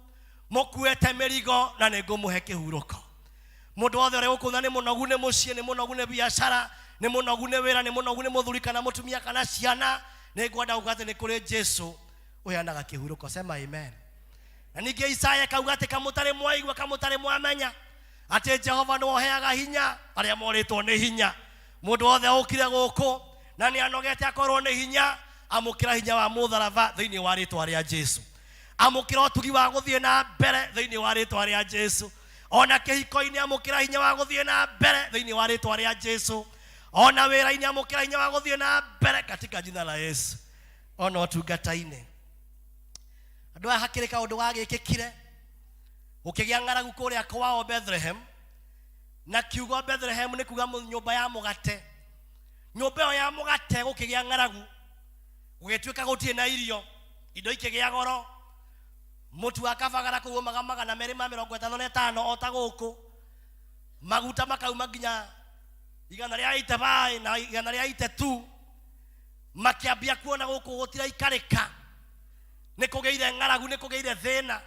mũkuĩte mĩrigo na nĩ ngũmũhe kĩhurũko. Mũndũ wothe ũrĩa ũkuona nĩ mũnogu nĩ mũciĩ, nĩ mũnogu nĩ biacara, nĩ mũnogu nĩ wĩra, nĩ mũnogu nĩ mũthuri kana mũtumia kana ciana, nĩ ngwenda kuuga atĩ nĩ kũrĩ Jesu ũheanaga kĩhurũko. Sema amen. Na ningĩ Isaya kauga atĩ kamũtarĩ mwaigua kamũtarĩ mwamenya atĩ Jehova nĩ oheaga hinya arĩa morĩtwo nĩ hinya. Mũndũ wothe ũkire gũkũ na nĩ anogete akorwo nĩ hinya, amũkĩra hinya wa mũtharaba thĩinĩ wa rĩtwa rĩa Jesu. Amũkĩra ũtugi wa gũthiĩ na mbere thĩinĩ wa rĩtwa rĩa Jesu. Ona kĩhiko-inĩ amũkĩra hinya wa gũthiĩ na mbere thĩinĩ wa rĩtwa rĩa Jesu. Ona wĩra-inĩ amũkĩra hinya wa gũthiĩ na mbere katika jina la Yesu. Ona ũtungata-inĩ. Andũ aya hakĩrĩ kaũndũ gagĩkĩkire, gũkĩgĩa ng'aragu kũrĩa kwao Bethlehem. Na kiugo Bethlehem nĩ kuga nyũmba ya mũgate. Nyũmba ĩyo ya mũgate gũkĩgĩa ng'aragu, gũgĩtuĩka gũtirĩ na irio, indo ikĩgĩa goro. Mũtu akabagara kũu magana 255 o ta gũkũ. Maguta makauma nginya 185 na 182. Makĩambia kuona gũkũ gũtira ikarĩka. Nĩ kũgĩire ng'aragu, nĩ kũgĩire thĩna.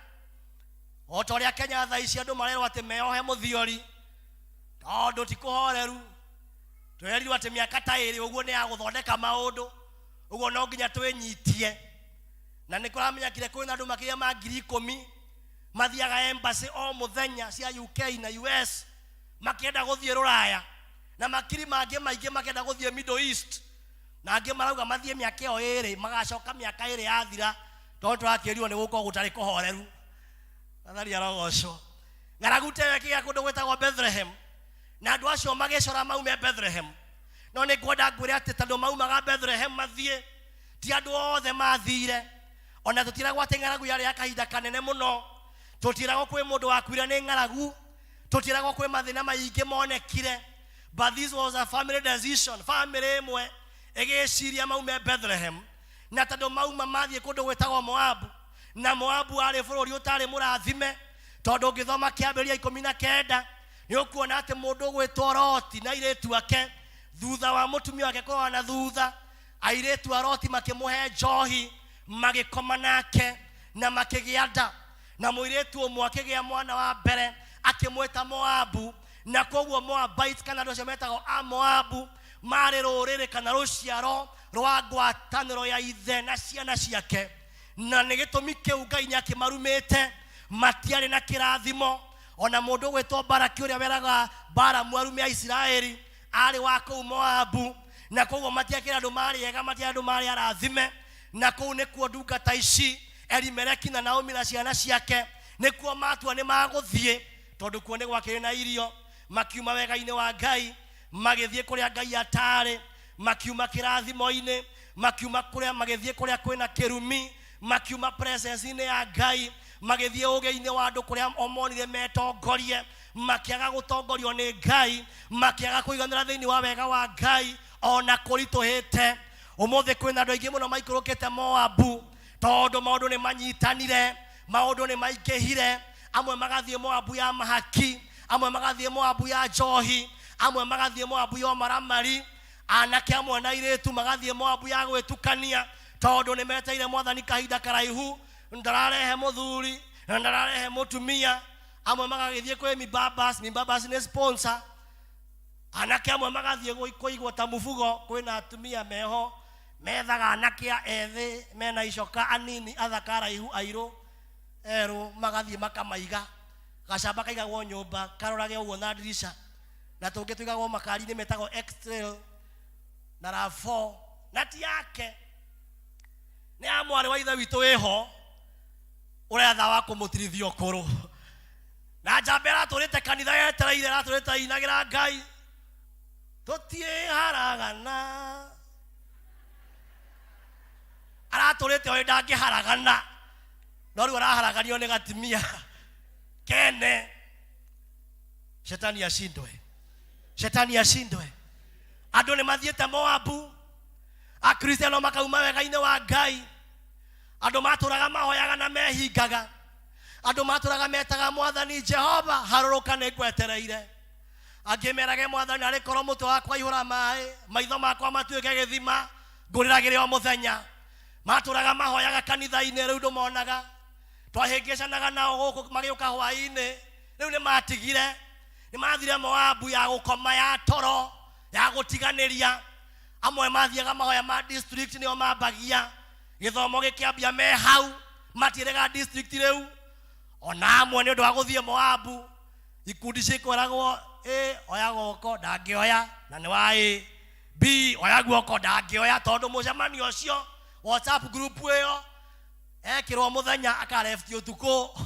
O ta ũrĩa Kenya thaa ici andũ marerwo atĩ meohe mũthiori, tondũ ti kũhoreru. Twerirwo atĩ mĩaka ta ĩrĩ ũguo nĩ ya gũthondeka maũndũ, ũguo no nginya twĩnyitie. Na nĩ kũramenyekire kwĩna andũ makĩria ma 10,000 mathiaga embassy o mũthenya cia UK na US makĩenda gũthiĩ Rũraya, na makiri mangĩ maingĩ makĩenda gũthiĩ Middle East. Na angĩ marauga mathiĩ mĩaka ĩyo ĩrĩ, magacoka mĩaka ĩrĩ yathira, tondũ tũrakĩrirwo nĩ gũkorwo gũtarĩ kũhoreru. Athari arogocwo. Ng'aragu ta ĩyo ĩkĩgĩa kũndũ gwĩtagwo Bethlehem, na andũ acio magĩcora maume Bethlehem. No nĩ ngwenda ngwĩre atĩ tondũ maumaga Bethlehem mathiĩ, ti andũ othe mathire. Ona tũtiragwo atĩ ng'aragu yarĩ ya kahinda kanene mũno. Tũtiragwo kwĩ mũndũ wakuire nĩ ng'aragu. Tũtiragwo kwĩ mathĩna maingĩ monekire. But this was a family decision. Family ĩmwe ĩgĩciria maume Bethlehem. Na tondũ mauma mathiĩ kũndũ gwĩtagwo Moabu. Na Moabu arĩ bũrũri ũtarĩ mũrathime. Tondũ ũngĩthoma Kĩambĩrĩria 19 nĩ ũkuona atĩ mũndũ gwĩtwo Loti na airĩtu ake, thutha wa mũtumia wake kũrũa na thutha, airĩtu a Loti makĩmũhe njohi, magĩkoma nake na makĩgĩa nda. Na mũirĩtu ũmwe akĩgĩa mwana wa mbere akĩmwĩta Moabu. Na koguo Moabite kana andũ acio metagwo Amoabu marĩ rũrĩrĩ kana rũciaro rwa ngwatanĩro ya ithe na ciana ciake. Na nĩ gĩtũmi kĩu Ngai nĩ akĩmarumĩte, matiarĩ na kĩrathimo. Ona mũndũ gwĩtwo Baraki ũrĩa weraga Balamu arume a Isiraeli arĩ wa kũu Moabu. Na koguo matiakĩra andũ marĩ ega, matiakĩra andũ marĩ arathime. Na kũu nĩkuo ndungata ici Elimeleki na Naomi na ciana ciake nĩkuo matua nĩ magũthiĩ, tondũ kuo nĩ gwakĩrĩ na irio. Makiuma wega-inĩ wa Ngai, magĩthiĩ kũrĩa Ngai atarĩ, makiuma kĩrathimo-inĩ, makiuma kũrĩa magĩthiĩ kũrĩa kwĩna kĩrumi, makiuma presence-inĩ ya Ngai, magĩthiĩ ũgĩ-inĩ wa andũ kũrĩa omonire metongorie, makĩaga gũtongorio nĩ Ngai, makĩaga kũiganĩra thĩinĩ wa wega wa Ngai, ona kũritũhĩte. Ũmũthĩ kwĩna andũ aingĩ mũno maikũrũkĩte Moabu, tondũ maũndũ nĩ manyitanire, maũndũ nĩ maingĩhire. Amwe magathiĩ Moabu ya mahaki, amwe magathiĩ Moabu ya njohi, amwe magathiĩ Moabu ya maramari, anake amwe na airĩtu magathiĩ Moabu ya gwĩtukania, tondũ nĩ meteire Mwathani kahinda karaihu, ndararehe mũthuri na ndararehe mũtumia. Amwe magagĩthiĩ kwĩ Mibabas, Mibabas nĩ sponsor. Anake amwe magathiĩ kũigwo ta mũbugo, kwĩna atumia meho methaga anake ethĩ mena icoka anini athaka araihu airũ erũ, magathiĩ makamaiga. Gacamba kaigagwo nyũmba karorage ũguo na ndirisha. Na tũngĩ tũigagwo makari-inĩ metagwo X-trail, na rafo na ti yake ni amwari wa ithe witu wiho uretha wa kumutirithio kuru na jambera turite kanitha yetereire ra turite inagira Ngai tutie haragana araturite o ndangi haragana no riu araharaganio ni gatimia kene. Shetani ashindwe, shetani ashindwe. Andu ni mathiete Moabu, akristiano makauma wega-ini wa Ngai. Andu maturaga mahoyaga na mehingaga, andu maturaga metaga Mwathani Jehova haruruka ni ngwetereire. Angimerage Mwathani ari korwo mutwe wakwa ihura mai, maitho makwa matuike githima nguriragire o muthenya. Maturaga mahoyaga kanitha-ini riu ndumonaga twahingicanaga nao guku magiuka hwaini riu ni matigire, ni mathire Moabu ya gukoma ya toro ya gutiganiria. Amwe mathiaga mahoya ma district nio mambagia githomo gikiambia me hau matirega district riu. Ona amwe ni undu wa guthie Moabu ikundi cikoragwo oya goko ndangioya na ni wa B oya guoko ndangioya tondu mucemanio ucio WhatsApp group iyo ekirwo muthenya akarefti utuko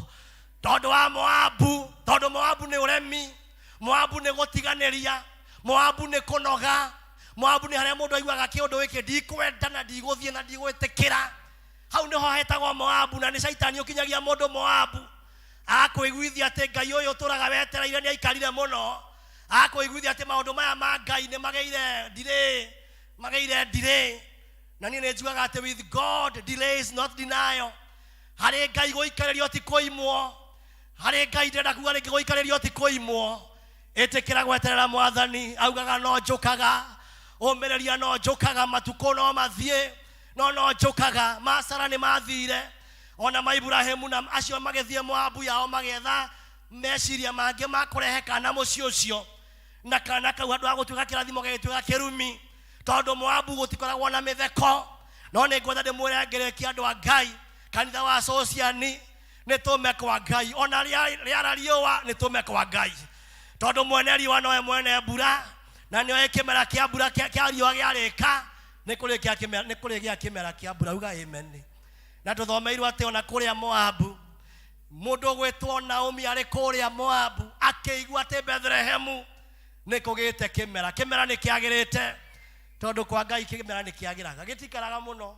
tondu wa Moabu. Tondu Moabu ni uremi, Moabu ni gutiganiria, Moabu ni kunoga, Moabu ni haria mundu aiguaga kiundu giki ndikwenda na ndigũthie na ndigwĩtĩkĩra. Hau niho hetagwo Moabu, na ni Saitani ukinyagia mundu Moabu akwĩguithia ati Ngai uyu turaga wetereire ni aikarire muno, akwĩguithia ati maundu maya ma Ngai ni mageire delay. Na ni njugaga ati with God delay is not denial. Hari Ngai guikaririo ti kuimwo, hari Ngai ndenda kuga ringi guikaririo ti kuimwo. Itikira gweterera Mwathani augaga no njukaga, umireria no njukaga, matuko no mathie no njukaga. Masara ni mathire, ona ma Ibrahimu na acio magethie Moabu yao magetha meciria mange makurehe kana mucio ucio, na kana kau andu agutuika kirathimo gagituika kirumi. Tondu Moabu gutikoragwo na mitheko, no ni ngwenda ndimwire ngerekia andu a Ngai kanitha wa Sociani ni tume kwa Ngai, ona riara riua ni tume kwa Ngai. Tondu mwene riua noe mwene mbura, na nioe kimera kia mbura kia riua giarika ni kurigia kimera kia mbura. Uga amen. Na tuthomeirwo ati ona kuria Moabu mundu gwitwo Naomi ari kuria Moabu akiigua ati Bethlehemu ni kugite kimera. Kimera ni kiagirite tondu kwa Ngai kimera ni kiagiraga, gitikaraga muno.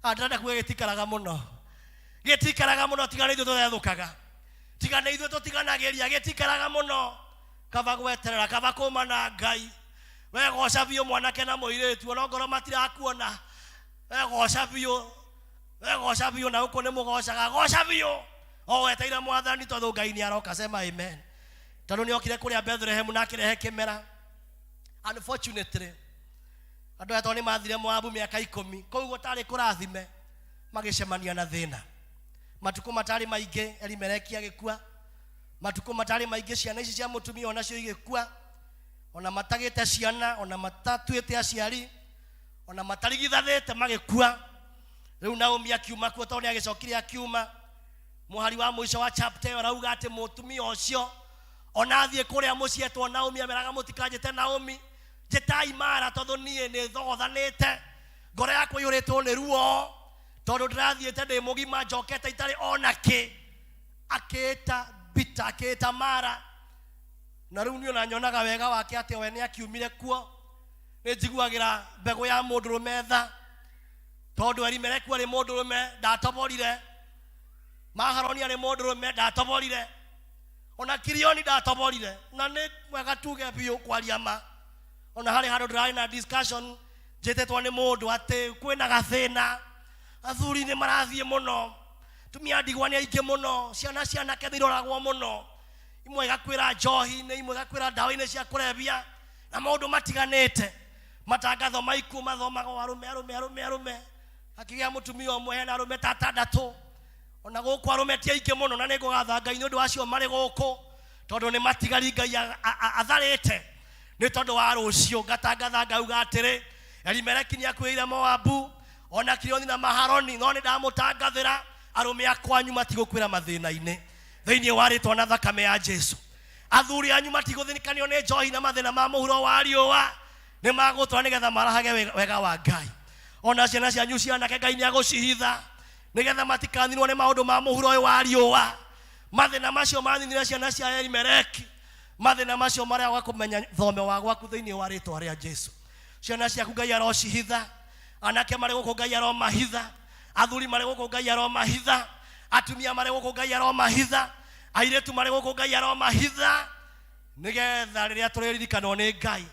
Andrada kuwe gitikaraga muno tigana ithu tuthethukaga, tigana ithu tutiganagiria, gitikaraga muno. Kaba gweterera, kaba kuma na Ngai, we goca biu mwanake na muiritu ona ngoro matirakuona, we goca biu na uko ni mugocaga, goca biu o weteire Mwathani tondu Ngai ni aroka. Sema amen. Tondu ni okire kuria Bethlehemu na akirehe kimera. Unfortunately andu ato ni mathire Moabu miaka 10 kou gutari kurathime magicemania na thina. Matuko matari maingi Elimeleki agikua, matuko matari maingi ciana ici cia mutumia ona cio igikua, ona matagite ciana, ona matatuite aciari, ona matarigithathite magikua. Riu Naomi akiuma kuo tondu agicokire akiuma muhari wa mwisho wa chapter arauga ati mutumia ucio ona athie kuria mucietwo Naomi ameraga mutikanjite Naomi jetai mara tondu nie ni thogothanite, ngoro yakwa yuritwo ni ruo tondu ndirathiite ndi mugima njokete itari onaki. Akita bita, akita mara, na riu niona nyonaga wega wake ati we ni akiumire kuo. Ni njiguagira mbegu ya mundurume tha tondu Elimeleki ari mundurume ndatoborire, Maharoni ari mundurume ndatoborire, ona Kirioni ndatoborire. Na ni wega tuge biu kwaria ma. Ona hari handu ndrai na discussion jetetwo ni mundu ati kwina gathina, athuri ni marathie muno, tumia ndigwa ni aingi muno, ciana kethiroragwo muno, imwe gakwira njohi ni imwe gakwira ndawa-ini cia kurebia na maundu matiganite. Matangatho maiku mathomago arume akigia mutumia umwe hena arume tatandatu, ona guku arume ti aingi muno. Na ni ngugatha Ngai ni undu wacio mari guku tondu ni matigari Ngai atharite. Ni tondu wa rucio ngatangatha ngauga atiri Elimeleki ni akwire Moabu, ona Kirioni na Maharoni no ni ndamutangathira arume akwanyu matigukwira mathina-ini thiini wa ritwa na thakame ya Jesu. athuri anyu matigũthĩnĩkanio nĩ njohi na mathĩna ma mũhuro wa riũa nĩ magũtũra nĩgetha marahage wega wa Ngai. Ona ciana cianyu cianake Ngai nĩagũcihitha nĩgetha matikanirwo nĩ maũndũ ma mũhuro ũyũ wa riũa. Mathĩna macio maninire ciana cia Elimeleki, mathĩna macio marĩa wakũmenya thome wa gwaku thĩinĩ wa rĩtwa rĩa Jesu. Ciana ciaku Ngai arocihitha, anake marĩ gũkũ Ngai aromahitha, athuri marĩ gũkũ Ngai aromahitha, atumia marĩ gũkũ Ngai aromahitha, airĩtu marĩ gũkũ Ngai aromahitha, nĩgetha rĩrĩa tũrĩririkanwo nĩ Ngai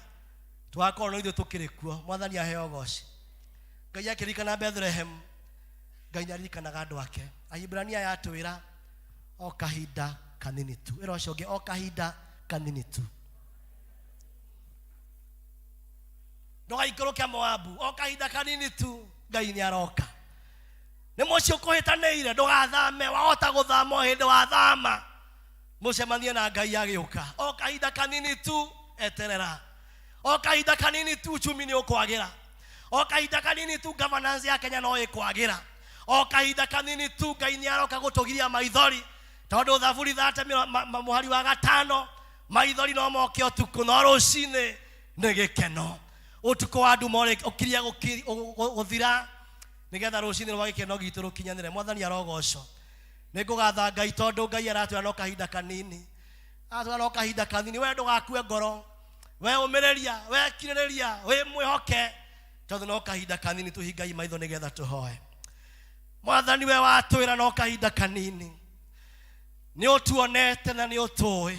twakorwo no ithuĩ tũkĩrĩ kuo. Mwathani aheo goci. Ngai akĩririkana Bethlehem, Ngai nĩaririkanaga andũ ake. Ahibirania yatwĩra o kahinda kanini tu. Ĩra ũcio ũngĩ o kahinda kanini tu. Ndũgaikũrũke Moabu, o kahinda kanini tu Ngai nĩaroka. Nĩ mũciĩ ũkũhĩtanĩire, ndũgathame, wahota gũthama o hĩndĩ wathama mũcemanie na Ngai agĩũka. O kahinda kanini tu eterera. O kahinda kanini tu uchumi nĩ ũkwagĩra. O kahinda kanini tu governance ya Kenya no ĩkwagĩra. O kahinda kanini tu Ngai nĩaroka gũtũgiria maithori, tondũ Thaburi 30 mũhari wa 5 maithori no moke ũtukũ no rũcinĩ nĩ gĩkeno. Ũtukũ wa nduma ũkiria gũthira nĩgetha rũcinĩ rwa gĩkeno gitũ rũkinyanĩre. Mwathani arogocwo. Nĩngũgatha Ngai tondũ Ngai aratwĩra no kahinda kanini. Aratwĩra no kahinda kanini. We ndũgakue ngoro, we ũmĩrĩria, we kirĩrĩria, we mwĩhoke, tondũ no kahinda kanini tũhingai maitho nĩgetha tũhoe. Mwathani we watwĩra no kahinda kanini, nĩ ũtuonete na nĩ ũtũĩ,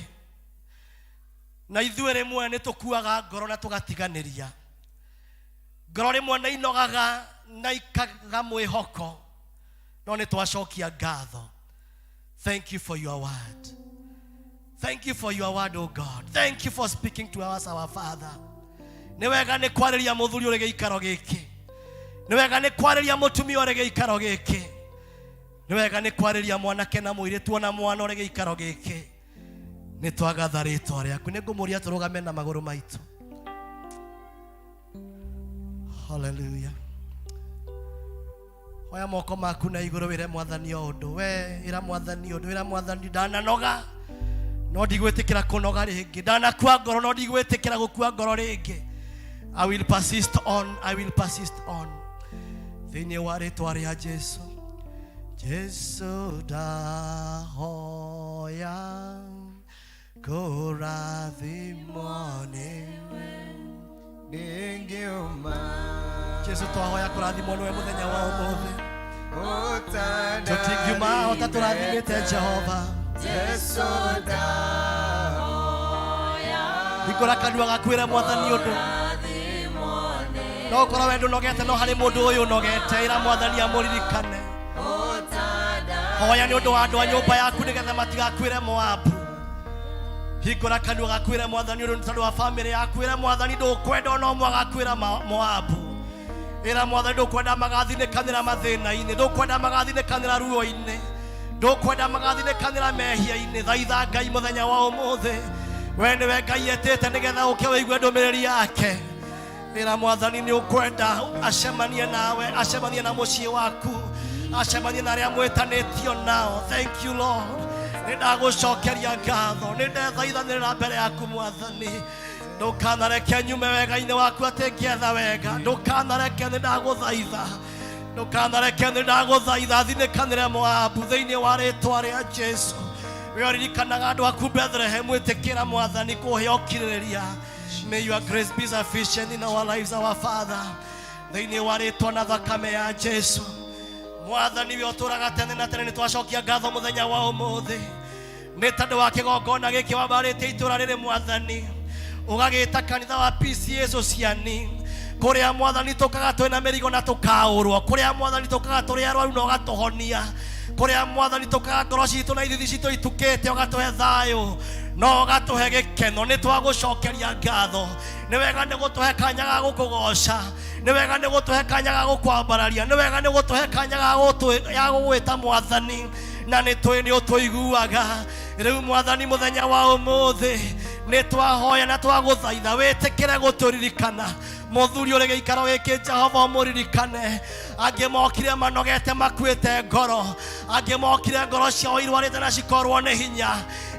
na ithuĩ rĩmwe nĩ tũkuaga ngoro na tũgatiganĩria. Ngoro rĩmwe nĩ inogaga na ikaga mwĩhoko, no nĩ twacokia ngatho. Thank you for your word. Thank you for your word, oh God. Thank you for speaking to us, our Father. Nĩ wega nĩ kwarĩria mũthuri ũrĩ gĩikaro gĩkĩ. Nĩ wega nĩ kwarĩria mũtumia ũrĩ gĩikaro gĩkĩ. Nĩ wega nĩ kwarĩria mwanake na mũirĩtu na mwana ũrĩ gĩikaro gĩkĩ. Nĩ twagatha rĩtwa rĩaku. Nĩ ngũmũria tũrũgame na magũrũ maitũ. Hallelujah. Oya moko maku na igũrũ wĩre Mwathani o ũndũ. We ĩra Mwathani ũndũ, ĩra Mwathani ndananoga no ndigwĩtĩkĩra kũnoga rĩngĩ. Ndanakua ngoro no ndigwĩtĩkĩra gũkua ngoro rĩngĩ. I will persist on, I will persist on. Thĩinĩ wa rĩtwa rĩa Jesu. Jesu ndahoya kũrathimwo nĩwe ndĩngĩũma. Jesu twahoya kũrathimwo nĩwe mũthenya wa ũmũthĩ. Tũtingiuma ota tũrathimĩte Jehova. Jesu ndahoya hingũra kanua gaku ĩre Mwathani ũndũ. No ũkorwo we ndũnogete no harĩ mũndũ ũyũ ũnogete, ĩra Mwathani amũririkane. Hoya nĩ ũndũ wa andũ a nyũmba yaku nĩgetha matigakuĩre Moabu. Hingũra kanua gaku ĩre Mwathani ũndũ nĩ tondũ wa bamĩrĩ yaku. Ĩra Mwathani ndũkwenda ona ũmwe agakuĩra Moabu. Ĩra Mwathani ndũkwenda magathinĩkanĩra mathĩna-inĩ, ndũkwenda magathinĩkanĩra ruo-inĩ, ndũkwenda magathinĩkanĩra mehia-inĩ. Thaitha Ngai mũthenya wa ũmũthĩ, we nĩwe Ngai etĩte nĩgetha ũke wĩigue ndũmĩrĩri yake. Ĩra Mwathani nĩ ũkwenda acemanie nawe, acemanie na mũciĩ waku, acemanie na arĩa mwĩtanĩtio nao. Thank you Lord. Nĩ ndagũcokeria ngatho, nĩ ndethaithanĩrĩra mbere yaku Mwathani. Ndũkanareke nyume wega-inĩ waku atĩ ngĩetha wega. Ndũkanareke nĩ ndagũthaitha, ndũkanareke nĩ ndagũthaitha thinĩkanĩre Moabu thĩinĩ wa rĩtwa rĩa Jesu. We ũririkanaga andũ aku Bethlehem, ĩtĩkĩra Mwathani kũhe ũkirĩrĩria. May your grace be sufficient in our lives, our Father. Thĩinĩ wa rĩtwa na thakame ya Jesu. Mwathani we ũtũraga tene na tene, nĩ twacokia ngatho mũthenya wa ũmũthĩ nĩ tondũ wa kĩgongona gĩkĩ wambarĩte itũra rĩrĩ Mwathani, ũgagĩta kanitha wa PCA Ciani, kũrĩa Mwathani tũkaga twĩna mĩrigo na tũkaũrwo, kũrĩa Mwathani tũkaga tũrĩ arwaru na ũgatũhonia, kũrĩa Mwathani tũkaga ngoro citũ na ithithi citũ itukĩte ũgatũhe thayũ no ũgatũhe gĩkeno. Nĩ twagũcokeria ngatho. Nĩ wega nĩ gũtũhe kanya ga gũkũgoca, nĩ wega nĩ gũtũhe kanya ga gũkwambararia, nĩ wega nĩ gũtũhe kanya ga gũgwĩta Mwathani, na nĩ ũtũiguaga. Rĩu Mwathani mũthenya wa ũmũthĩ nĩ twahoya na twagũthaitha wĩtĩkĩre gũtũririkana muthuri uri giikaro giki Jehova muririkane angimokire manogete makuite ngoro angimokire ngoro ciao irwarite na cikorwo ni hinya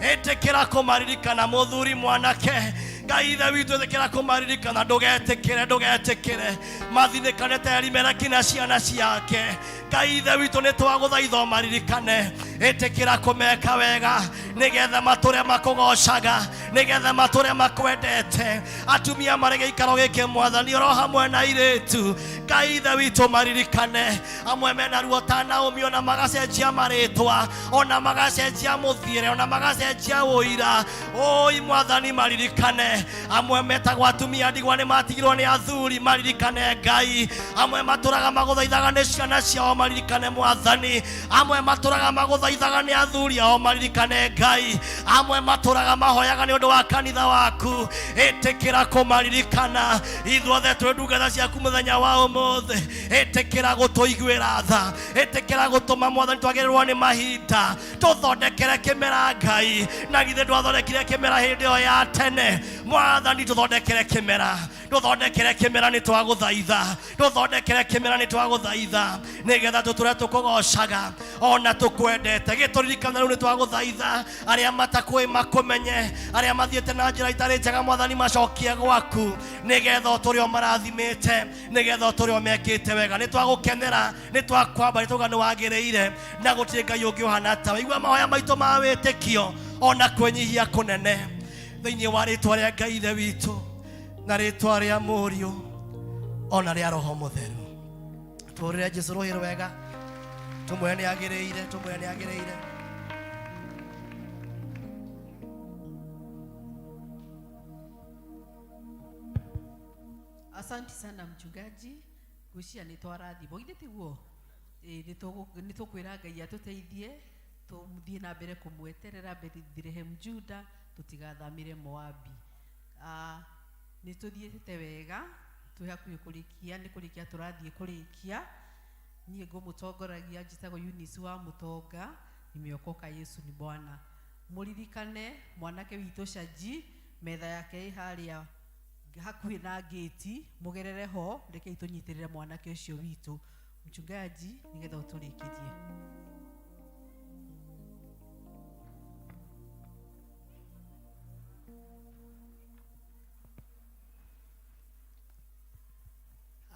etekera kumaririkana muthuri mwanake Ngai ithe witũ ĩtĩkĩra kũmaririkana ndũgetekere mathinĩkane ta Elimeleki na ciana ciake Ngai ithe witũ nĩ twagũthaitha ũmaririkane ĩtĩkĩra kũmeka wega nĩgetha matũre makũgocaga nĩgetha matũre makwendete atumia marĩ gĩikaro gĩkĩ Mwathani oro hamwe na airĩtu Ngai ithe witũ maririkane amwe mena ruo ta Naomi ona magacenjia marĩtwa ona magacenjia mũthiĩre ona magacenjia ũira oi Mwathani maririkane amwe metagwo atumia ndigwa nĩ matigirwo nĩ athuri maririkane Ngai amwe matũraga magũthaithaga nĩ ciana ciao maririkane Mwathani amwe matũraga magũthaithaga nĩ athuri ao maririkane Ngai amwe matũraga mahoyaga nĩ ũndũ wa kanitha waku ĩtĩkĩra kũmaririkana ithuothe twĩ ndungata ciaku mũthenya wa ũmũthĩ ĩtĩkĩra gũtũiguĩra tha ĩtĩkĩra gũtũma Mwathani twagĩrĩrwo nĩ mahinda tũthondekere kĩmera Ngai na githĩ ndwathondekire kĩmera hĩndĩ ĩyo ya tene Mwathani tũthondekere kĩmera nĩ twagũthaitha tũthondekere kĩmera nĩ twagũthaitha nĩgetha tũtũre tũkũgocaga ona tũkwendete gĩtũririkana rĩu nĩ twagũthaitha arĩa matakũĩ makũmenye arĩa mathiĩte na njĩra itarĩ njega Mwathani macokie gwaku nĩgetha ũtũre ũmarathimĩte nĩgetha ũtũre ũmekĩte wega nĩ twagũkenera nĩ twakwamba nĩ tũga nĩ wagĩrĩire na gũtirĩ Ngai ũngĩ ũhana tawe igua mahoya maitũ ma wĩtĩkio ona kwĩnyihia kũnene thĩinĩ wa rĩtwa rĩa Ngai ithe witũ na rĩtwa rĩa mũriũ ona rĩa Roho Mũtheru tũrĩre Jesũ rũhĩ rwega tũmwĩre nĩ agĩrĩire Asante sana mchungaji gwĩciria nĩ twarathimwo githĩ tiguo nĩ tũkwĩra Ngai atũteithie tũthiĩ na mbere kũmweterera Bethlehem Juda tũtigathamire Moabi nĩ tũthiĩte wega twĩ hakuhĩ kũrĩkia nĩ kũrĩkia tũrathiĩ kũrĩkia niĩ ngũmũtongoragia njĩtagwo Eunice wa Mũtonga nimeokoka Yesu ni Bwana mũririkane mwanake witũ Shaji metha yake ĩ harĩa hakuhĩ na gate mũgerere ho rekei tũnyitĩrĩre mwanake ũcio witũ mchungaji nĩgetha ũtũrĩkĩrie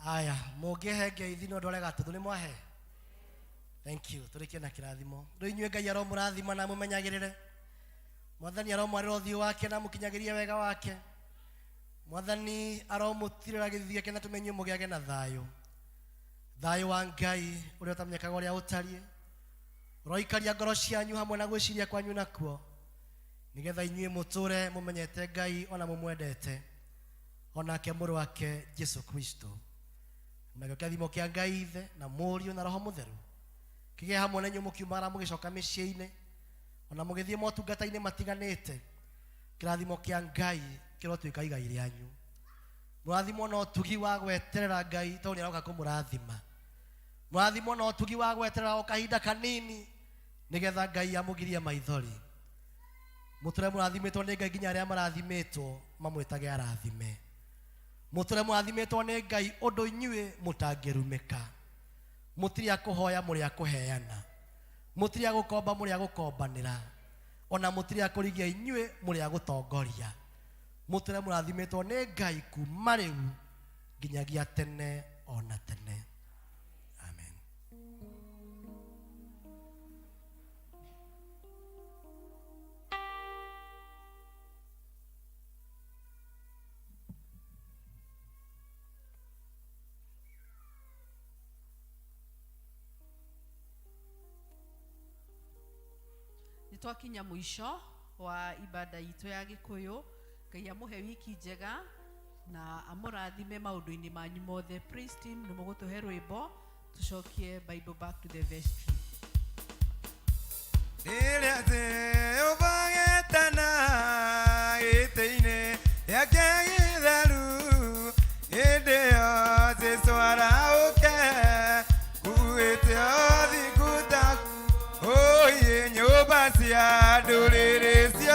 Aya mũngĩhe ngeithi no ndore gatũtũ nĩ mwahe thank you tũrĩkie na kĩrathimo rĩu inyuĩ Ngai aromũrathima na mũmenyagĩrĩre Mwathani aromwarĩra ũthiũ wake na mũkinyagĩrie wega wake Mwathani aromũtirĩra gĩthiĩ gĩake na tũmenye mũgĩage na thayũ wa Ngai ũrĩa ũtamenyekaga ũrĩa ũtariĩ ũroikaria ngoro cianyu hamwe na gwĩciria kwanyu nakuo nĩgetha inyuĩ mũtũre mũmenyete Ngai ona mũmwendete onake mũrũ wake Jesũ Kristo nakĩo kĩrathimo kĩa Ngai ithe na mũriũ na Roho Mũtheru kĩgĩe hamwe na inyuĩ mũkiumagara mũgĩcoka mĩciĩ-inĩ ona mũgĩthiĩ motungata-inĩ matiganĩte kĩrathimo kĩa Ngai kĩrotuĩka igai rĩanyu mũrathimo na ũtugi wa gweterera Ngai tondũ nĩaroka kũmũrathima mũrathimo na ũtugi wa gweterera o kahinda kanini nĩgetha Ngai amũgirie maithori mũtũre mũrathimĩtwo nĩ Ngai nginya arĩa marathimĩtwo mamwĩtage arathime mũtũre mũrathimĩtwo nĩ Ngai ũndũ inyuĩ mũtangĩrumĩka mũtirĩ a kũhoya mũrĩ a kũheana mũtirĩ a gũkomba mũrĩ a gũkombanĩra ona mũtirĩ a kũrigia inyuĩ mũrĩ a gũtongoria mũtũre mũrathimĩtwo nĩ Ngai kuma rĩu nginyagia tene ona tene amen. Nitwakinya mwisho wa ibada itũ ya Gĩkũyũ Ngai amũhe wiki njega na amũrathime maũndũ-inĩ manyu mothe. Praise team nĩ mũgũtũhe rwĩmbo tucokie Bible back to the vestry. Rĩrĩa thĩ ũbagĩtana gĩtĩ-inĩ gĩake gĩtheru hĩndĩ ĩyo Jesũ araũke kuĩte o thiguta nyũmba cia ndũrĩrĩ ciothe